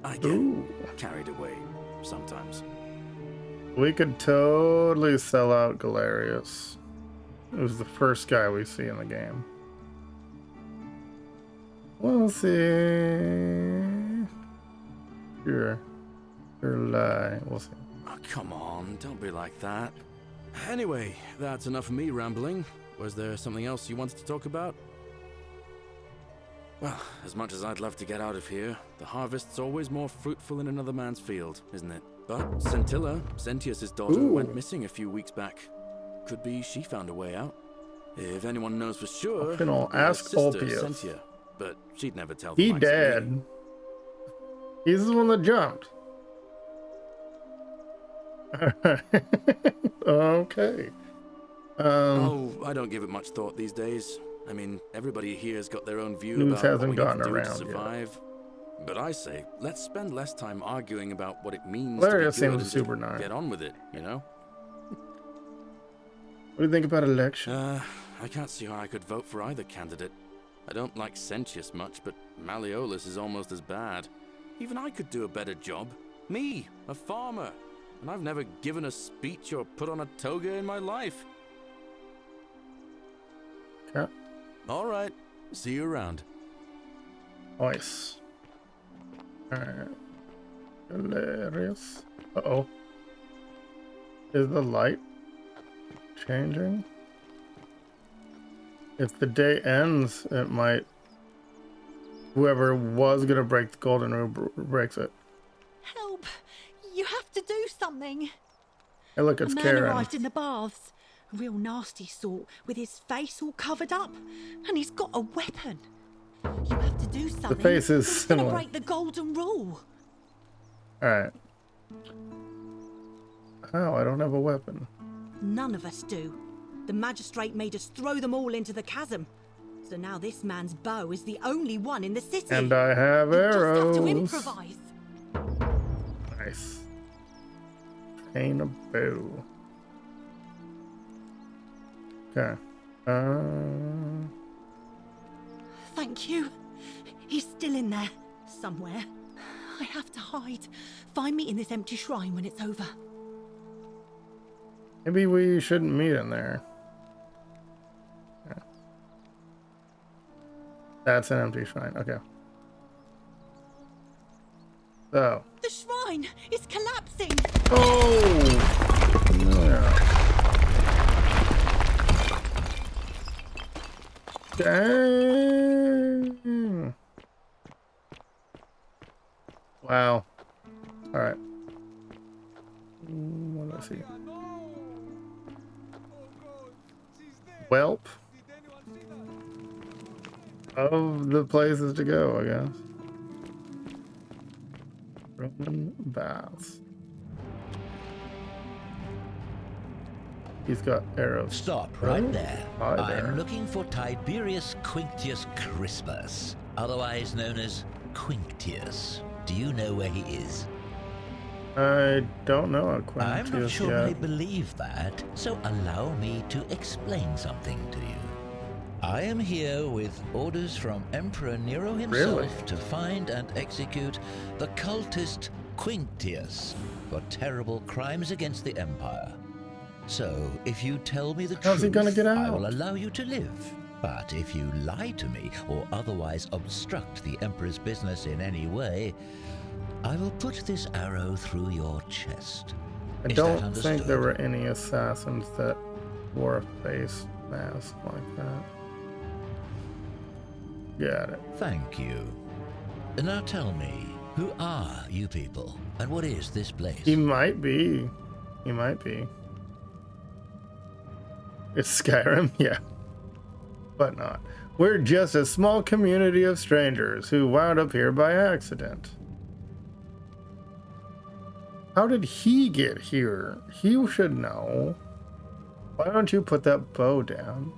I get carried away, sometimes. We could totally sell out Galerius. It was the first guy we see in the game. We'll see. Sure. Or lie. We'll see. Oh, come on, don't be like that. Anyway, that's enough of me rambling. Was there something else you wanted to talk about? Well, as much as I'd love to get out of here, the harvest's always more fruitful in another man's field, isn't it? But Scintilla, Sentius' daughter, went missing a few weeks back. Could be she found a way out. If anyone knows for sure, Then I'll her ask sister, Ulpius. Sentia. But she'd never tell the He likes of me. dead. He's the one that jumped. Okay. Oh, I don't give it much thought these days. I mean, everybody here's got their own view News about what hasn't we need gotten to do to around yet. survive. But I say, let's spend less time arguing about what it means Galerius to be good seems and super just nice. get on with it, you know? What do you think about election? I can't see how I could vote for either candidate. I don't like Sentius much, but Malleolus is almost as bad. Even I could do a better job. Me, a farmer. And I've never given a speech or put on a toga in my life. Yeah. All right. See you around. Nice. Alright. Galerius. Uh-oh. Is the light changing? If the day ends, it might... Whoever was gonna break the golden rule breaks it. Help! You have to do something. Hey, look, it's a man Karen. arrived in the baths. A real nasty sort, with his face all covered up. And he's got a weapon. You have to do something. The face is It's gonna similar. break the golden rule. Alright. Oh, I don't have a weapon. None of us do. The magistrate made us throw them all into the chasm. So now this man's bow is the only one in the city. And I have You just arrows. have to improvise. Nice. Train a bow. Okay. Thank you. He's still in there, somewhere. I have to hide. Find me in this empty shrine when it's over. Maybe we shouldn't meet in there. Yeah. That's an empty shrine. Okay. So. The shrine is collapsing. Oh! Yeah. Dang. Wow. Alright. see. Welp. Of the places to go, I guess. Roman baths. He's got arrows. Stop right there. Hi there. I'm looking for Tiberius Quinctius Crispus, otherwise known as Quinctius. Do you know where he is? I don't know a Quinctius I'm not sure yet. I believe that, so allow me to explain something to you. I am here with orders from Emperor Nero himself to find and execute the cultist Quinctius for terrible crimes against the Empire. So, if you tell me the truth, How's he gonna get I out? will allow you to live. But if you lie to me or otherwise obstruct the Emperor's business in any way, I will put this arrow through your chest. I Is that don't think understood? there were any assassins that wore a face mask like that. Got it. Thank you. Now tell me, who are you people, and what is this place? He might be. He might be. It's Skyrim, yeah. But not. We're just a small community of strangers who wound up here by accident. How did he get here? He should know. Why don't you put that bow down?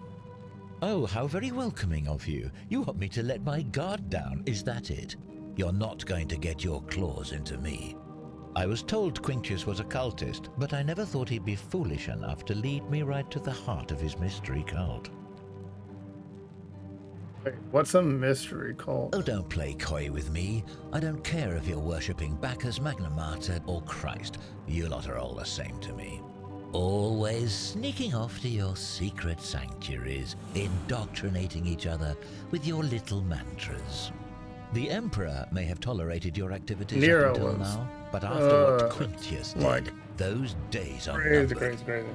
Oh, how very welcoming of you. You want me to let my guard down, is that it? You're not going to get your claws into me. I was told Quinctius was a cultist, but I never thought he'd be foolish enough to lead me right to the heart of his mystery cult. Wait, what's a mystery cult? Oh, don't play coy with me. I don't care if you're worshipping Bacchus, Magna Mater, or Christ. You lot are all the same to me. Always sneaking off to your secret sanctuaries, indoctrinating each other with your little mantras. The Emperor may have tolerated your activities Nero up until was, now, but after what Quinctius did, like, those days are Crazy, numbered. crazy.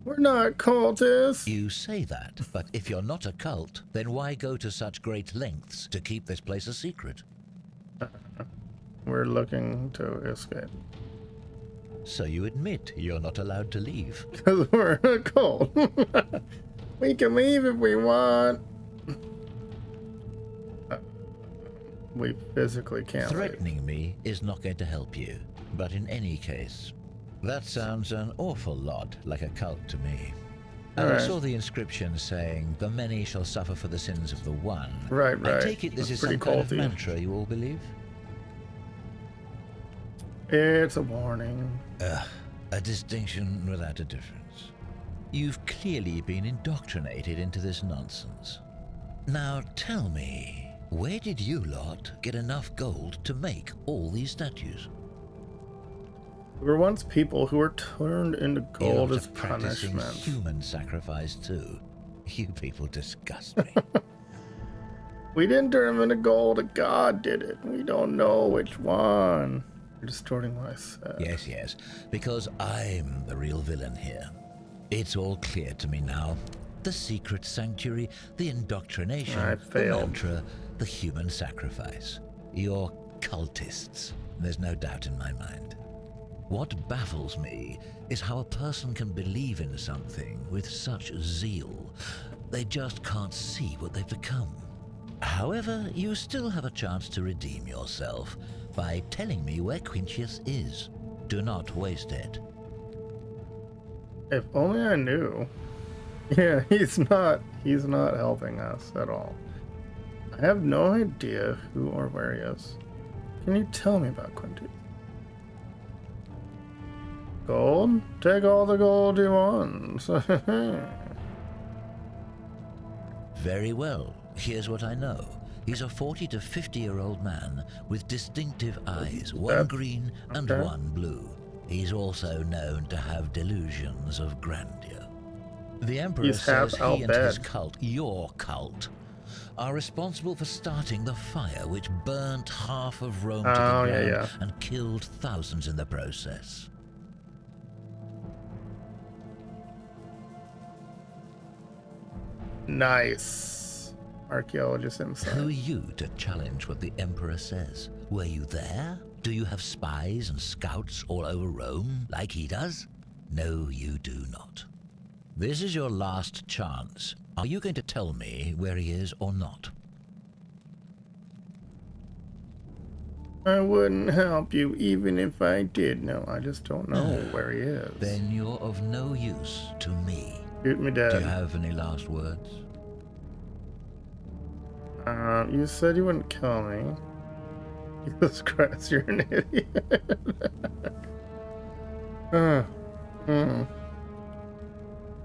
We're not cultists. You say that, but if you're not a cult, then why go to such great lengths to keep this place a secret? We're looking to escape. So you admit you're not allowed to leave? Because we're a cult. We can leave if we want. We physically can't leave. Threatening me is not going to help you. But in any case, that sounds an awful lot like a cult to me. And I Alright. saw the inscription saying, "The many shall suffer for the sins of the one." Right, I right. take it this That's is some pretty kind of culty. mantra you all believe? It's a warning. A distinction without a difference. You've clearly been indoctrinated into this nonsense. Now tell me, where did you lot get enough gold to make all these statues? We were once people who were turned into gold You're as practicing punishment. human sacrifice too. You people disgust me. We didn't turn them into gold. God did it. We don't know which one. You're distorting what I said. Yes, because I'm the real villain here. It's all clear to me now. The secret sanctuary, the indoctrination, I the failed. mantra, the human sacrifice. You're cultists. There's no doubt in my mind. What baffles me is how a person can believe in something with such zeal. They just can't see what they've become. However, you still have a chance to redeem yourself by telling me where Quinctius is. Do not waste it. If only I knew. Yeah, he's not helping us at all. I have no idea who or where he is. Can you tell me about Quinty? Gold? Take all the gold you want. Very well. Here's what I know. He's a 40 to 50-year-old man with distinctive eyes, one green and okay. one blue. He's also known to have delusions of grandeur. The Emperor He's half says he and his Al-Bed. cult, your cult, are responsible for starting the fire which burnt half of Rome to the Oh, ground yeah. and killed thousands in the process. Nice. Archaeologist himself. Who are you to challenge what the Emperor says? Were you there? Do you have spies and scouts all over Rome, like he does? No, you do not. This is your last chance. Are you going to tell me where he is or not? I wouldn't help you even if I did. No, I just don't know where he is. Then you're of no use to me. Shoot me dead. Do you have any last words? You said you wouldn't kill me. Jesus Christ, you're an idiot.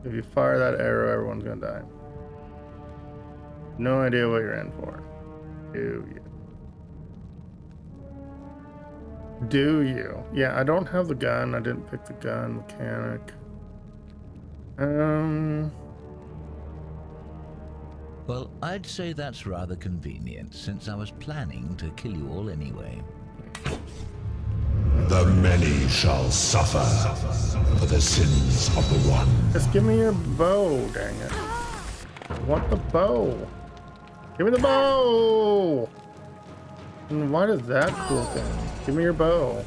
If you fire that arrow, everyone's gonna die. No idea what you're in for. Do you? Do you? Yeah, I don't have the gun. I didn't pick the gun mechanic. Well, I'd say that's rather convenient, since I was planning to kill you all anyway. The many shall suffer for the sins of the one. Just give me your bow, dang it. I want the bow. Give me the bow! And why does that cool thing? Give me your bow.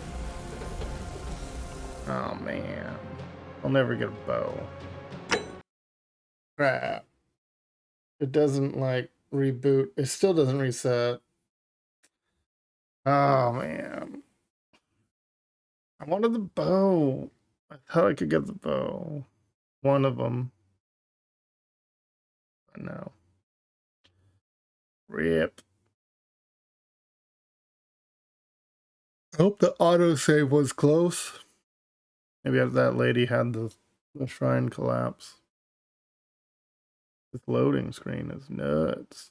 Oh man. I'll never get a bow. Crap. It doesn't like reboot. It still doesn't reset. Oh man. I wanted the bow. I thought I could get the bow. One of them. But no. Rip. I hope the autosave was close. Maybe that lady had the shrine collapse. This loading screen is nuts.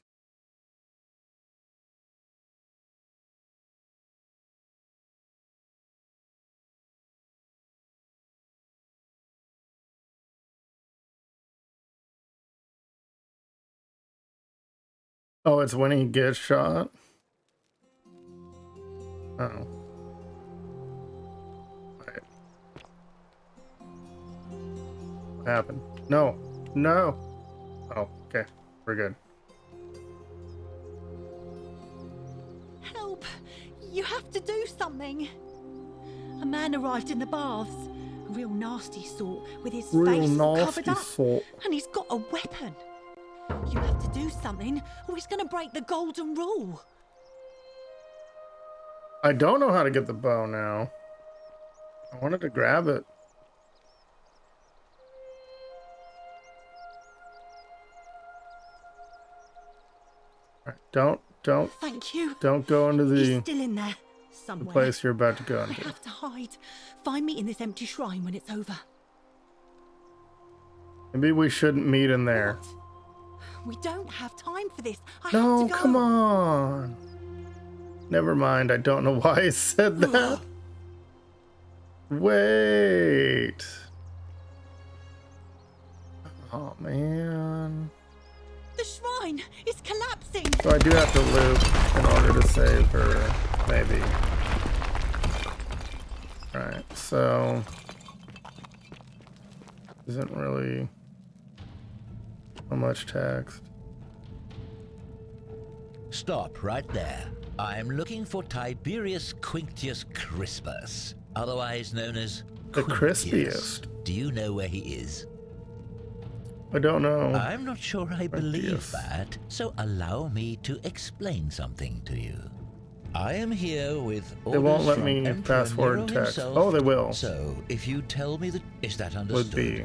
Oh, it's when he gets shot? Oh. Right. What happened? No. No. Oh, okay. We're good. Help! You have to do something. A man arrived in the baths. A real nasty sort, with his face covered up. And he's got a weapon. You have to do something, or he's gonna break the golden rule. I don't know how to get the bow now. I wanted to grab it. Don't. Thank you. Don't go into He's still in there, somewhere. place you're about to go into. I have to hide. Find me in this empty shrine when it's over. Maybe we shouldn't meet in there. What? We don't have time for this. I No, have to go. come on. Never mind. I don't know why I said that. Wait. Oh, man. The shrine is collapsing. So I do have to loop in order to save her, maybe. Alright, so... Isn't really... so much text. Stop right there. I'm looking for Tiberius Quinctius Crispus, otherwise known as the Quintius. Crispiest. Do you know where he is? I don't know. I'm not sure I believe that, so allow me to explain something to you. I am here with orders They won't let from me Emperor fast forward Nero text. himself. Oh, they will. So, if you tell me that, is that understood? Would be.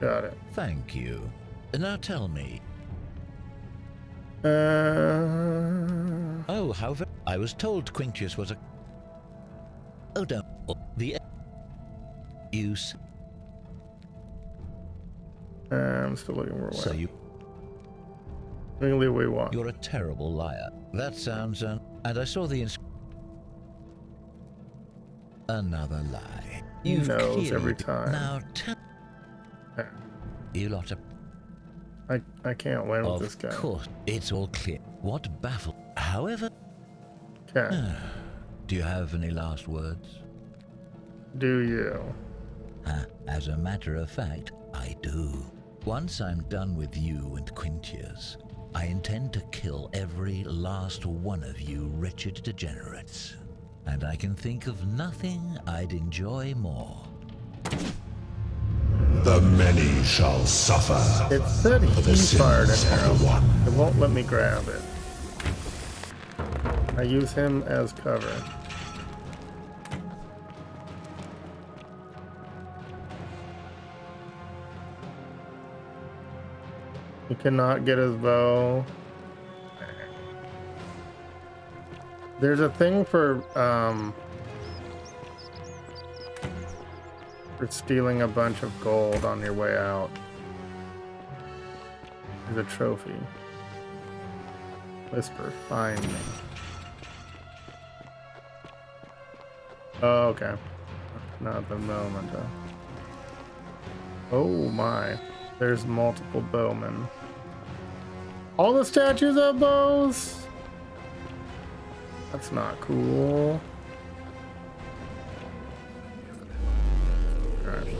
Got it. Thank you. Now tell me. Oh, how very... I was told Quinctius was a... Oh, don't... The... Use... I'm still looking for a way. So you... we want. You're a terrible liar. That sounds... and I saw the... Another lie. He knows every time. Now tell... You lot are... I can't win with this guy. Of course, it's all clear. What baffled... However... Okay. Do you have any last words? Do you? As a matter of fact, I do. Once I'm done with you and Quintius, I intend to kill every last one of you wretched degenerates. And I can think of nothing I'd enjoy more. The many shall suffer. It said he fired an arrow. It won't let me grab it. I use him as cover. He cannot get his bow. There's a thing for stealing a bunch of gold on your way out. There's a trophy. Whisper, find me. Oh, okay. Not at the moment, huh? Oh my. There's multiple bowmen. All the statues have bows? That's not cool. Alright.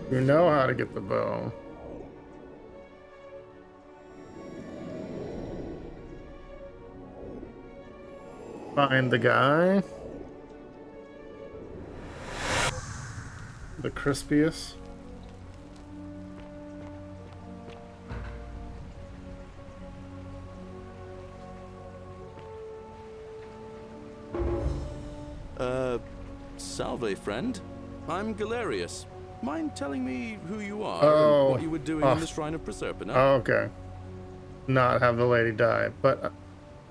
You know how to get the bow. Find the guy. The crispiest. Salve, friend. I'm Galerius. Mind telling me who you are and what you were doing in the Shrine of Proserpina? Oh, okay. Not have the lady die, but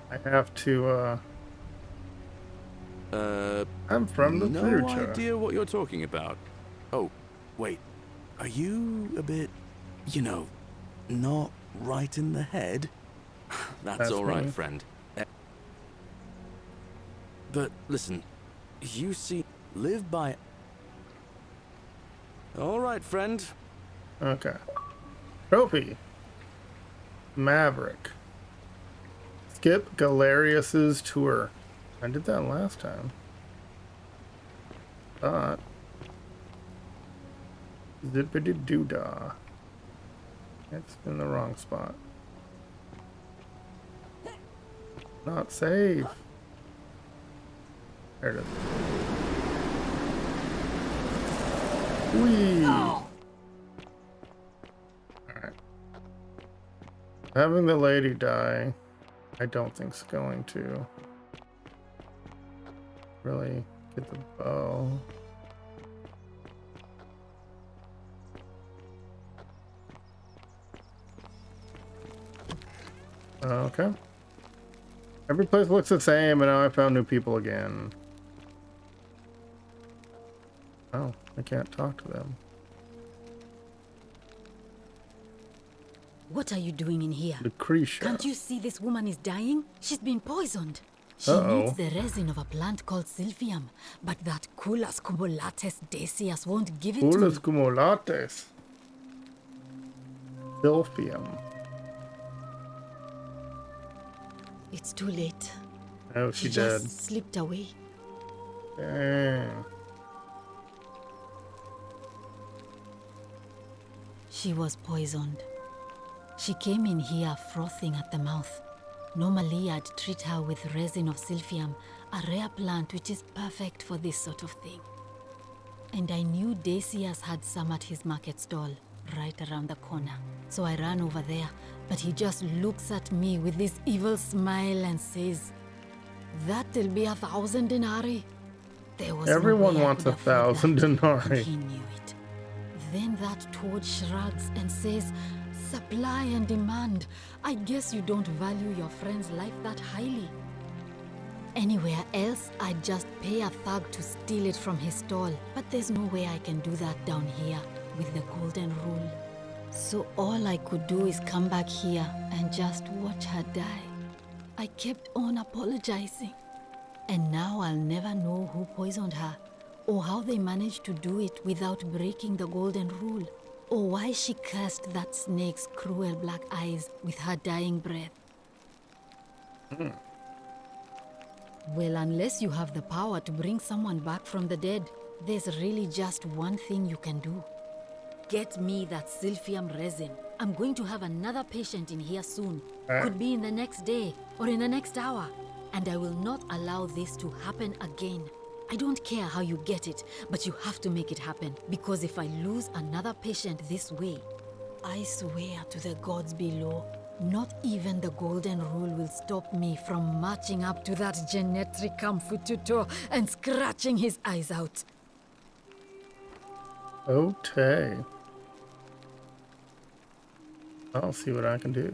I have to, I'm from the future. No idea what you're talking about. Oh, wait. Are you a bit, you know, not right in the head? That's all right, friend. But listen, you see, live by... All right, friend. Okay. Trophy. Maverick. Skip Galerius's tour. I did that last time. Thought. Zippity doodah. It's in the wrong spot. Not safe. There it is. Whee! Alright. Having the lady die, I don't think it's going to really get the bow. Okay. Every place looks the same, and now I found new people again. Oh, I can't talk to them. What are you doing in here? Lucretia. Can't you see this woman is dying? She's been poisoned. She Uh-oh. needs the resin of a plant called Silphium, but that Culus cumulatus Decius won't give it to me. Culus cumulatus. Silphium. It's too late. Oh, she just dead. Slipped away. Dang. She was poisoned. She came in here frothing at the mouth. Normally, I'd treat her with resin of Silphium, a rare plant which is perfect for this sort of thing. And I knew Decius had some at his market stall, right around the corner. So I ran over there, but he just looks at me with this evil smile and says, "That'll be 1,000 denarii." There was Everyone no way I wants could afford 1,000 that, denarii. and he knew it. Then that toad shrugs and says, "Supply and demand. I guess you don't value your friend's life that highly." Anywhere else, I'd just pay a thug to steal it from his stall. But there's no way I can do that down here with the golden rule. So all I could do is come back here and just watch her die. I kept on apologizing. And now I'll never know who poisoned her, or how they managed to do it without breaking the golden rule, or why she cursed that snake's cruel black eyes with her dying breath. Well, unless you have the power to bring someone back from the dead, There's really just one thing you can do. Get me that silphium resin. I'm going to have another patient in here soon. Could be in the next day or in the next hour. And I will not allow this to happen again. I don't care how you get it, but you have to make it happen. Because if I lose another patient this way, I swear to the gods below, not even the Golden Rule will stop me from marching up to that Genetricum Fututor and scratching his eyes out. Okay. I'll see what I can do.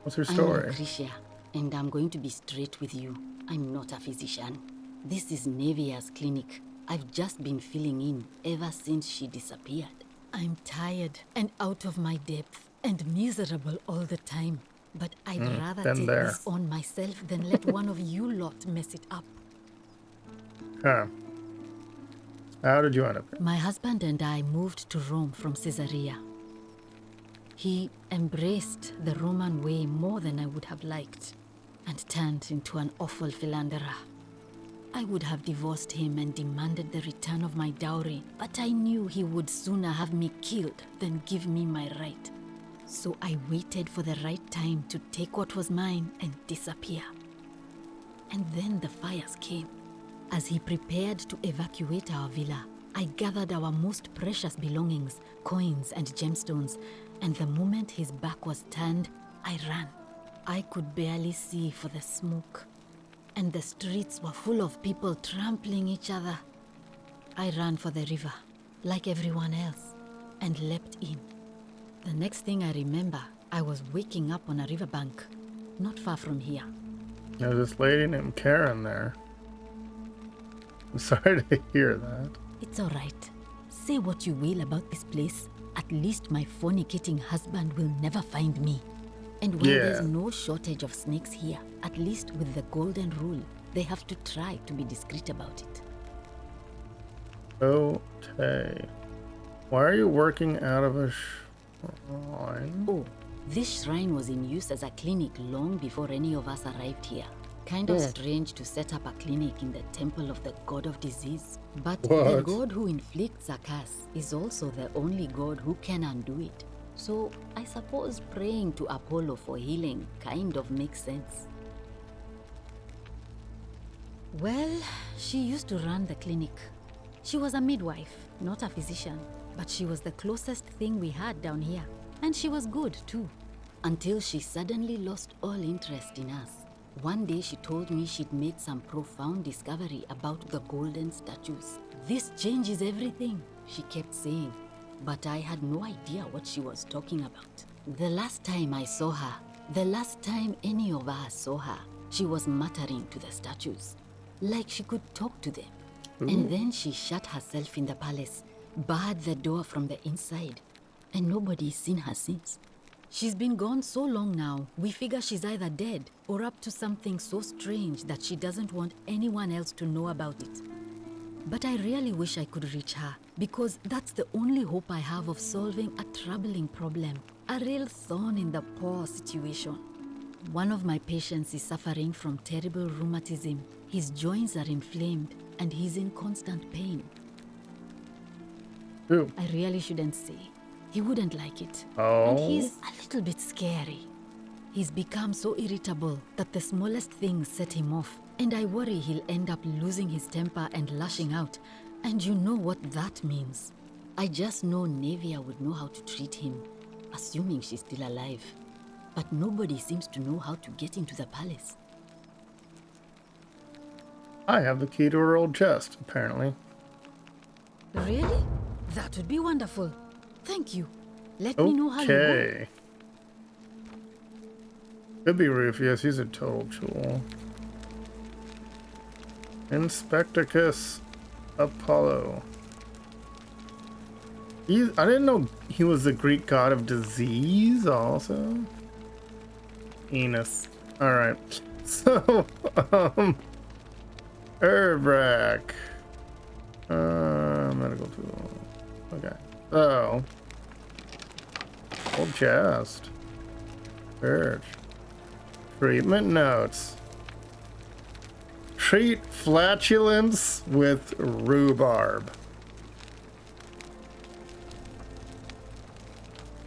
What's her story? I'm Lucretia, and I'm going to be straight with you. I'm not a physician. This is Nevia's clinic. I've just been filling in ever since she disappeared. I'm tired and out of my depth and miserable all the time. But I'd rather take this on myself than let one of you lot mess it up. Huh. How did you end up here? My husband and I moved to Rome from Caesarea. He embraced the Roman way more than I would have liked and turned into an awful philanderer. I would have divorced him and demanded the return of my dowry, but I knew he would sooner have me killed than give me my right. So I waited for the right time to take what was mine and disappear. And then the fires came. As he prepared to evacuate our villa, I gathered our most precious belongings, coins and gemstones, and the moment his back was turned, I ran. I could barely see for the smoke, and the streets were full of people trampling each other. I ran for the river, like everyone else, and leapt in. The next thing I remember, I was waking up on a riverbank, not far from here. There's this lady named Karen there. I'm sorry to hear that. It's all right. Say what you will about this place. At least my fornicating husband will never find me. And while there's no shortage of snakes here, at least with the Golden Rule, they have to try to be discreet about it. Okay. Why are you working out of a shrine? Oh, this shrine was in use as a clinic long before any of us arrived here. Kind of strange to set up a clinic in the temple of the god of disease. But the god who inflicts a curse is also the only god who can undo it. So I suppose praying to Apollo for healing kind of makes sense. Well, she used to run the clinic. She was a midwife, not a physician, but she was the closest thing we had down here. And she was good too, until she suddenly lost all interest in us. One day she told me she'd made some profound discovery about the golden statues. This changes everything, she kept saying, but I had no idea what she was talking about. The last time I saw her, the last time any of us saw her, she was muttering to the statues, like she could talk to them. And then she shut herself in the palace, barred the door from the inside, and nobody's seen her since. She's been gone so long now, we figure she's either dead or up to something so strange that she doesn't want anyone else to know about it. But I really wish I could reach her, because that's the only hope I have of solving a troubling problem, a real thorn in the paw situation. One of my patients is suffering from terrible rheumatism. His joints are inflamed and he's in constant pain. I really shouldn't say. He wouldn't like it. And he's a little bit scary. He's become so irritable that the smallest things set him off. And I worry he'll end up losing his temper and lashing out. And you know what that means. I just know Nevia would know how to treat him, assuming she's still alive. But nobody seems to know how to get into the palace. I have the key to her old chest, apparently. Really? That would be wonderful. Thank you. Let me know how you go. Could be Rufus. He's a total jewel. Inspecticus Apollo. I didn't know he was the Greek god of disease also. Enos. Alright. So, Urbrak. Medical tool. Okay. So, old chest. Search. Treatment notes. Treat flatulence with rhubarb.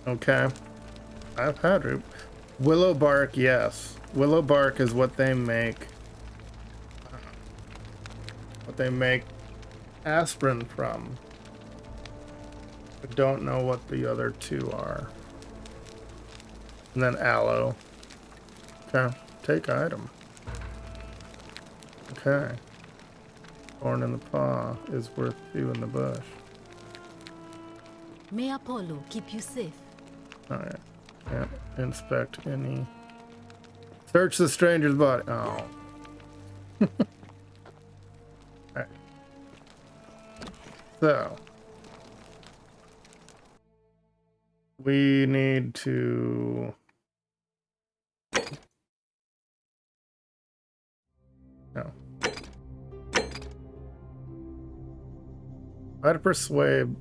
Okay. I've had rhubarb. Willow bark, yes. Willow bark is what they make. What they make aspirin from. I don't know what the other two are. And then aloe. Okay. Take item. Okay. Thorn in the paw is worth two in the bush. May Apollo keep you safe. Alright. Can't inspect any. Search the stranger's body. Oh. Alright. So. We need to. No. I had to persuade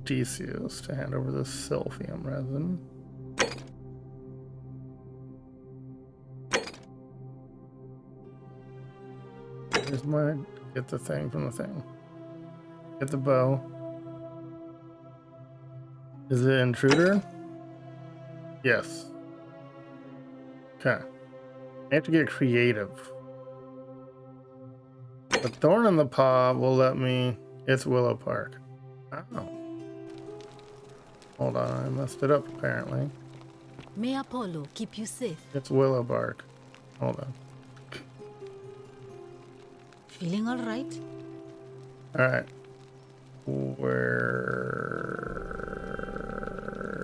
Decius to hand over the Silphium resin. Here's my get the thing from the thing. Get the bow. Is it intruder? Yes. Okay. I have to get creative. The thorn in the paw will let me. It's Willow Park. Oh. Hold on, I messed it up apparently. May Apollo keep you safe. It's Willow Bark. Hold on. Feeling all right? All right. Where?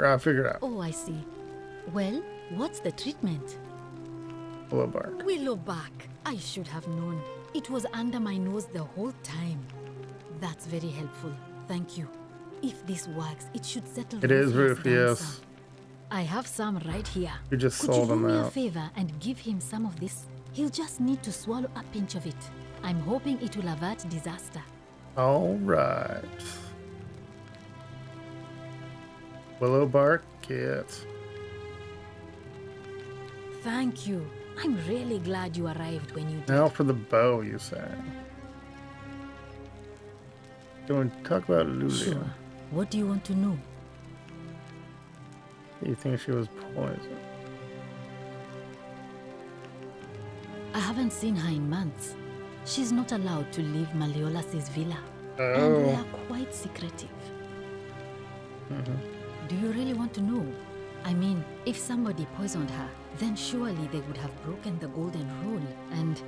I figured out. Oh, I see. Well, what's the treatment? Willow Bark. Willow bark. I should have known. It was under my nose the whole time. That's very helpful. Thank you. If this works, it should settle. It is Rufus. I have some right here. You just Could sold you do them me out. a favor and give him some of this? He'll just need to swallow a pinch of it. I'm hoping it will avert disaster. All right. Willow Bark, get. Thank you. I'm really glad you arrived when you did. Now for the bow, you say. Don't talk about Lulia. Sure. What do you want to know? You think she was poisoned? I haven't seen her in months. She's not allowed to leave Malleolus' villa. Oh. And they are quite secretive. Mm-hmm. Do you really want to know? I mean, if somebody poisoned her, then surely they would have broken the golden rule. And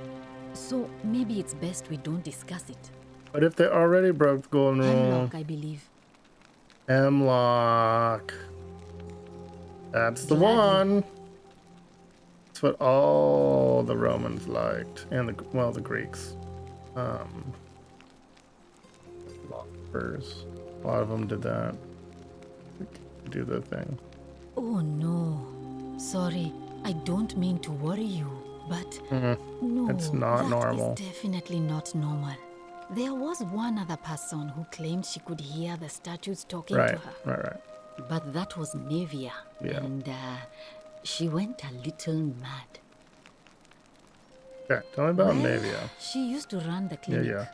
so maybe it's best we don't discuss it. But if they already broke the golden rule. Hemlock, I believe. Hemlock. That's the one. That's what all the Romans liked, and the Greeks. Philosophers. A lot of them did that. Do the thing. Oh no. Sorry, I don't mean to worry you, but no, it's not normal. That is definitely not normal. There was one other person who claimed she could hear the statues talking to her. Right. But that was Navia, and she went a little mad. Okay, tell me about Navia. She used to run the clinic. Yeah.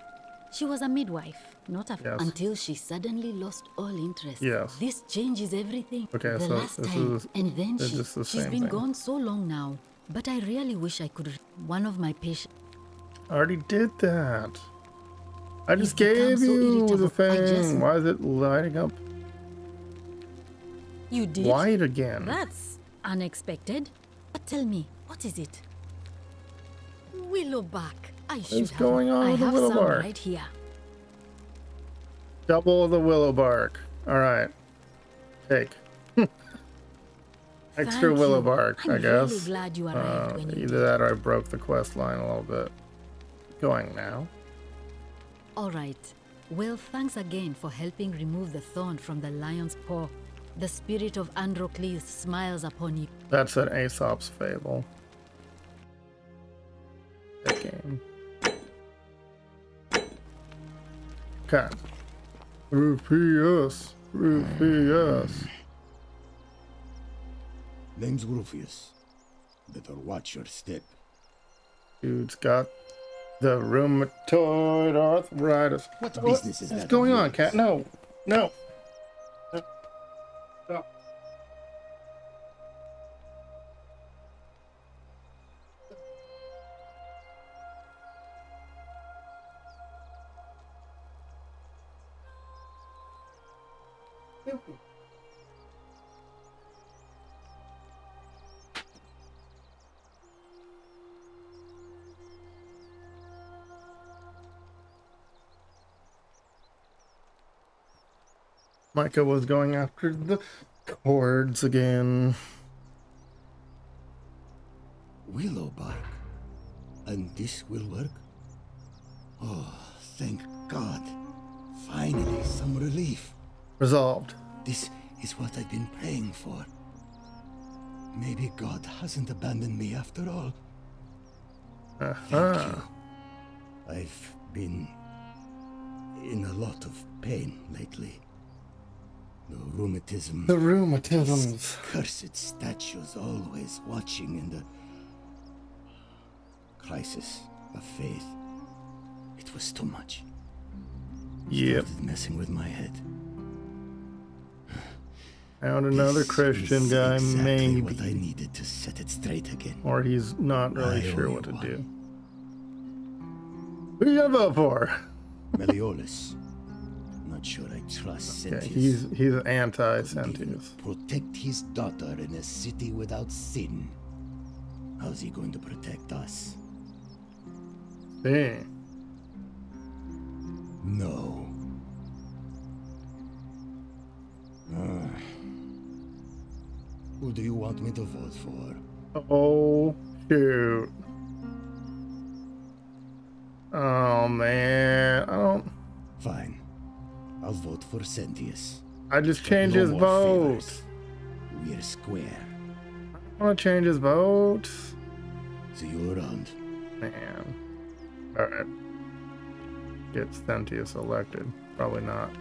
She was a midwife, not a until she suddenly lost all interest. Yes. This changes everything. Okay, the so last this time, is and then just the she's same been thing. gone so long now. But I really wish I could. One of my patients. I already did that. I just become gave so you the irritable. thing. Why is it lighting up You did? white again? That's unexpected. But tell me, what is it? Willowbark. I should What's have. going on I with the have willow some bark? right here. Double the willow bark. All right. Take. Extra Thank willow you. bark, I'm I guess. really glad you arrived when you Either that or I broke the quest line a little bit. Going now. All right. Well, thanks again for helping remove the thorn from the lion's paw. The spirit of Androcles smiles upon you. That's an Aesop's fable. That game. Okay. Rufius. Name's Rufius. Better watch your step. Dude's got The rheumatoid arthritis. What business is that? What's going on, Cat? No. No. Stop. Micah was going after the cords again. Willow bark. And this will work? Oh, thank God. Finally, some relief. Resolved. This is what I've been praying for. Maybe God hasn't abandoned me after all. Thank you. I've been in a lot of pain lately. The rheumatism. The rheumatisms. These cursed statues always watching in the crisis of faith. It was too much. Yep. Started messing with my head. Found another Christian guy, exactly maybe. What I needed to set it straight again. Or he's not really sure what to do. Who you gonna vote for? Meliodas. Not sure I trust Okay, Sentius. he's anti-Sentius. Protect his daughter in a city without sin. How's he going to protect us? See. No. Who do you want me to vote for? Oh, shoot. Oh, man. I don't... Fine. I'll vote for Sentius. I just But changed no his more vote. favors. We're square. I want to change his vote. See you around. Man. Alright. Get Sentius elected. Probably not.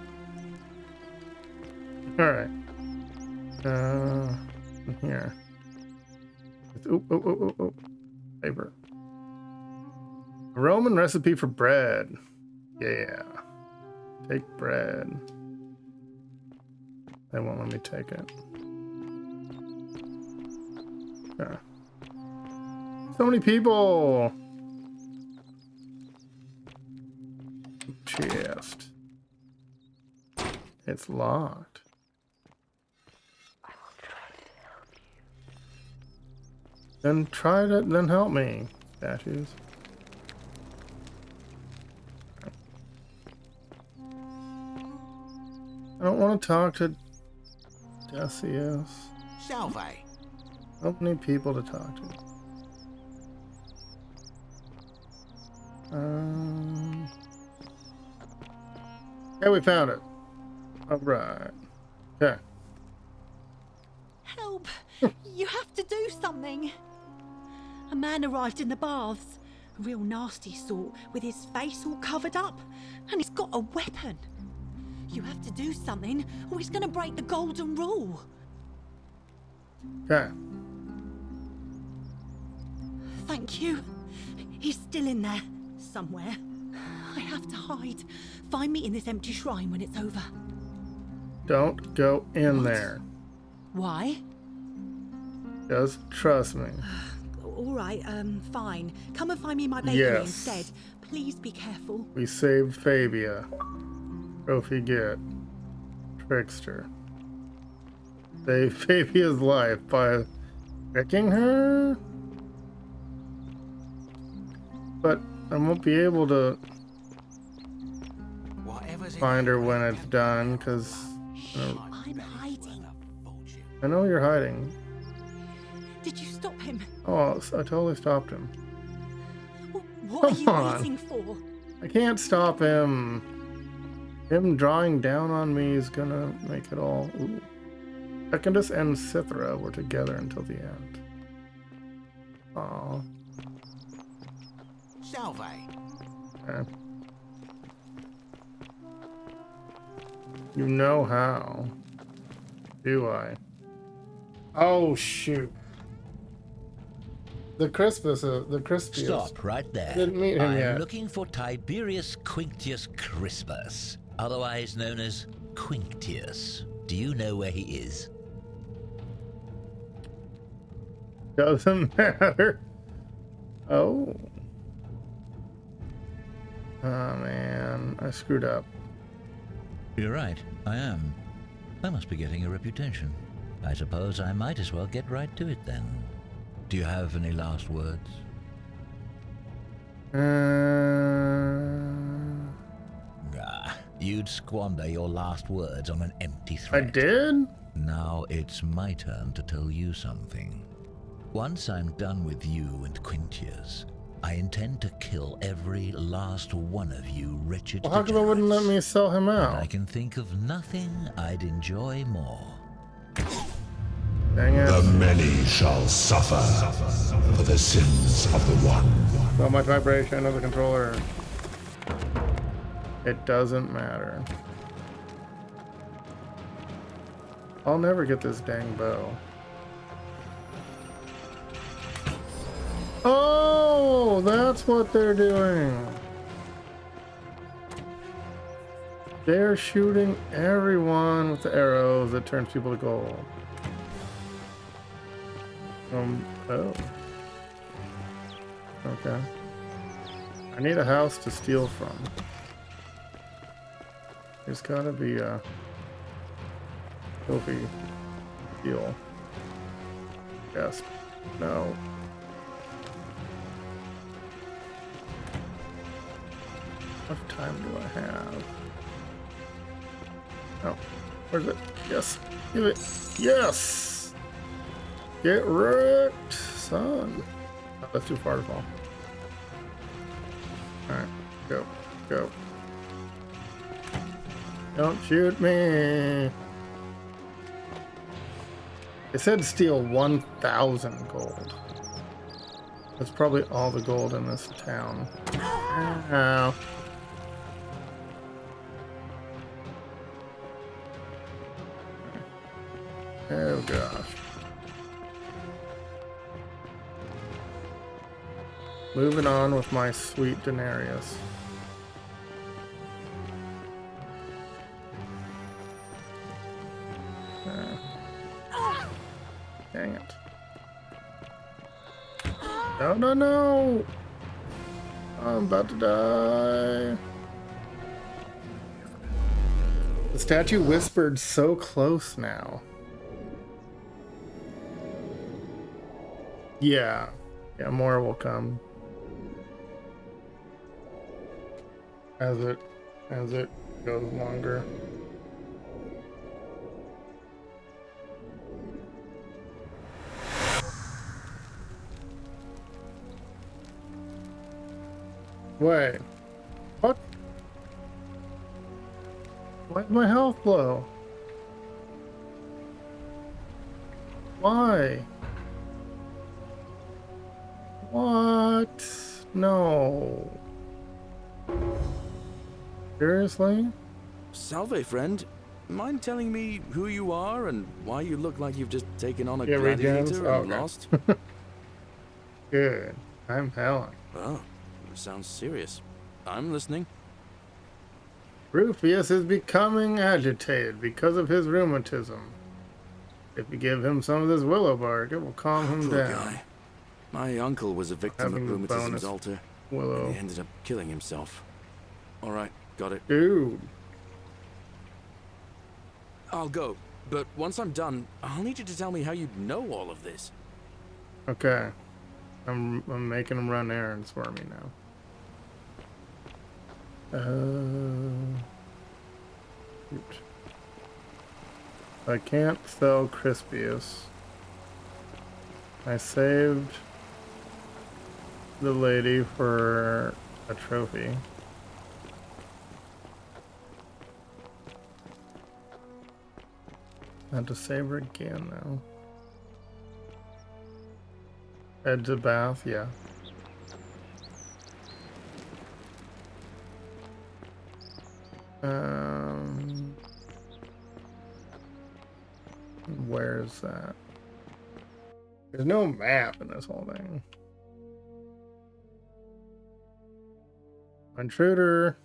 Alright. Here. Oh. Paper. A Roman recipe for bread. Yeah. Take bread. They won't let me take it. Okay. So many people. Chest. It's locked. Then try to, then help me. Statues. I don't want to talk to Decius. Salve. How many people to talk to? Yeah, we found it. All right. Okay. Help! You have to do something. A man arrived in the baths. A real nasty sort, with his face all covered up. And he's got a weapon. You have to do something, or he's gonna break the golden rule. Okay. Thank you. He's still in there, somewhere. I have to hide. Find me in this empty shrine when it's over. Don't go in there. Why? Just trust me. All right, fine. Come and find me in my bakery Yes. instead. Please be careful. We saved Fabia. Trophy get. Trickster. Save Fabia's life by tricking her? But I won't be able to find her when it's done, because I'm hiding. I know you're hiding. Did you stop him? Oh, I totally stopped him. What are you Come on. waiting for? I can't stop him. Him drawing down on me is gonna make it all. Ooh. Secundus and Cythera were together until the end. Aw. Salve. Okay. You know how. Do I? Oh, shoot. The Crispus, the Crispius. Stop right there. Didn't meet him I'm yet. looking for Tiberius Quinctius Crispus, otherwise known as Quinctius. Do you know where he is? Doesn't matter. Oh. Oh man, I screwed up. You're right, I am. I must be getting a reputation. I suppose I might as well get right to it then. Do you have any last words? You'd squander your last words on an empty threat. I did? Now it's my turn to tell you something. Once I'm done with you and Quintius, I intend to kill every last one of you wretched Well, how come it wouldn't let me sell him out? I can think of nothing I'd enjoy more. Dang it. The many shall suffer for the sins of the one. So much vibration of the controller. It doesn't matter. I'll never get this dang bow. Oh, that's what they're doing. They're shooting everyone with the arrows that turns people to gold. Oh. Okay. I need a house to steal from. There's gotta be a filthy deal. Yes. No. How much time do I have? Oh, where's it? Yes. Give it. Yes! Get wrecked, son. Oh, that's too far to fall. Alright, go. Go. Don't shoot me. It said steal 1,000 gold. That's probably all the gold in this town. Ow. Oh gosh. Moving on with my sweet denarius. Dang it. No, no, no! I'm about to die. The statue whispered so close now. Yeah. Yeah, more will come. As it goes longer. Wait. What? Why's my health low? Why? What? No. Seriously? Salve, friend. Mind telling me who you are and why you look like you've just taken on a gladiator and lost? Good. I'm Helen. Oh, sounds serious. I'm listening. Rufius is becoming agitated because of his rheumatism. If you give him some of this willow bark, it will calm him Poor down. guy. My uncle was a victim Having of the rheumatism's bonus altar. willow. He ended up killing himself. All right, got it. Dude. I'll go, but once I'm done, I'll need you to tell me how you know all of this. Okay. I'm making him run errands for me now. Shoot. I can't sell Crispius. I saved the lady for a trophy. I have to save her again now. Head to bath, yeah. Where's that? There's no map in this whole thing. Intruder.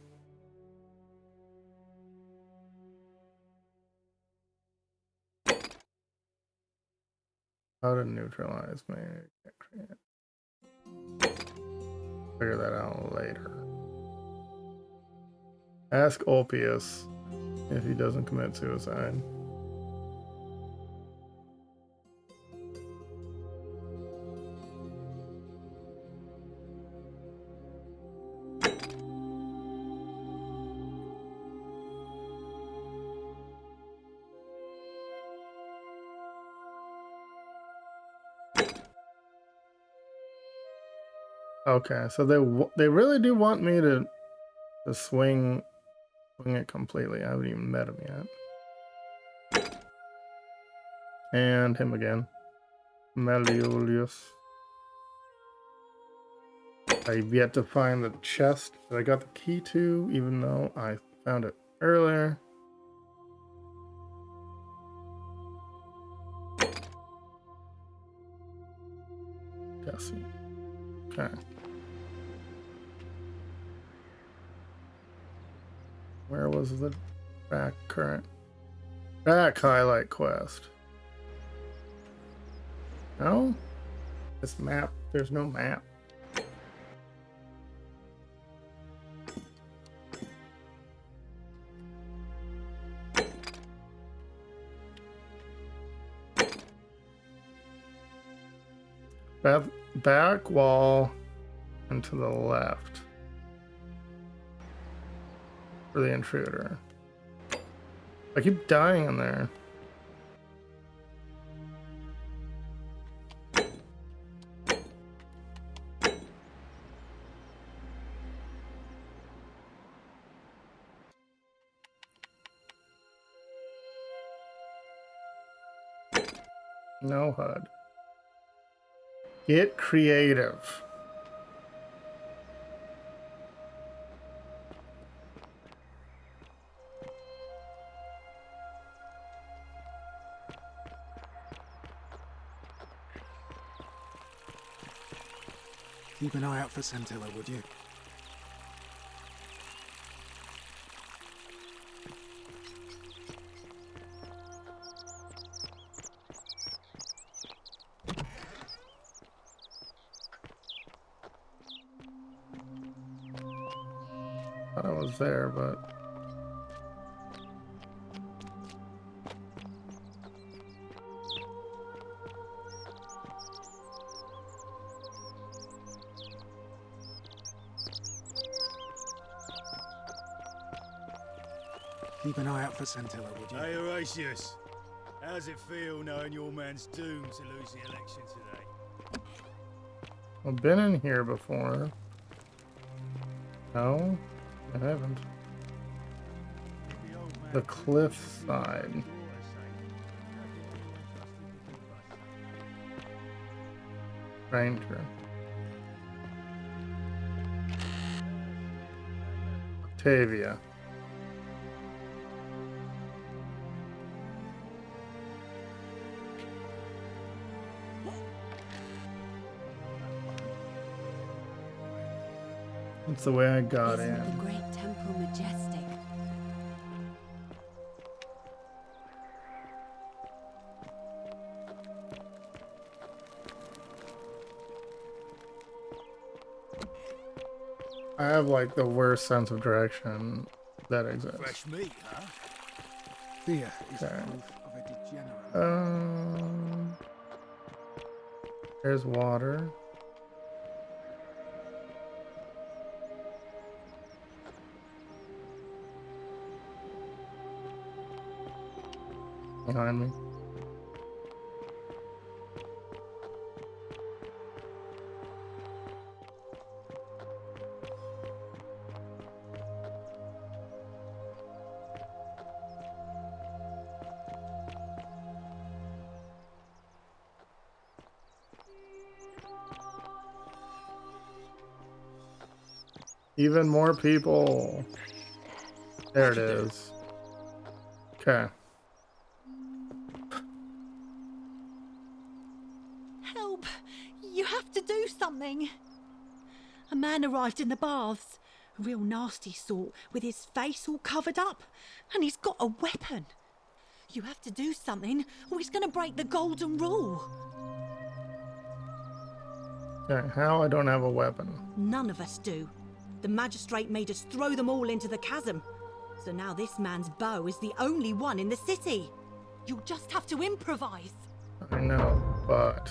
How to neutralize me. Figure that out later. Ask Ulpius if he doesn't commit suicide. Okay, so they really do want me to swing it completely. I haven't even met him yet. And him again. Malleolus. I've yet to find the chest that I got the key to, even though I found it earlier. Jesse. Okay. Where was the back highlight quest? No? This map, there's no map. Back wall and to the left. For the intruder. I keep dying in there. No HUD. Get creative. Keep an eye out for Scintilla, would you? Thought I was there, but keep an eye out for Scintilla, would you? Hey, Horatius. How's it feel knowing your man's doomed to lose the election today? I've been in here before. No, I haven't. The cliff side. Ranger. Octavia. That's the way I got in. Isn't the great temple majestic? I have like the worst sense of direction that exists. Fresh meat, huh? Fear is Okay. proof of a degenerate. There's water. Behind me. Even more people. There it is. Okay. Help! You have to do something. A man arrived in the baths. Real nasty sort, with his face all covered up. And he's got a weapon. You have to do something, or he's going to break the golden rule. Okay, how? I don't have a weapon. None of us do. The magistrate made us throw them all into the chasm. So now this man's bow is the only one in the city. You'll just have to improvise. I know, but...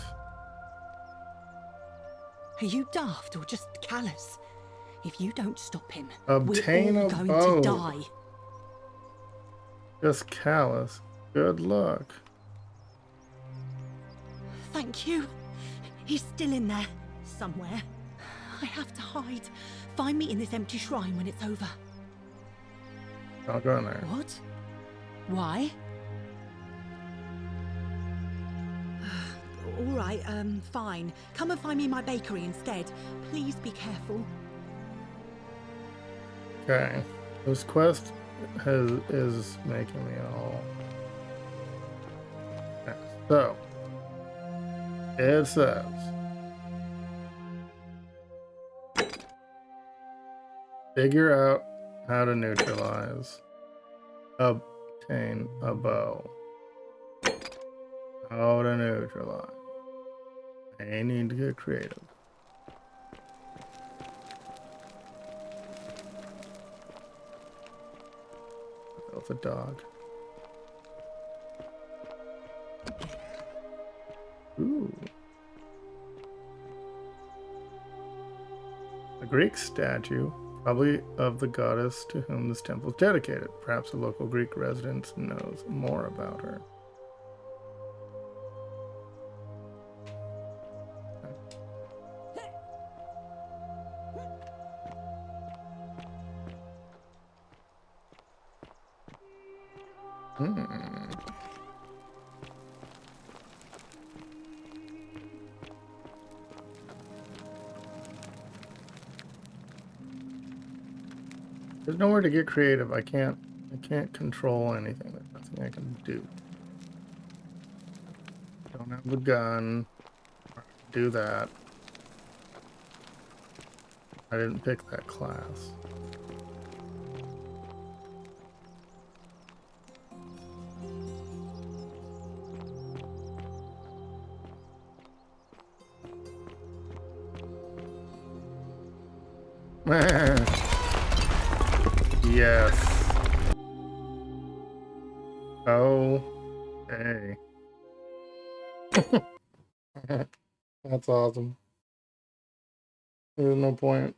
Are you daft or just callous? If you don't stop him, Obtain we're all a going bow. to die. Just callous. Good luck. Thank you. He's still in there, somewhere. I have to hide. Find me in this empty shrine when it's over. I'll go in there. What? Why? All right, fine. Come and find me in my bakery instead. Please be careful. Okay. This quest is making me all... Okay. So, it says... Figure out how to neutralize. Obtain a bow. How to neutralize. I need to get creative. Of a dog. Ooh. A Greek statue, probably of the goddess to whom this temple is dedicated. Perhaps a local Greek resident knows more about her. There's nowhere to get creative. I can't control anything. There's nothing I can do. Don't have the gun. Do that. I didn't pick that class. Yes. Oh. Hey. That's awesome. There's no point.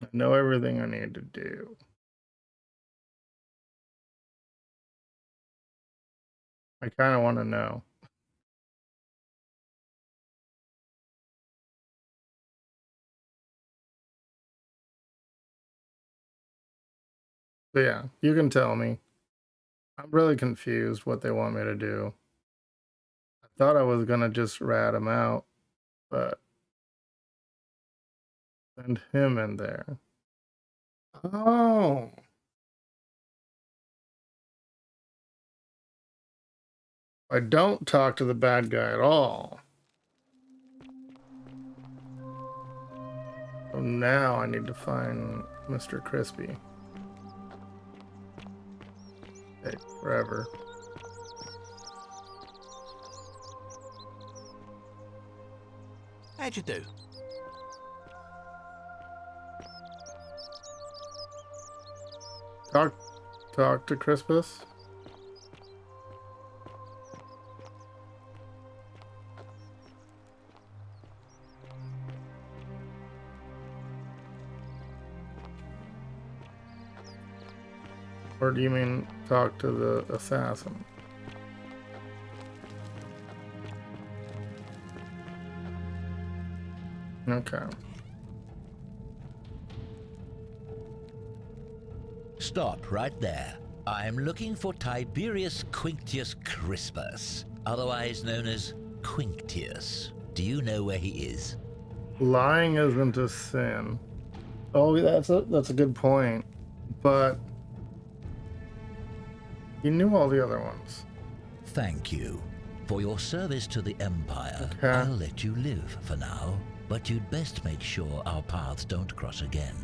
I know everything I need to do. I kind of want to know. So yeah, you can tell me. I'm really confused what they want me to do. I thought I was gonna just rat him out, but send him in there. Oh. I don't talk to the bad guy at all. So now I need to find Mr. Crispy. Take forever. How'd you do? Talk to Crispus. Or do you mean talk to the assassin? Okay. Stop right there. I'm looking for Tiberius Quinctius Crispus, otherwise known as Quinctius. Do you know where he is? Lying isn't a sin. Oh, that's a good point. But you knew all the other ones. Thank you. For your service to the Empire, I'll let you live for now, but you'd best make sure our paths don't cross again.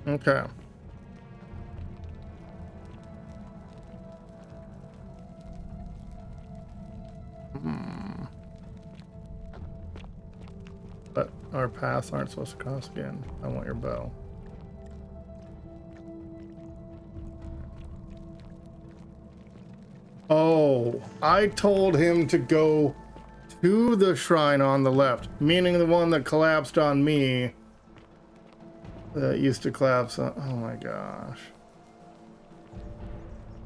Okay. But our paths aren't supposed to cross again. I want your bow. Oh, I told him to go to the shrine on the left, meaning the one that collapsed on me. That used to collapse on, oh my gosh.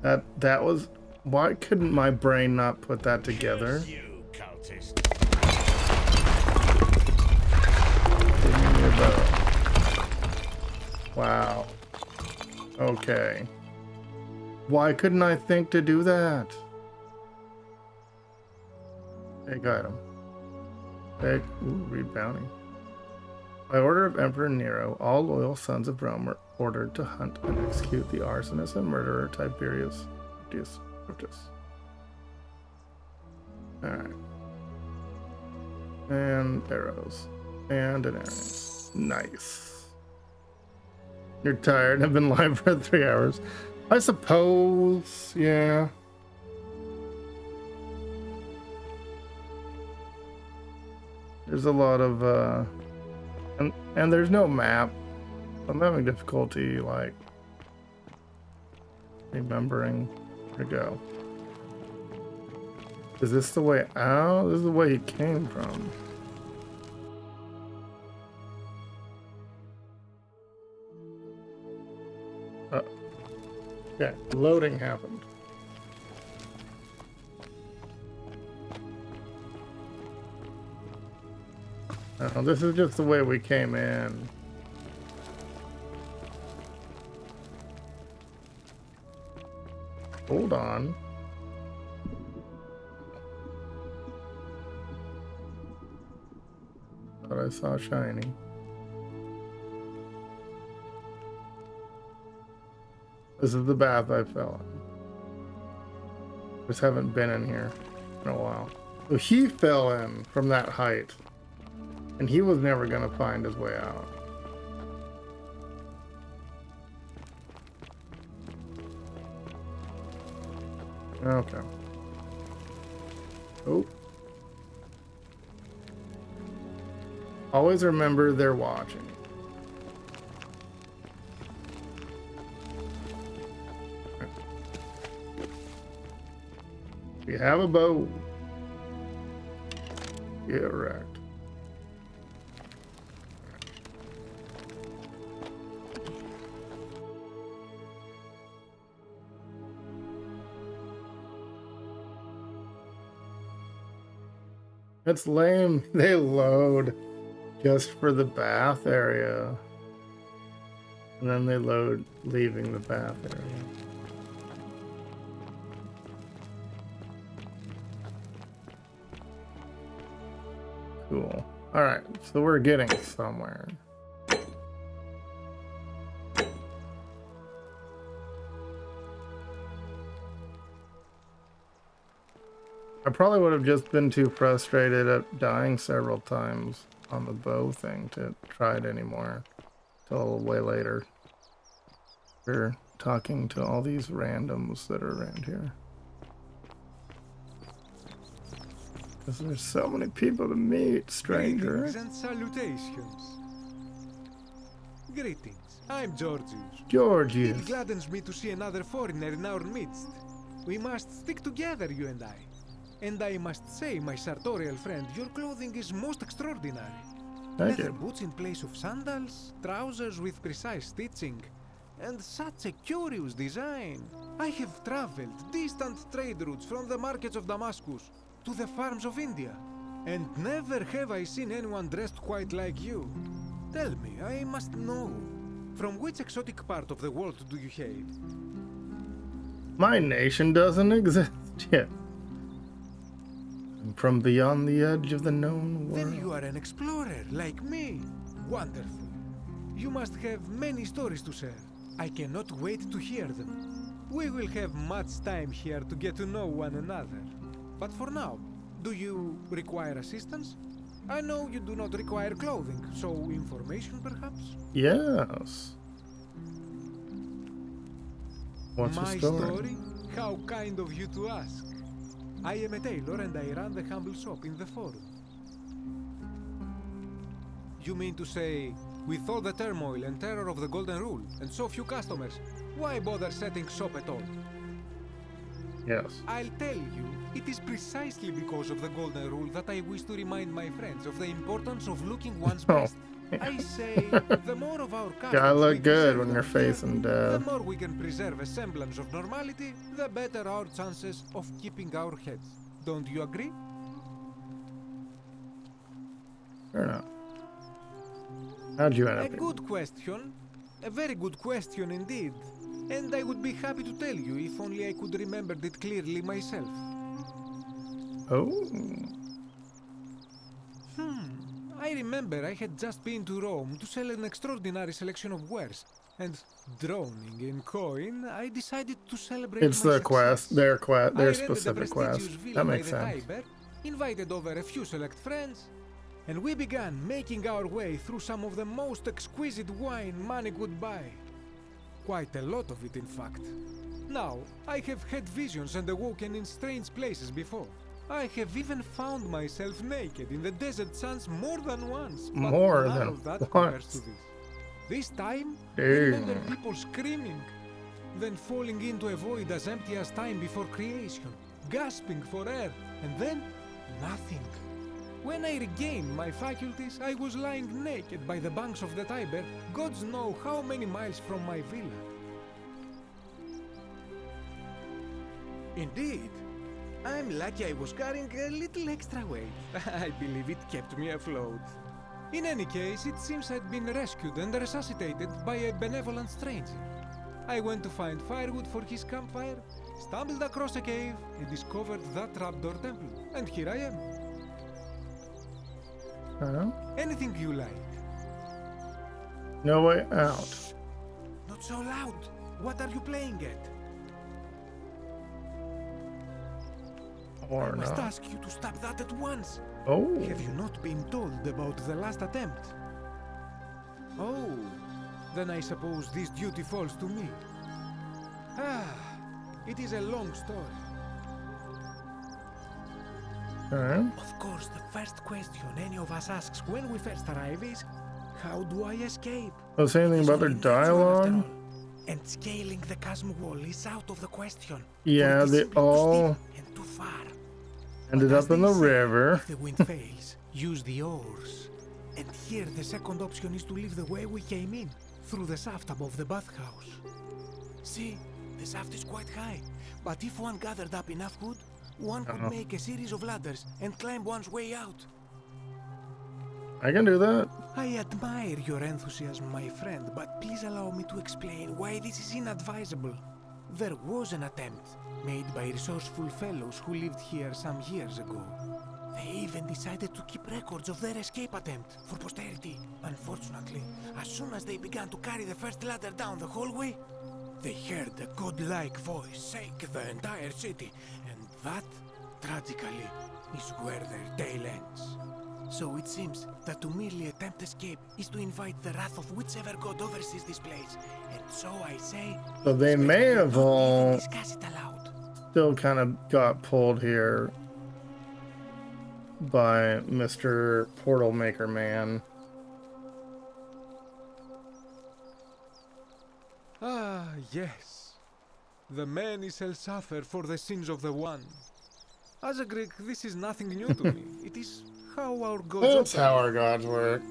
That was, why couldn't my brain not put that together? You, cultist. Give me your bow. Wow. Okay. Why couldn't I think to do that? Take item. Take, read bounty. By order of Emperor Nero, all loyal sons of Rome were ordered to hunt and execute the arsonist and murderer Tiberius Brutus. Alright. And arrows. And an arrow. Nice. You're tired and have been live for 3 hours. I suppose, yeah. There's a lot of, and there's no map. I'm having difficulty, like, remembering where to go. Is this the way out? This is the way he came from. Okay, loading happened. Oh, this is just the way we came in. Hold on. Thought I saw shiny. This is the bath I fell in. Just haven't been in here in a while. So he fell in from that height. And he was never gonna find his way out. Okay. Oh. Always remember they're watching. We have a bow. Get wrecked. It's lame. They load just for the bath area. And then they load leaving the bath area. Cool. Alright, so we're getting somewhere. I probably would have just been too frustrated at dying several times on the bow thing to try it anymore till way later. We're talking to all these randoms that are around here. Because there's so many people to meet, stranger. Greetings and salutations. Greetings, I'm Georgius. Georgius. It gladdens me to see another foreigner in our midst. We must stick together, you and I. And I must say, my sartorial friend, your clothing is most extraordinary. Thank Leather you. boots in place of sandals, trousers with precise stitching, and such a curious design. I have traveled distant trade routes from the markets of Damascus to the farms of India, and never have I seen anyone dressed quite like you. Tell me, I must know, from which exotic part of the world do you hail? My nation doesn't exist yet. I'm from beyond the edge of the known world. Then you are an explorer, like me. Wonderful. You must have many stories to share. I cannot wait to hear them. We will have much time here to get to know one another. But for now, do you require assistance? I know you do not require clothing, so information perhaps? Yes. What's My your story? How kind of you to ask. I am a tailor and I run the humble shop in the forum. You mean to say, with all the turmoil and terror of the Golden Rule, and so few customers, why bother setting shop at all? Yes. I'll tell you, it is precisely because of the Golden Rule that I wish to remind my friends of the importance of looking one's best. I say, the more of our customers Gotta look we good preserve when you're here, facing death. the more we can preserve a semblance of normality, the better our chances of keeping our heads. Don't you agree? Fair enough. How'd you end A up here? good question. A very good question indeed. And I would be happy to tell you if only I could remember it clearly myself. Oh. I remember I had just been to Rome to sell an extraordinary selection of wares. And drowning in coin, I decided to celebrate It's my the success. quest, their I rented a specific quest. prestigious villa That by makes the sense. Tiber, invited over a few select friends, and we began making our way through some of the most exquisite wine money could buy. Quite a lot of it, in fact. Now, I have had visions and awoken in strange places before. I have even found myself naked in the desert sands more than once. But More none than of that compares once. to this. This time, I Dang. remember people screaming, then falling into a void as empty as time before creation, gasping for air, and then nothing. When I regained my faculties, I was lying naked by the banks of the Tiber, gods know how many miles from my villa. Indeed. I'm lucky I was carrying a little extra weight. I believe it kept me afloat. In any case, it seems I'd been rescued and resuscitated by a benevolent stranger. I went to find firewood for his campfire, stumbled across a cave, and discovered that trapdoor temple. And here I am. Anything you like. No way out. Not so loud. What are you playing at? Or I must not. ask you to stop that at once. Oh. Have you not been told about the last attempt? Oh, then I suppose this duty falls to me. It is a long story. Of course, the first question any of us asks when we first arrive is, how do I escape? Was there anything about their dialogue? And scaling the chasm wall is out of the question. Yeah, they all Too far. ended up in the river. If the wind fails, use the oars. And here the second option is to leave the way we came in, through the shaft above the bathhouse. See, the shaft is quite high, but if one gathered up enough wood, one could make a series of ladders and climb one's way out. I can do that. I admire your enthusiasm, my friend, but please allow me to explain why this is inadvisable. There was an attempt made by resourceful fellows who lived here some years ago. They even decided to keep records of their escape attempt for posterity. Unfortunately, as soon as they began to carry the first ladder down the hallway, they heard a godlike voice shake the entire city, and that, tragically, is where their tale ends. So it seems that to merely attempt escape is to invite the wrath of whichever god oversees this place. And so I say... So they may have all discuss it aloud. still kind of got pulled here by Mr. Portal Maker Man. Ah, yes. The many shall suffer for the sins of the one. As a Greek, this is nothing new to me. It is how our gods That's how operate. our gods work.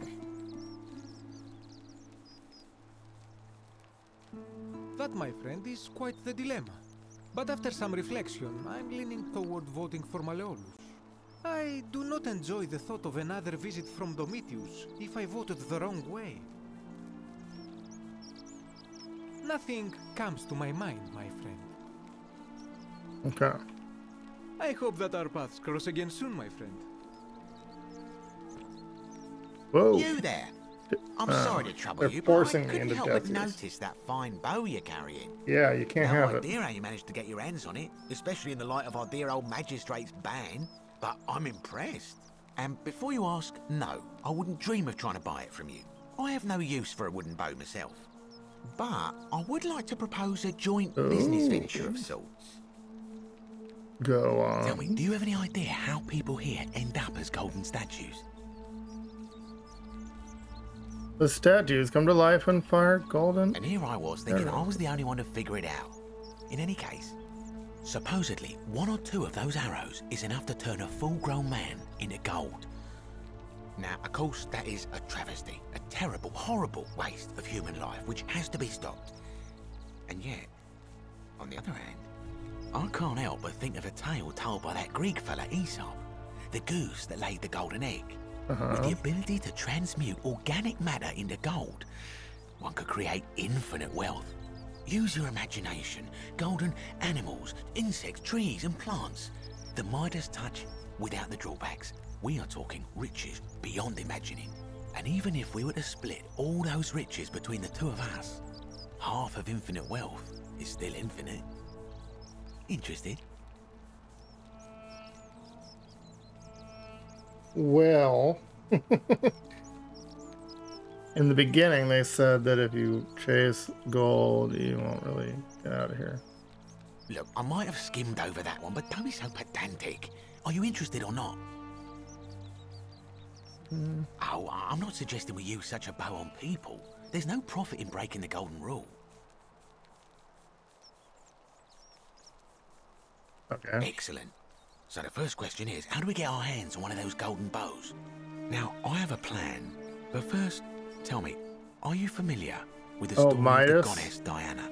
That, my friend, is quite the dilemma. But after some reflection, I'm leaning toward voting for Malleolus. I do not enjoy the thought of another visit from Domitius if I voted the wrong way. Nothing comes to my mind, my friend. Okay. I hope that our paths cross again soon, my friend. Whoa. You there! I'm sorry to trouble they're you, but I forcing me couldn't into help but death. notice that fine bow you're carrying. Yeah, you can't No have idea it. how you managed to get your hands on it, especially in the light of our dear old magistrate's ban, but I'm impressed. And before you ask, no, I wouldn't dream of trying to buy it from you. I have no use for a wooden bow myself. But I would like to propose a joint business venture of sorts. Go on. Tell me, do you have any idea how people here end up as golden statues? The statues come to life and fire golden. And here I was thinking I was the only one to figure it out. In any case, supposedly 1 or 2 of those arrows is enough to turn a full-grown man into gold. Now, of course, that is a travesty, a terrible, horrible waste of human life, which has to be stopped. And yet, on the other hand, I can't help but think of a tale told by that Greek fella Aesop, the goose that laid the golden egg. With the ability to transmute organic matter into gold, one could create infinite wealth. Use your imagination. Golden animals, insects, trees and plants. The Midas touch without the drawbacks. We are talking riches beyond imagining. And even if we were to split all those riches between the two of us, half of infinite wealth is still infinite. Interested? Well, in the beginning they said that if you chase gold, you won't really get out of here. Look, I might have skimmed over that one, but don't be so pedantic. Are you interested or not? Oh, I'm not suggesting we use such a bow on people. There's no profit in breaking the golden rule. Okay. Excellent. So the first question is, how do we get our hands on one of those golden bows? Now, I have a plan, but first, tell me, are you familiar with the story of the Midas? goddess Diana?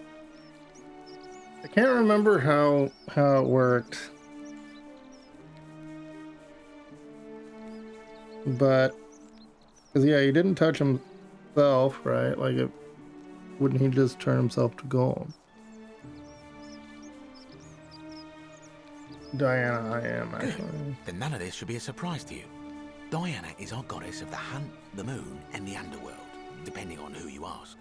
I can't remember how it worked, but because yeah, he didn't touch himself, right? Like, wouldn't he just turn himself to gold? Diana, I am actually. Then none of this should be a surprise to you. Diana is our goddess of the hunt, the moon, and the underworld, depending on who you ask.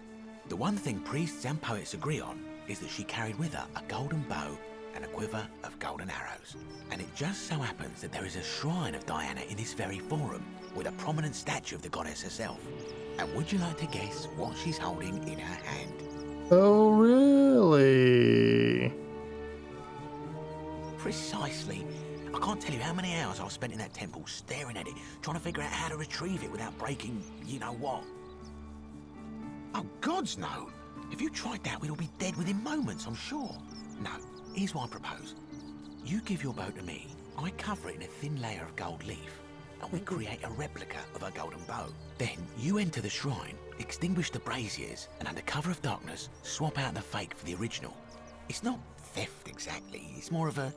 The one thing priests and poets agree on is that she carried with her a golden bow and a quiver of golden arrows. And it just so happens that there is a shrine of Diana in this very forum, with a prominent statue of the goddess herself. And would you like to guess what she's holding in her hand? Oh, really? Precisely. I can't tell you how many hours I've spent in that temple staring at it, trying to figure out how to retrieve it without breaking you-know-what. Oh, gods, no. If you tried that, we'd all be dead within moments, I'm sure. No, here's what I propose. You give your bow to me, I cover it in a thin layer of gold leaf, and we create a replica of a golden bow. Then you enter the shrine, extinguish the braziers, and under cover of darkness, swap out the fake for the original. It's not theft exactly, it's more of a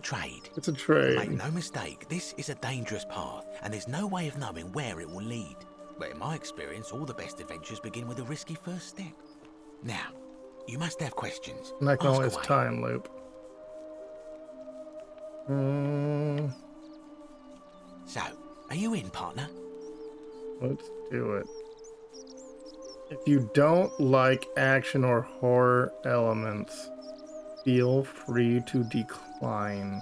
trade. It's a trade. Make no mistake, this is a dangerous path, and there's no way of knowing where it will lead. But in my experience, all the best adventures begin with a risky first step. Now, you must have questions. And I can Ask always away. time loop. So, are you in, partner? Let's do it. If you don't like action or horror elements, feel free to decline.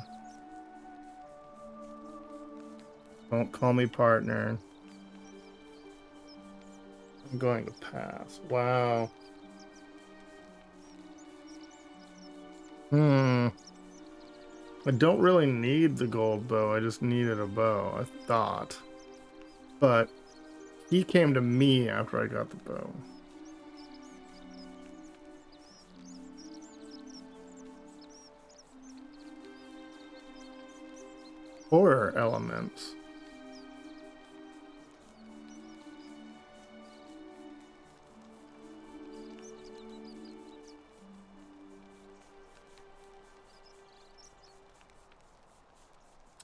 Don't call me partner. I'm going to pass. Wow. I don't really need the gold bow. I just needed a bow, I thought. But he came to me after I got the bow. Horror elements.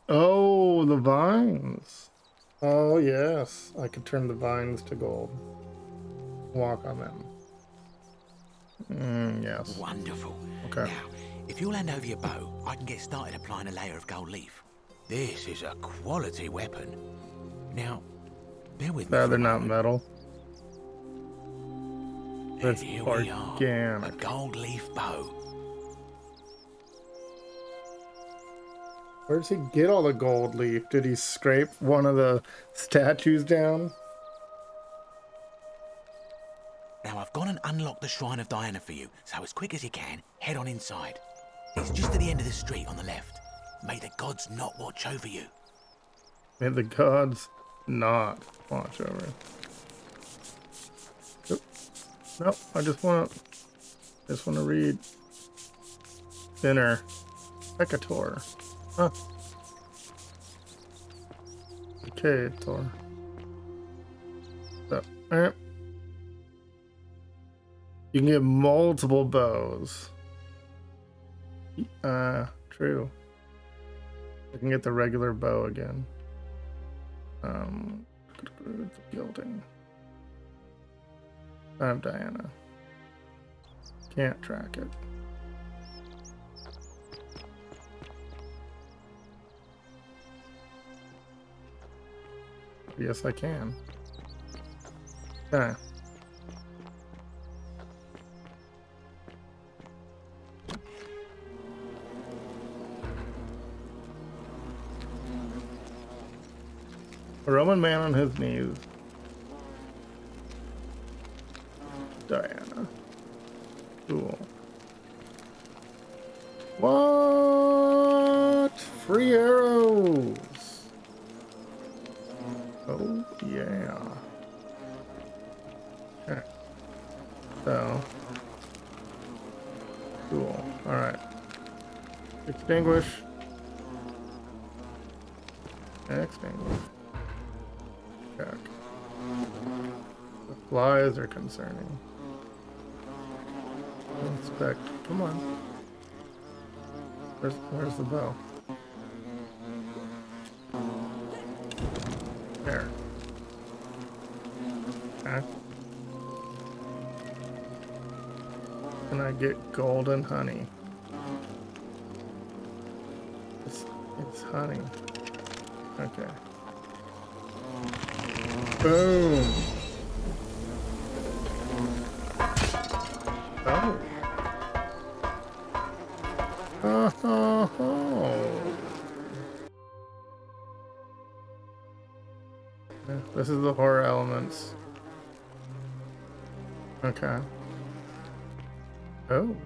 Oh, the vines. Oh, yes. I could turn the vines to gold. Walk on them. Yes. Wonderful. Okay. Now, if you'll hand over your bow, I can get started applying a layer of gold leaf. This is a quality weapon. Now, bear with me. They're not metal. And here we are, a gold leaf bow. Where does he get all the gold leaf? Did he scrape one of the statues down? Now I've gone and unlocked the Shrine of Diana for you, so as quick as you can, head on inside. It's just at the end of the street on the left. May the gods not watch over you. May the gods not watch over. Nope, I just want to read Thinner Pecator. Huh. Okay, Thor. So, alright. You can get multiple bows. True. I can get the regular bow again. The gilding. I have Diana. Can't track it. Yes, I can. Okay. A Roman man on his knees. Diana. Cool. What? Free arrows. Oh, yeah. Okay. So. Cool. Alright. Extinguish. Extinguish. Check. The flies are concerning. Inspect. Come on. Where's the bow? There. Okay. Can I get golden honey? It's honey. Okay. Boom. Oh. This is the horror elements. Okay. Oh.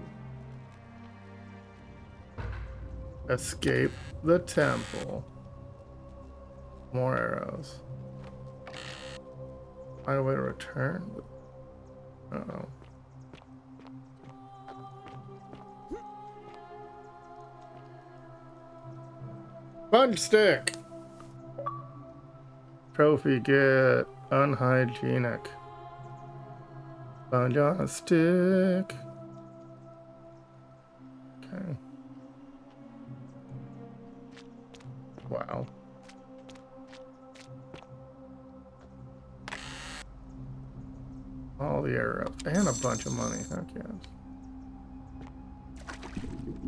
Escape the temple. More arrows. Find a way to return. Uh-oh. Punch stick! Trophy get unhygienic. Sponge on a stick. Okay. Wow. All the arrows and a bunch of money. Okay.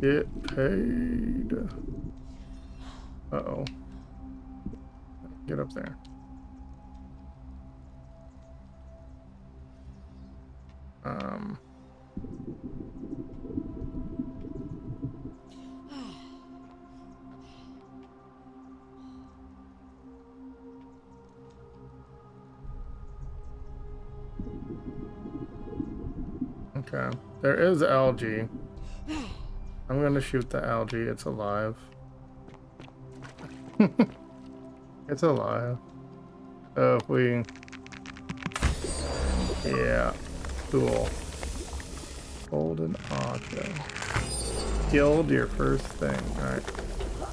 Get paid. Uh-oh. Get up there. Okay. There is algae. I'm gonna shoot the algae. It's alive. It's alive. So if we... Yeah. Cool. Golden Aqua. Guild your first thing. Alright.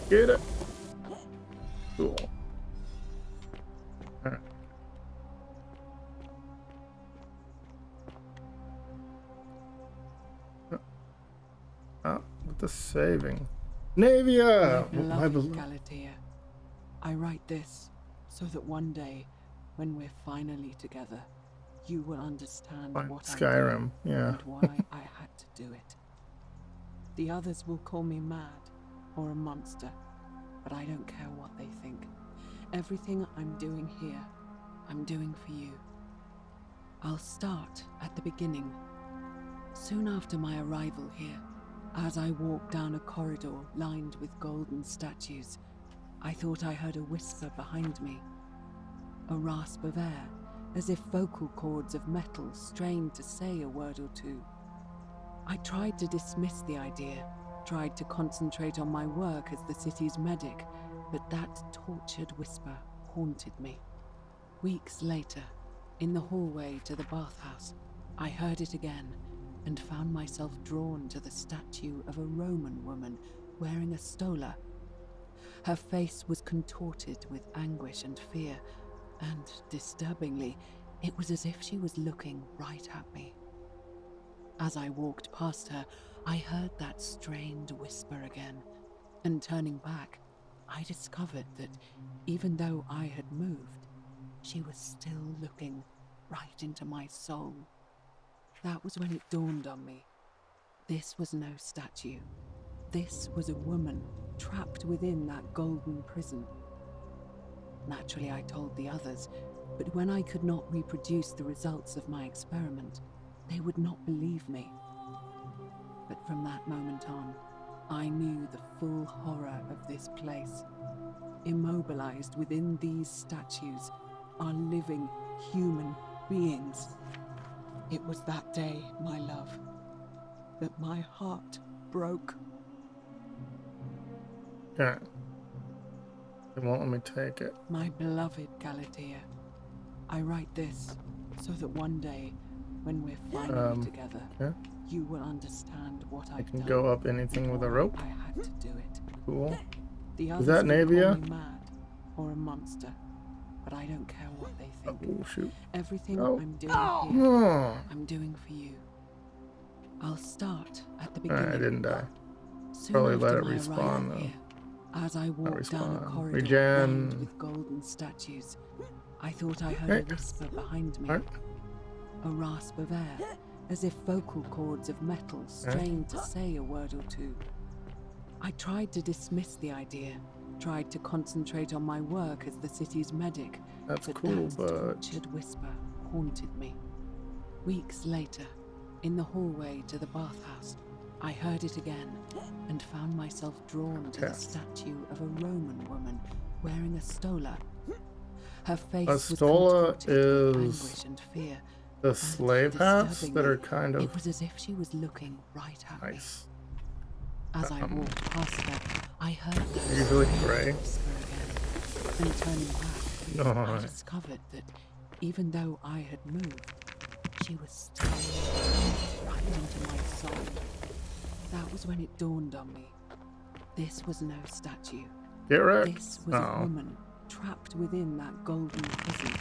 Get it. Cool. Alright. With the saving. Navia! My beloved Galatea, I write this so that one day, when we're finally together, you will understand what Skyrim, I did yeah. and why I had to do it. The others will call me mad or a monster, but I don't care what they think. Everything I'm doing here, I'm doing for you. I'll start at the beginning Soon after my arrival here, as I walked down a corridor lined with golden statues, I thought I heard a whisper behind me. A rasp of air, as if vocal cords of metal strained to say a word or two. I tried to dismiss the idea, tried to concentrate on my work as the city's medic, but that tortured whisper haunted me. Weeks later, in the hallway to the bathhouse, I heard it again and found myself drawn to the statue of a Roman woman wearing a stola. Her face was contorted with anguish and fear, and, disturbingly, it was as if she was looking right at me. As I walked past her, I heard that strained whisper again, and turning back, I discovered that even though I had moved, she was still looking right into my soul. That was when it dawned on me. This was no statue. This was a woman trapped within that golden prison. Naturally, I told the others, but when I could not reproduce the results of my experiment, they would not believe me. But from that moment on, I knew the full horror of this place. Immobilized within these statues are living human beings. It was that day, my love, that my heart broke. Yeah. They won't let me take it. My beloved Galatea, I write this so that one day, when we're finally together, you will understand what I can go up anything with a rope. I had to do it. Cool. The Is that Navia? Call me mad or a monster, but I don't care what they think. Oh, shoot. Everything Oh. I'm doing here, I'm doing for you. I'll start at the beginning. I didn't die. Soon Probably after let it my respawn arrival though. here, as I walked down a respawn. corridor Regen. lined with golden statues, I thought I heard a whisper behind me. A rasp of air, as if vocal cords of metal strained to say a word or two. I tried to dismiss the idea, tried to concentrate on my work as the city's medic, That's but cool, that but tortured whisper haunted me. Weeks later, in the hallway to the bathhouse, I heard it again and found myself drawn to the statue of a Roman woman wearing a stola. Her face a was stola contorted with is anguish and fear. the slave hats that are Disturbingly, kind It of was as if she was looking right at nice. me. As I walked past her, I heard that Usually gray. whisper again. And turning back, I Nice. discovered that even though I had moved, she was still right into my soul. That was when it dawned on me. This was no statue. Get wrecked. This was a woman trapped within that golden prison.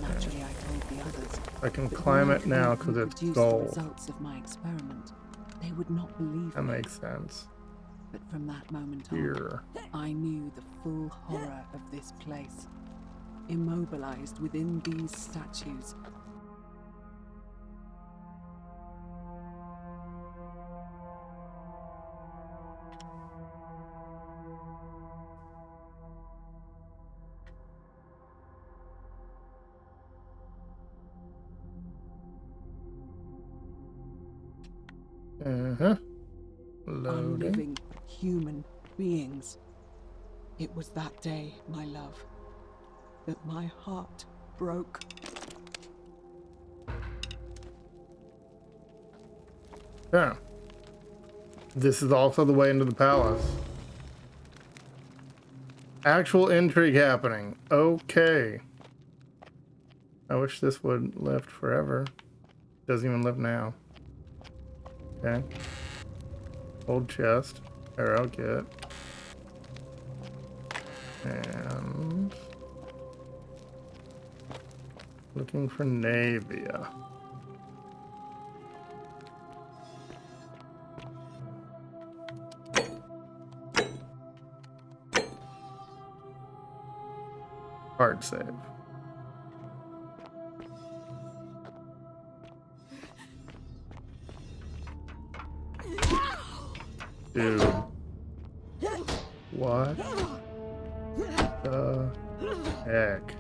Naturally, I told the others. I can but climb when I it now couldn't 'cause it's reproduce gold. The results of my experiment, they would not believe That me. makes sense. But from that moment on, Here. I knew the full horror of this place. Immobilized within these statues. Uh-huh. Are Loading. living human beings. It was that day, my love, that my heart broke. Yeah. This is also the way into the palace. Actual intrigue happening. Okay. I wish this would lift forever. Doesn't even lift now. Okay. Old chest. Arrow kit. And looking for Navia. Hard save. Dude. What the heck?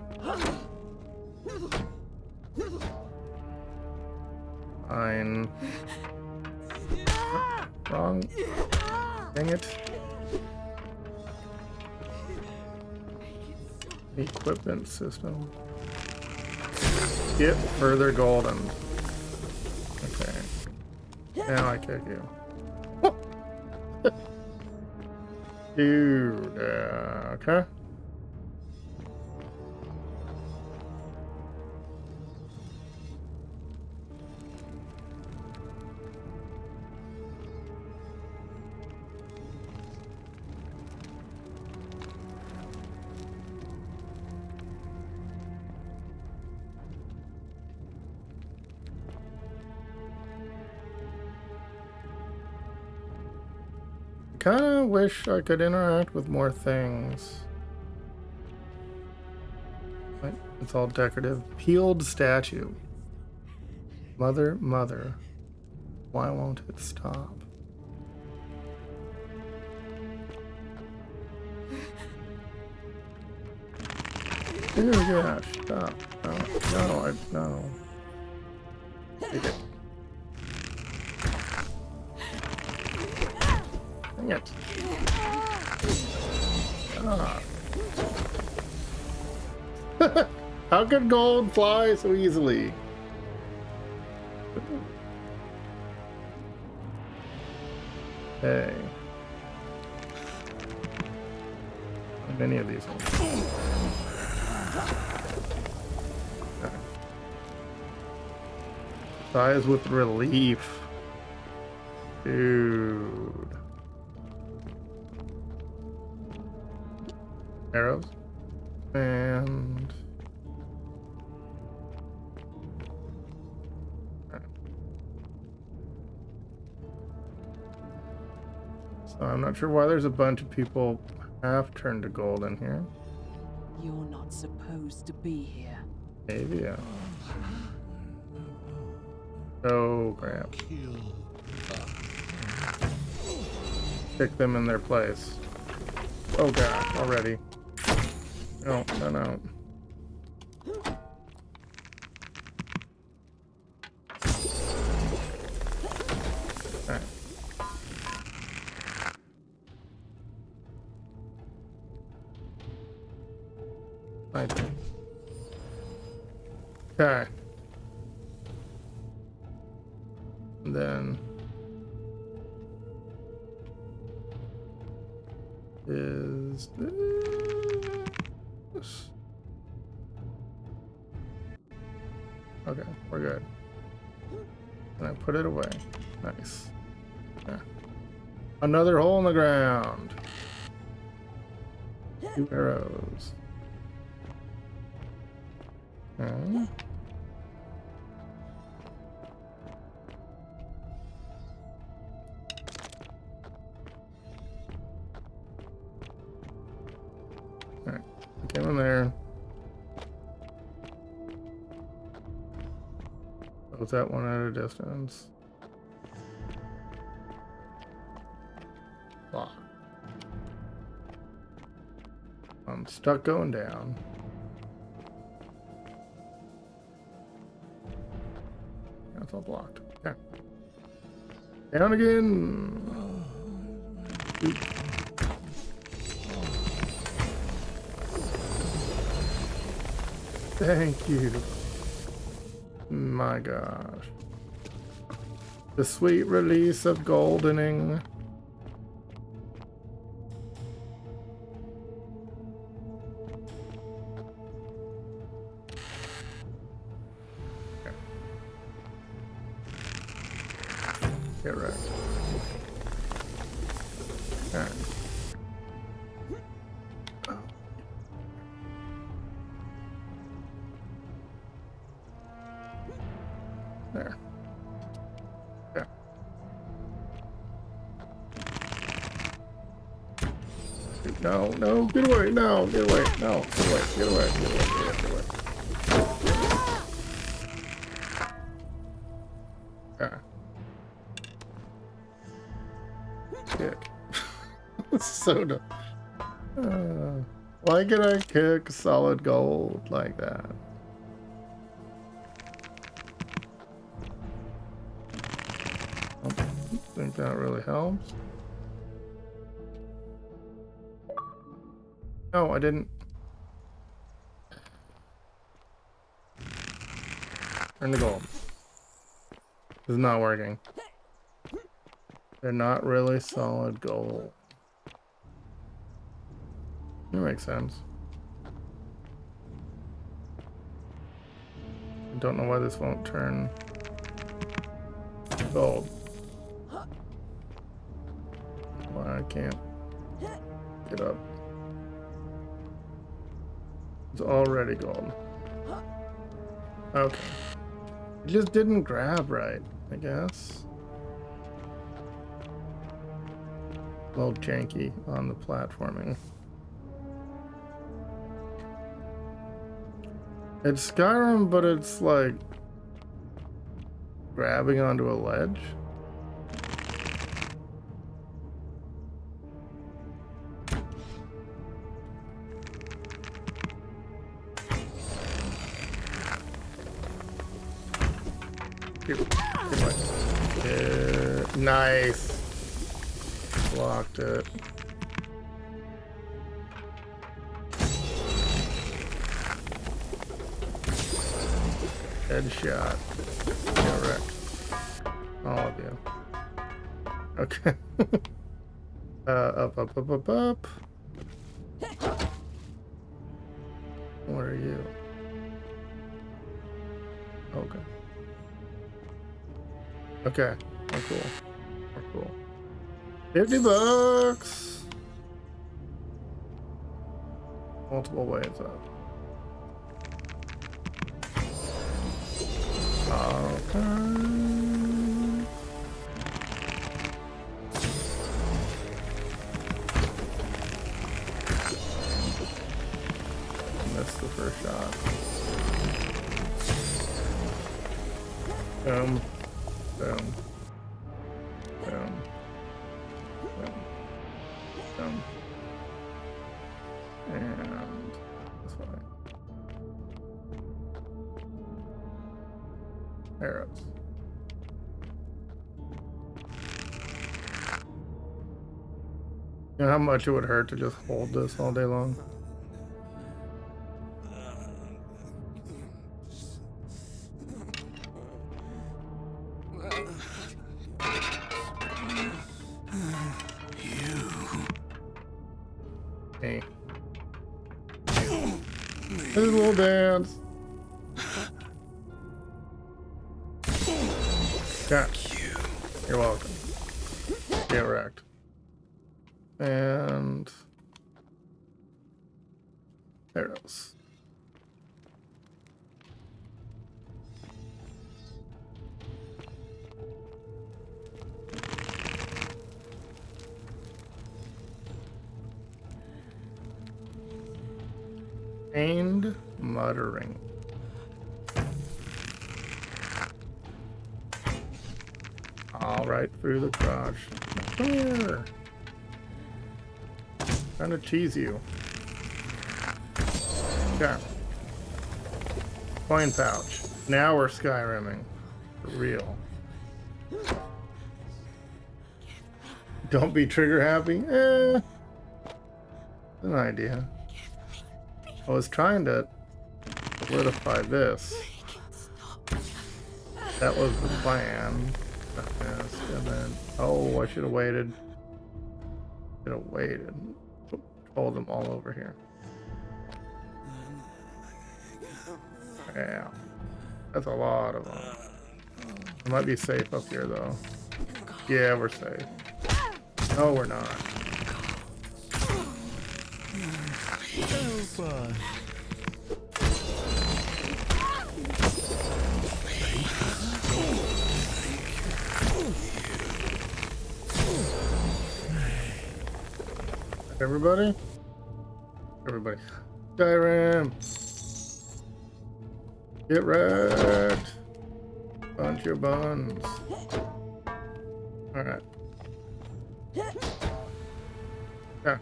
Fine. Wrong. Dang it. Equipment system. Get further golden. Okay. Now I kick you. Dude, okay. Kinda wish I could interact with more things. But it's all decorative. Peeled statue. Mother, mother. Why won't it stop? Dear gosh, stop. No. Take it. Dang it. Ah. How could gold fly so easily? Hey. How many of these ones? Okay. Sighs with relief. Dude. Arrows. And... so I'm not sure why there's a bunch of people half turned to gold in here. You're not supposed to be here. Maybe, yeah. Oh, crap. Pick them in their place. Oh god, already. No. Alright. My turn. Okay. And then is this? Okay, we're good. And I put it away. Nice. Yeah. Another hole in the ground. 2 arrows. Okay. Alright, get in there. Was that one at a distance? Wow. I'm stuck going down. That's all blocked. Okay. Down again. Oop. Thank you. My gosh. The sweet release of goldening. Okay. Get right. Alright. There. Yeah. No, get away, no, get away, no, get away, get away, get away, get away. Yeah. Kick. So dumb. Why can I kick solid gold like that? think that really helps. No, I didn't. Turn the gold. This is not working. They're not really solid gold. That makes sense. I don't know why this won't turn gold. Why I can't get up. It's already gold. Okay. It just didn't grab right, I guess. A little janky on the platforming. It's Skyrim, but it's like grabbing onto a ledge. Nice. Blocked it. Headshot. Yeah, wrecked. All of you. Okay. Up. What are you? Okay. Okay. We're cool. We're cool. $50. Multiple ways up. Okay. Missed the first shot. Boom. Boom. Boom. Boom. Boom. And this way. Arrows. You know how much it would hurt to just hold this all day long? Hey. This little dance. Yeah. You're welcome. Get wrecked. And there it is. Pained muttering. All right through the crotch. Come here. Trying to cheese you. Okay. Coin pouch. Now we're Skyrimming. For real. Don't be trigger happy? An idea. I was trying to solidify this. That was the plan. Yes, and then, oh, I should have waited. Should have waited. Hold them all over here. Yeah. That's a lot of them. It might be safe up here, though. Yeah, we're safe. No, we're not. Everybody? Everybody. Skyrim! Get wrecked! Bunch your buns. Alright. Yeah.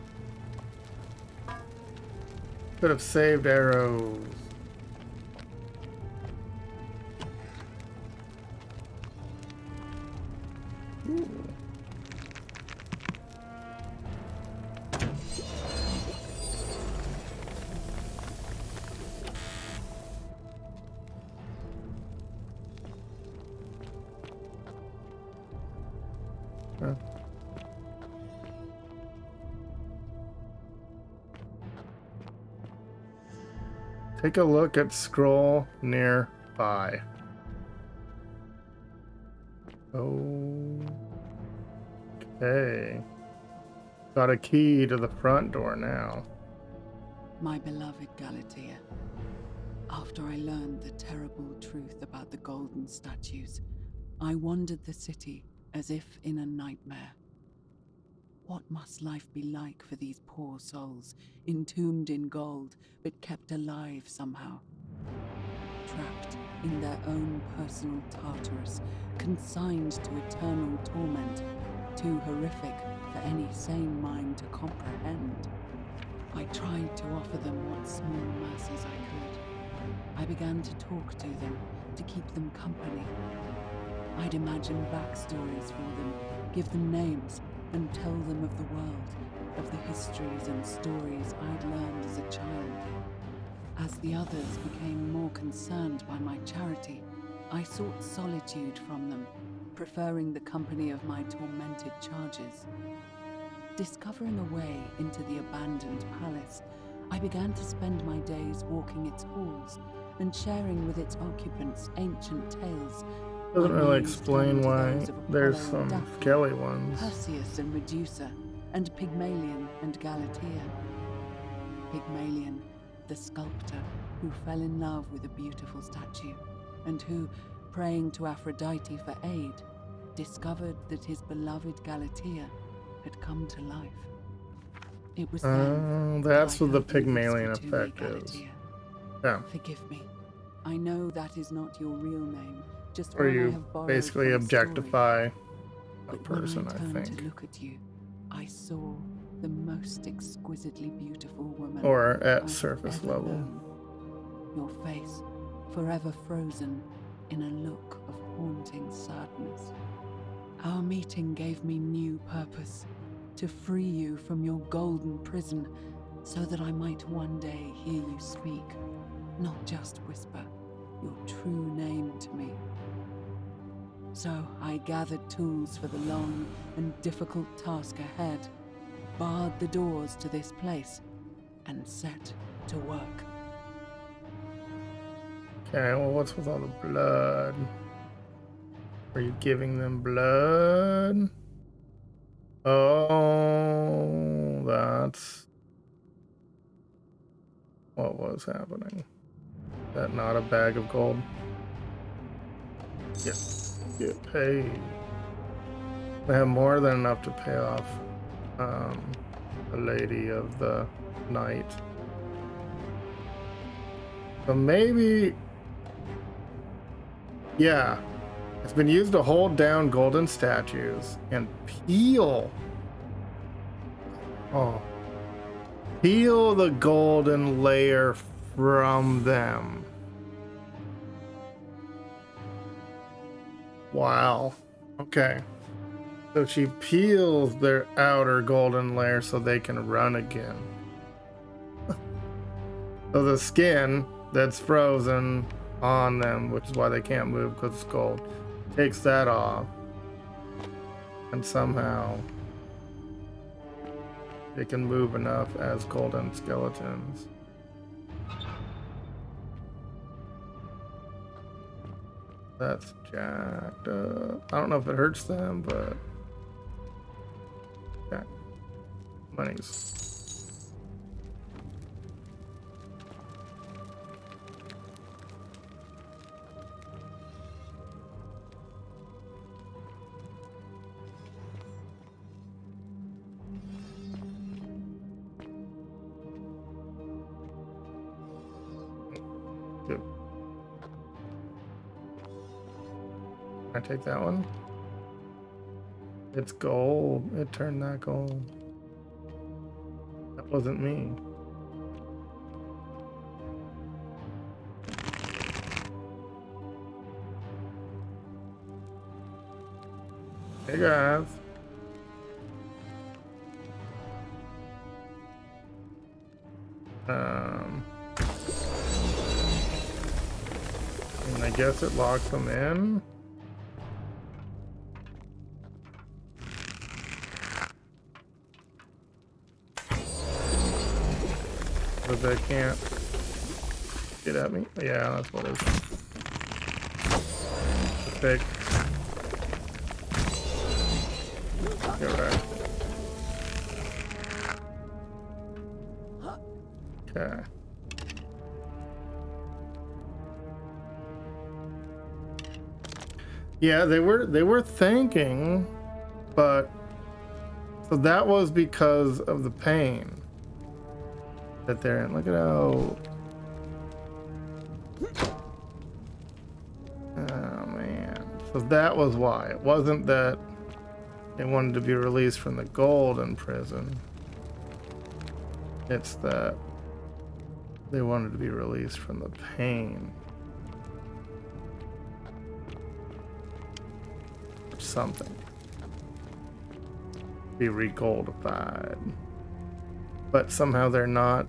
Could have saved arrows. Ooh. Okay. Take a look at scroll nearby. Okay. Got a key to the front door now. My beloved Galatea, after I learned the terrible truth about the golden statues, I wandered the city as if in a nightmare. What must life be like for these poor souls, entombed in gold, but kept alive somehow? Trapped in their own personal Tartarus, consigned to eternal torment, too horrific for any sane mind to comprehend. I tried to offer them what small mercies I could. I began to talk to them, to keep them company. I'd imagine backstories for them, give them names, and tell them of the world, of the histories and stories I'd learned as a child. As the others became more concerned by my charity, I sought solitude from them, preferring the company of my tormented charges. Discovering a way into the abandoned palace, I began to spend my days walking its halls and sharing with its occupants ancient tales. Doesn't really explain why there's some skelly ones. Perseus and Medusa, and Pygmalion and Galatea. Pygmalion, the sculptor who fell in love with a beautiful statue, and who, praying to Aphrodite for aid, discovered that his beloved Galatea had come to life. It was then that's what the Pygmalion effect is. Yeah. Forgive me. I know that is not your real name. Just where you I have borrowed basically from objectify a person, when I I turned think. to look at you, I saw the most exquisitely beautiful woman. Or at I've surface ever level. known. Your face, forever frozen in a look of haunting sadness. Our meeting gave me new purpose, to free you from your golden prison, so that I might one day hear you speak, not just whisper your true name to me. So I gathered tools for the long and difficult task ahead, barred the doors to this place, and set to work. Okay, well, what's with all the blood? Are you giving them blood? Oh, that's what was happening. Is that not a bag of gold? Yes, get paid. We have more than enough to pay off the Lady of the Night. So maybe, yeah. It's been used to hold down golden statues and peel the golden layer from them. Wow. Okay. So she peels their outer golden layer so they can run again. So the skin that's frozen on them, which is why they can't move because it's gold, takes that off, and somehow they can move enough as golden skeletons. That's jacked up. I don't know if it hurts them, but yeah, money's. I take that one. It's gold. It turned that gold. That wasn't me. Hey guys. And I guess it locked them in. So they can't get at me. Yeah, that's what it is. Fake. You're right. Okay. Yeah, they were thinking, but so that was because of the pain that they're in. Look at how. Oh man. So that was why. It wasn't that they wanted to be released from the golden prison. It's that they wanted to be released from the pain. Something. Be re-goldified. But somehow they're not.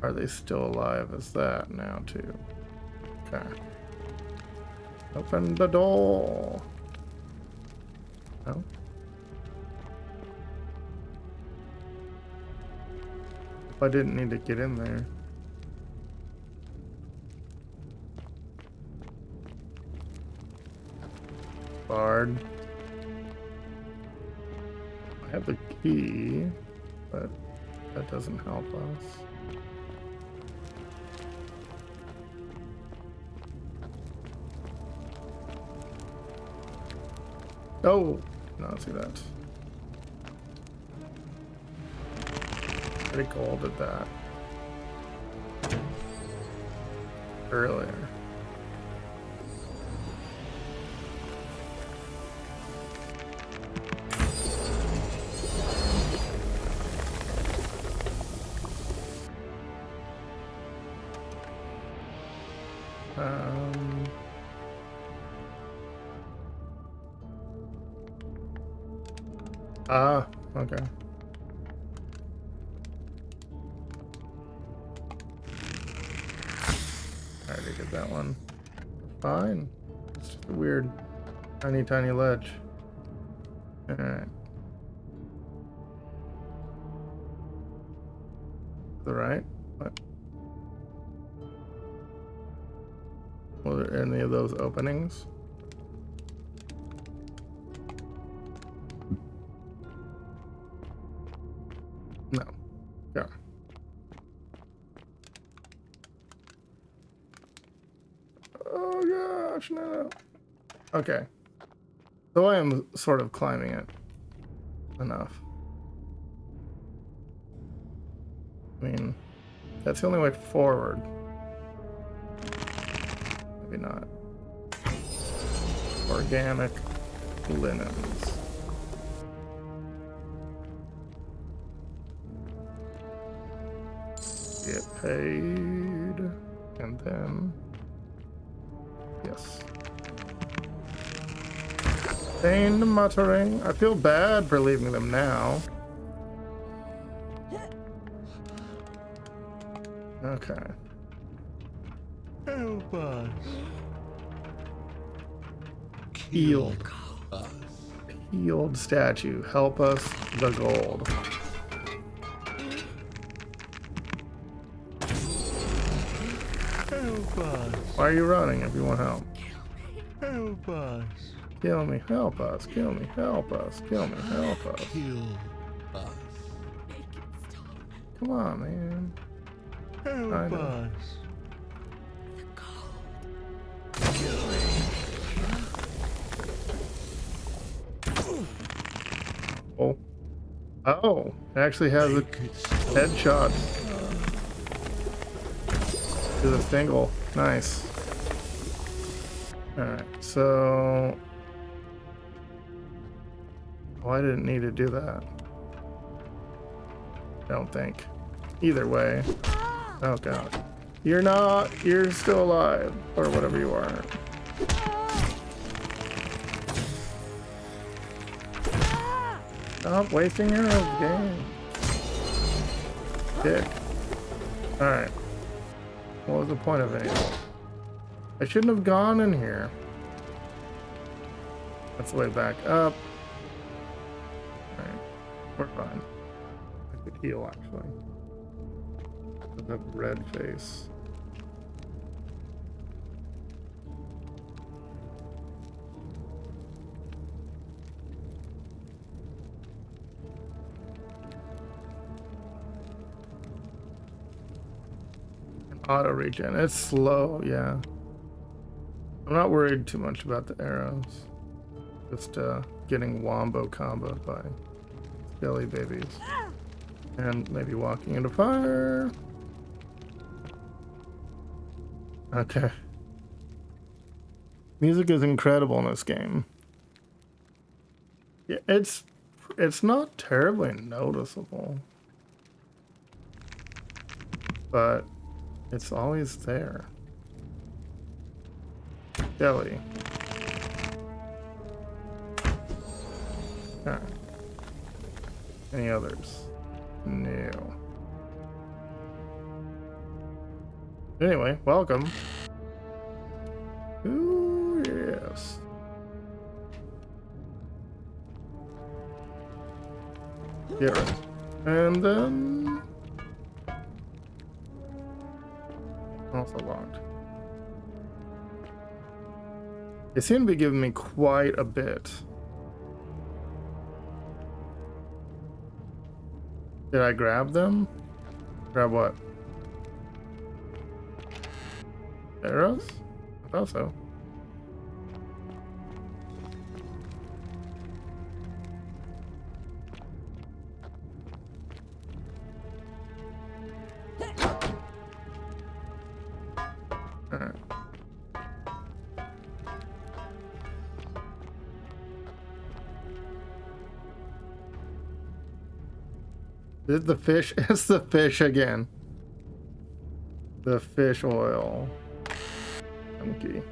Are they still alive as that now too? Okay. Open the door. No? I didn't need to get in there. Bard. I have the key, but that doesn't help us. Oh, no, see that. Pretty cool, did that earlier. Okay. I already did that one. Fine. It's just a weird, tiny ledge. Alright. The right? What? Were there any of those openings? No. Yeah. Oh gosh, no. Okay. So I am sort of climbing it enough. I mean, that's the only way forward. Maybe not. Organic linens. Get paid. And then. Yes. Feigned muttering. I feel bad for leaving them now. Okay. Help us. Healed. Healed statue. Help us the gold. Help us. Why are you running if you want help? Help us. Kill me, help us. Kill me, help us. Kill me, help us. Kill us. Come on, man. Help us. Oh. Oh, it actually has a headshot. To the single. Nice. Alright, so. Oh, I didn't need to do that. Don't think. Either way. Oh god. You're not. You're still alive. Or whatever you are. Stop wasting your own game. Dick. Alright. What was the point of it? I shouldn't have gone in here. That's the way back up. Alright. We're fine. I could heal, actually. The red face. Auto regen. It's slow, yeah. I'm not worried too much about the arrows. Just getting wombo comboed by skelly babies. And maybe walking into fire. Okay. Music is incredible in this game. Yeah, it's not terribly noticeable. But it's always there. Skelly. Okay. Any others? No. Anyway, welcome. Ooh, yes. Get right. And then... also locked. They seem to be giving me quite a bit. Did I grab them? Grab what? Arrows? I thought so. Alright. Is it the fish? It's the fish again. The fish oil. Funky.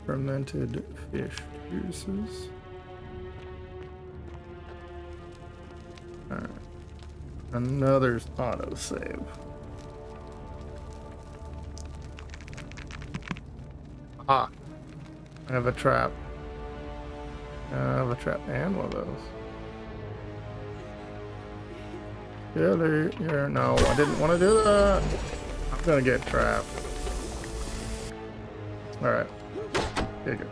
Fermented fish juices. Alright. Another autosave. Ah. I have a trap. I have a trap and one of those. Really? Here, no, I didn't want to do that. I'm gonna get trapped. Alright. Here you go.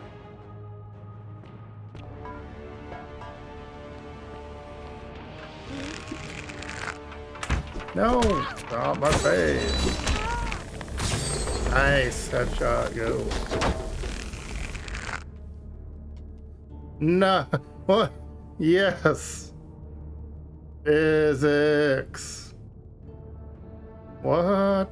No! Stop my face! Nice headshot, go. No! What? Yes! Physics. What?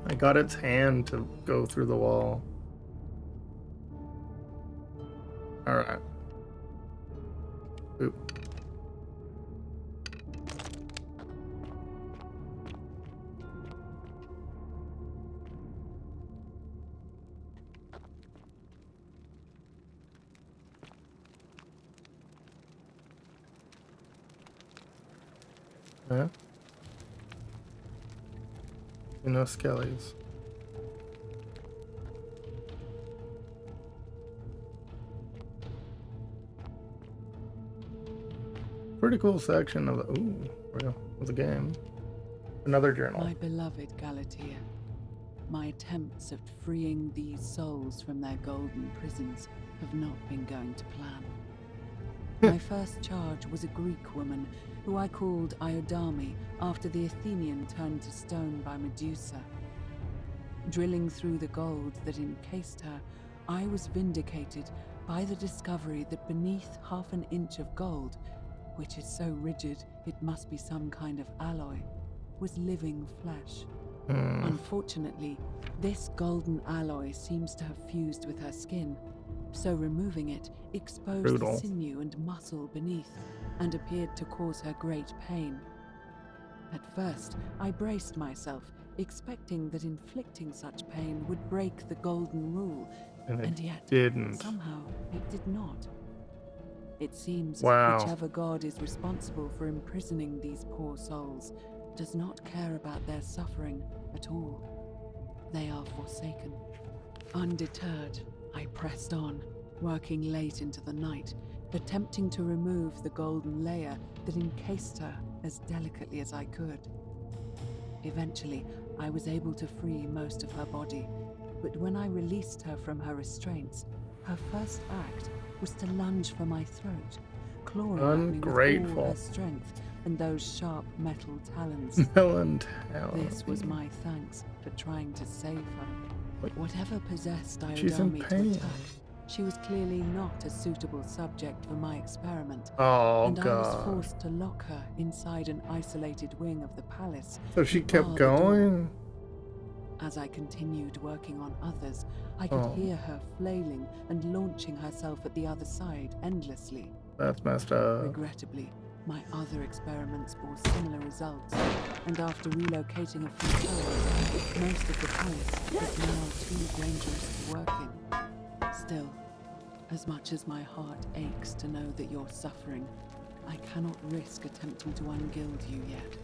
I got its hand to go through the wall. Alright. Oop. Yeah. No skellies. Pretty cool section of the game. Another journal. My beloved Galatea, my attempts at freeing these souls from their golden prisons have not been going to plan. My first charge was a Greek woman who I called Iodame after the Athenian turned to stone by Medusa. Drilling through the gold that encased her, I was vindicated by the discovery that beneath half an inch of gold, which is so rigid it must be some kind of alloy, was living flesh. Unfortunately, this golden alloy seems to have fused with her skin, so removing it exposed the sinew and muscle beneath and appeared to cause her great pain. At first, I braced myself, expecting that inflicting such pain would break the golden rule, and yet somehow it did not. It seems whichever god is responsible for imprisoning these poor souls does not care about their suffering at all. They are forsaken. Undeterred, I pressed on, working late into the night, attempting to remove the golden layer that encased her as delicately as I could. Eventually, I was able to free most of her body, but when I released her from her restraints, her first act was to lunge for my throat, clawing at me with all her strength and those sharp metal talons. This was my thanks for trying to save her. Whatever possessed Iodomi to attack, she was clearly not a suitable subject for my experiment. Oh, and I was forced to lock her inside an isolated wing of the palace. So she kept going? As I continued working on others, I could hear her flailing and launching herself at the other side endlessly. That's messed up. Regrettably, my other experiments bore similar results, and after relocating a few towers, most of the palace was now too dangerous to work in. Still, as much as my heart aches to know that you're suffering, I cannot risk attempting to ungild you yet.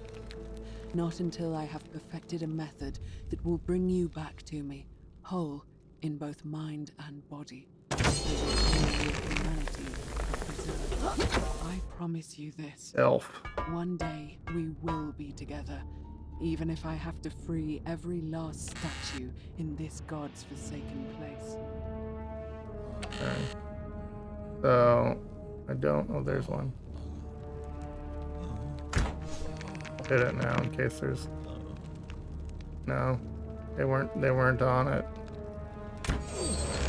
Not until I have perfected a method that will bring you back to me, whole in both mind and body. I promise you this. Elf. One day we will be together, even if I have to free every last statue in this god's forsaken place. Okay. So, I don't know. There's one. Hit it now in case there's. No, they weren't on it.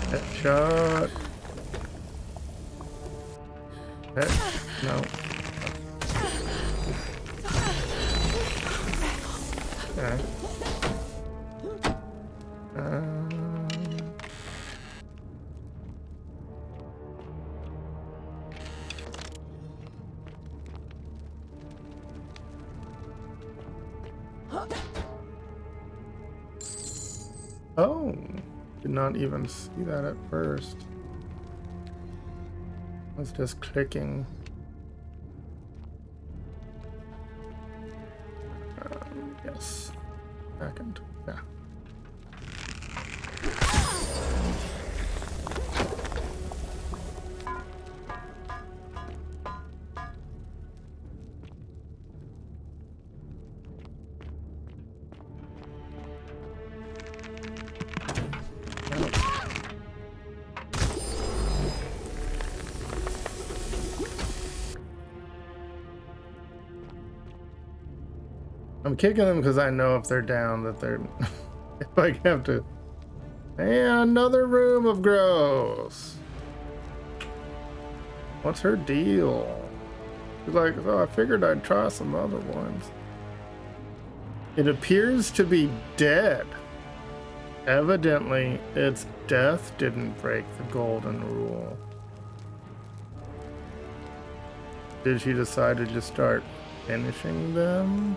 Headshot. No. Okay. Oh, did not even see that at first. I was just clicking. Yes. Second. Yeah. I'm kicking them because I know if they're down that they're if I have to. Hey, another room of gross. What's her deal? She's like, oh, I figured I'd try some other ones. It appears to be dead. Evidently, its death didn't break the golden rule. Did she decide to just start finishing them?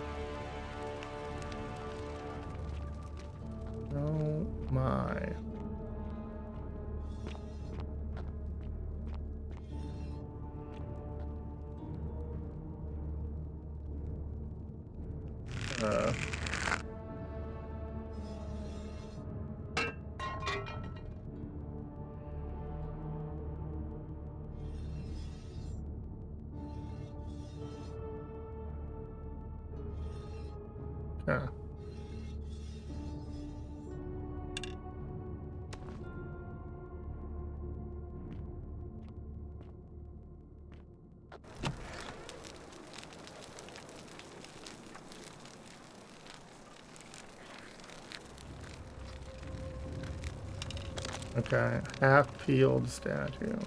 Oh my. Okay, half-peeled statue.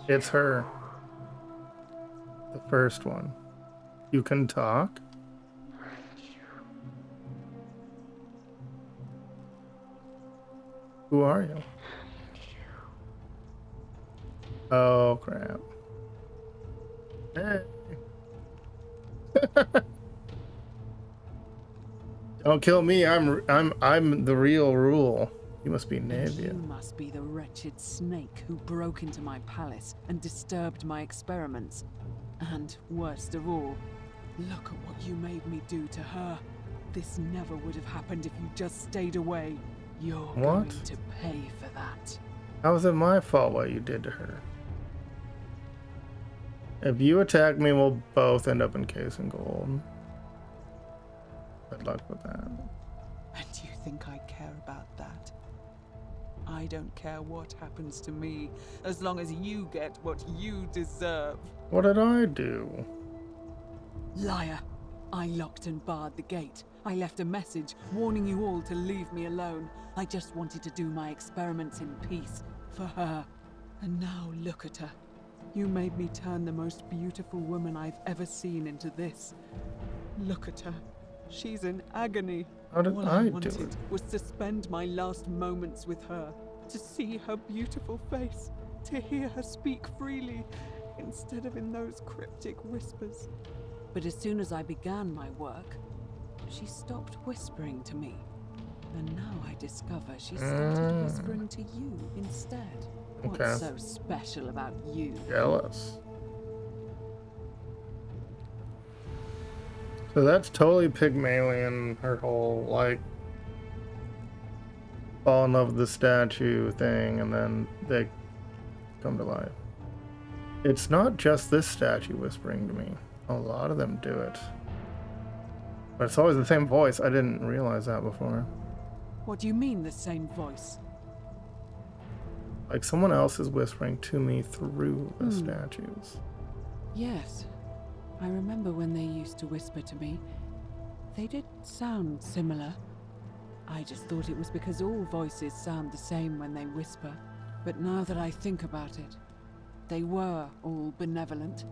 It's her. The first one. You can talk? Who are you? Oh crap. Hey. Don't kill me. I'm the real rule. You must be Navia. You must be the wretched snake who broke into my palace and disturbed my experiments. And worst of all, look at what you made me do to her. This never would have happened if you just stayed away. You're going to pay for that. How is it my fault what you did to her? If you attack me, we'll both end up encased in gold. Good luck with that. And you think I care about that? I don't care what happens to me, as long as you get what you deserve. What did I do? Liar! I locked and barred the gate. I left a message warning you all to leave me alone. I just wanted to do my experiments in peace, for her. And now look at her. You made me turn the most beautiful woman I've ever seen into this. Look at her. She's in agony. How did All I do wanted it? was to spend my last moments with her, to see her beautiful face, to hear her speak freely, instead of in those cryptic whispers. But as soon as I began my work, she stopped whispering to me. And now I discover she started whispering to you instead. What's so special about you? Jealous. So that's totally Pygmalion, her whole, like, fall in love with the statue thing, and then they come to life. It's not just this statue whispering to me. A lot of them do it. But it's always the same voice. I didn't realize that before. What do you mean, the same voice? Like someone else is whispering to me through the statues. Yes. I remember when they used to whisper to me. They did sound similar. I just thought it was because all voices sound the same when they whisper. But now that I think about it, they were all benevolent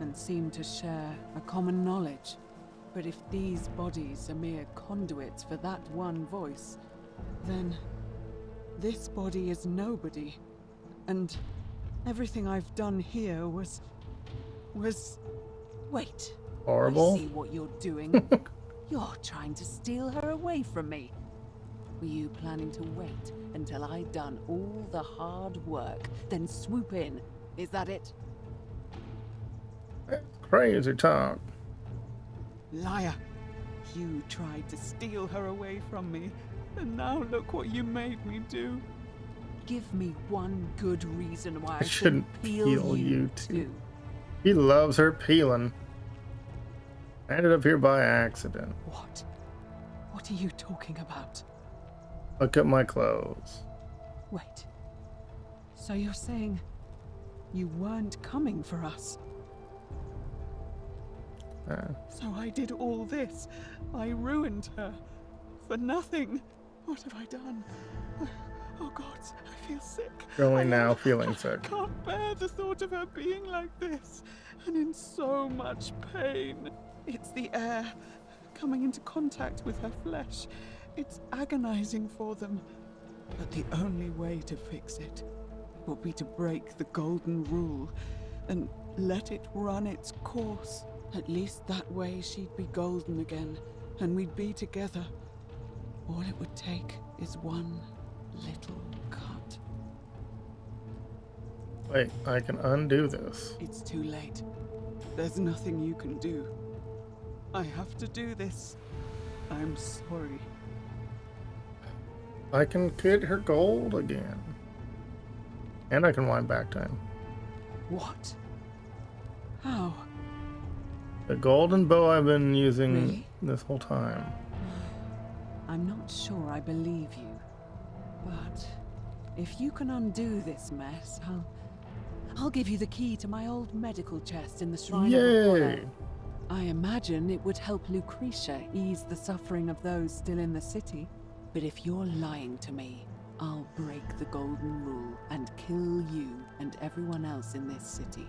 and seemed to share a common knowledge. But if these bodies are mere conduits for that one voice, then this body is nobody. And everything I've done here was... Wait. Horrible. I see what you're doing. You're trying to steal her away from me. Were you planning to wait until I'd done all the hard work, then swoop in? Is that it? Crazy talk. Liar. You tried to steal her away from me, and now look what you made me do. Give me one good reason why I shouldn't peel you too. He loves her peeling. I ended up here by accident. What? What are you talking about? Look at my clothes. Wait. So you're saying you weren't coming for us? So I did all this. I ruined her. For nothing. What have I done? Oh God, I feel sick. You're only now feeling sick. I can't bear the thought of her being like this. And in so much pain. It's the air. Coming into contact with her flesh. It's agonizing for them. But the only way to fix it will be to break the golden rule and let it run its course. At least that way she'd be golden again, and we'd be together. All it would take is one little cut. Wait, I can undo this. It's too late. There's nothing you can do. I have to do this. I'm sorry. I can get her gold again. And I can wind back time. What? How? The golden bow I've been using this whole time. I'm not sure I believe you. But if you can undo this mess, I'll give you the key to my old medical chest in the Shrine of Apollo. I imagine it would help Lucretia ease the suffering of those still in the city. But if you're lying to me, I'll break the golden rule and kill you and everyone else in this city.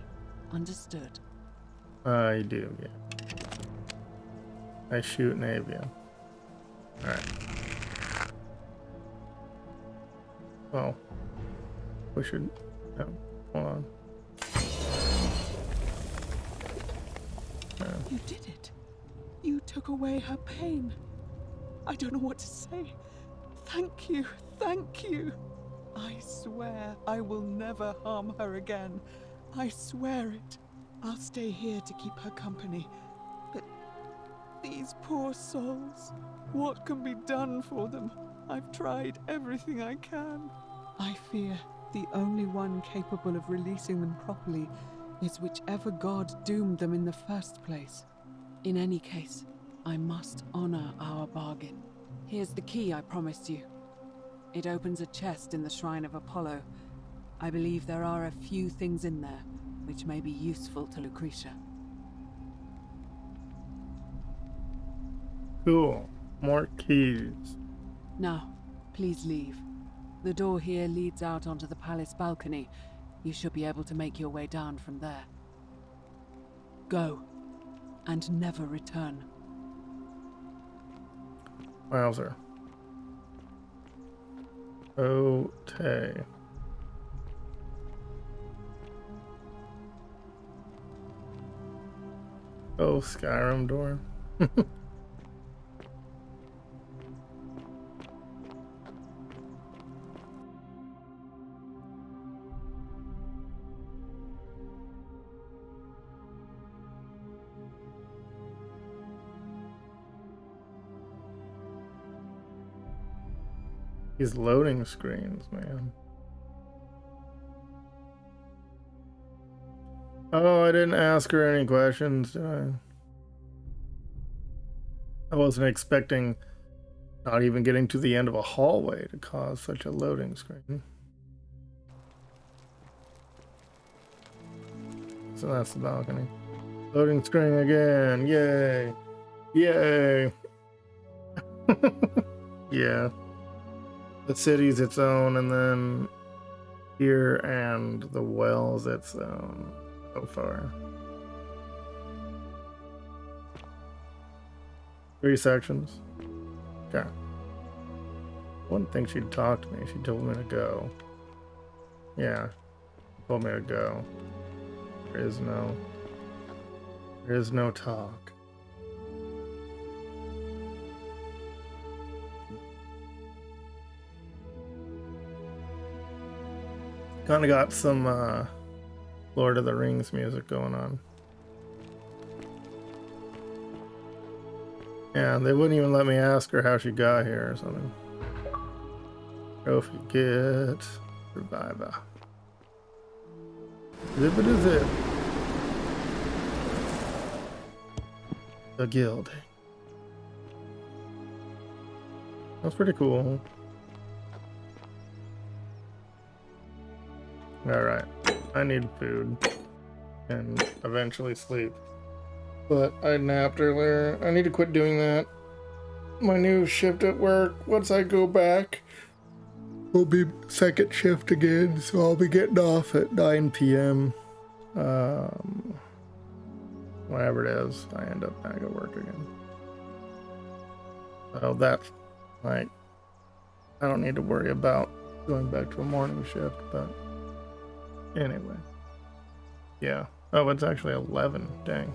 Understood? I do, yeah. I shoot Navia. Alright. Well, we should... No, hold on. You did it. You took away her pain. I don't know what to say. Thank you. Thank you. I swear I will never harm her again. I swear it. I'll stay here to keep her company. But these poor souls, what can be done for them? I've tried everything I can. I fear the only one capable of releasing them properly is whichever god doomed them in the first place. In any case, I must honor our bargain. Here's the key I promised you. It opens a chest in the Shrine of Apollo. I believe there are a few things in there which may be useful to Lucretia. Cool. More keys. Now, please leave. The door here leads out onto the palace balcony. You should be able to make your way down from there. Go, and never return. Wowzer. Okay. Oh, Skyrim door. These loading screens, man. Oh, I didn't ask her any questions, did I? I wasn't expecting not even getting to the end of a hallway to cause such a loading screen. So that's the balcony. Loading screen again. Yay. Yay. Yeah. The city's its own, and then here and the well's its own so far. 3 sections. Okay. Wouldn't think she'd talk to me. She told me to go. Yeah. She told me to go. There is no talk. Kind of got some Lord of the Rings music going on. Yeah, they wouldn't even let me ask her how she got here or something. Trophy get Reviva. Zip it is it. The guild. That's pretty cool. Alright, I need food and eventually sleep. But I napped earlier. I need to quit doing that. My new shift at work, once I go back, will be second shift again, so I'll be getting off at 9 p.m. Whatever it is, I end up back at work again. So that's like, I don't need to worry about going back to a morning shift, but anyway. Yeah. Oh, it's actually 11. Dang.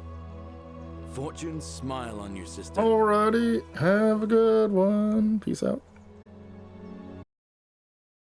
Fortune smile on you, sister. Alrighty. Have a good one. Peace out.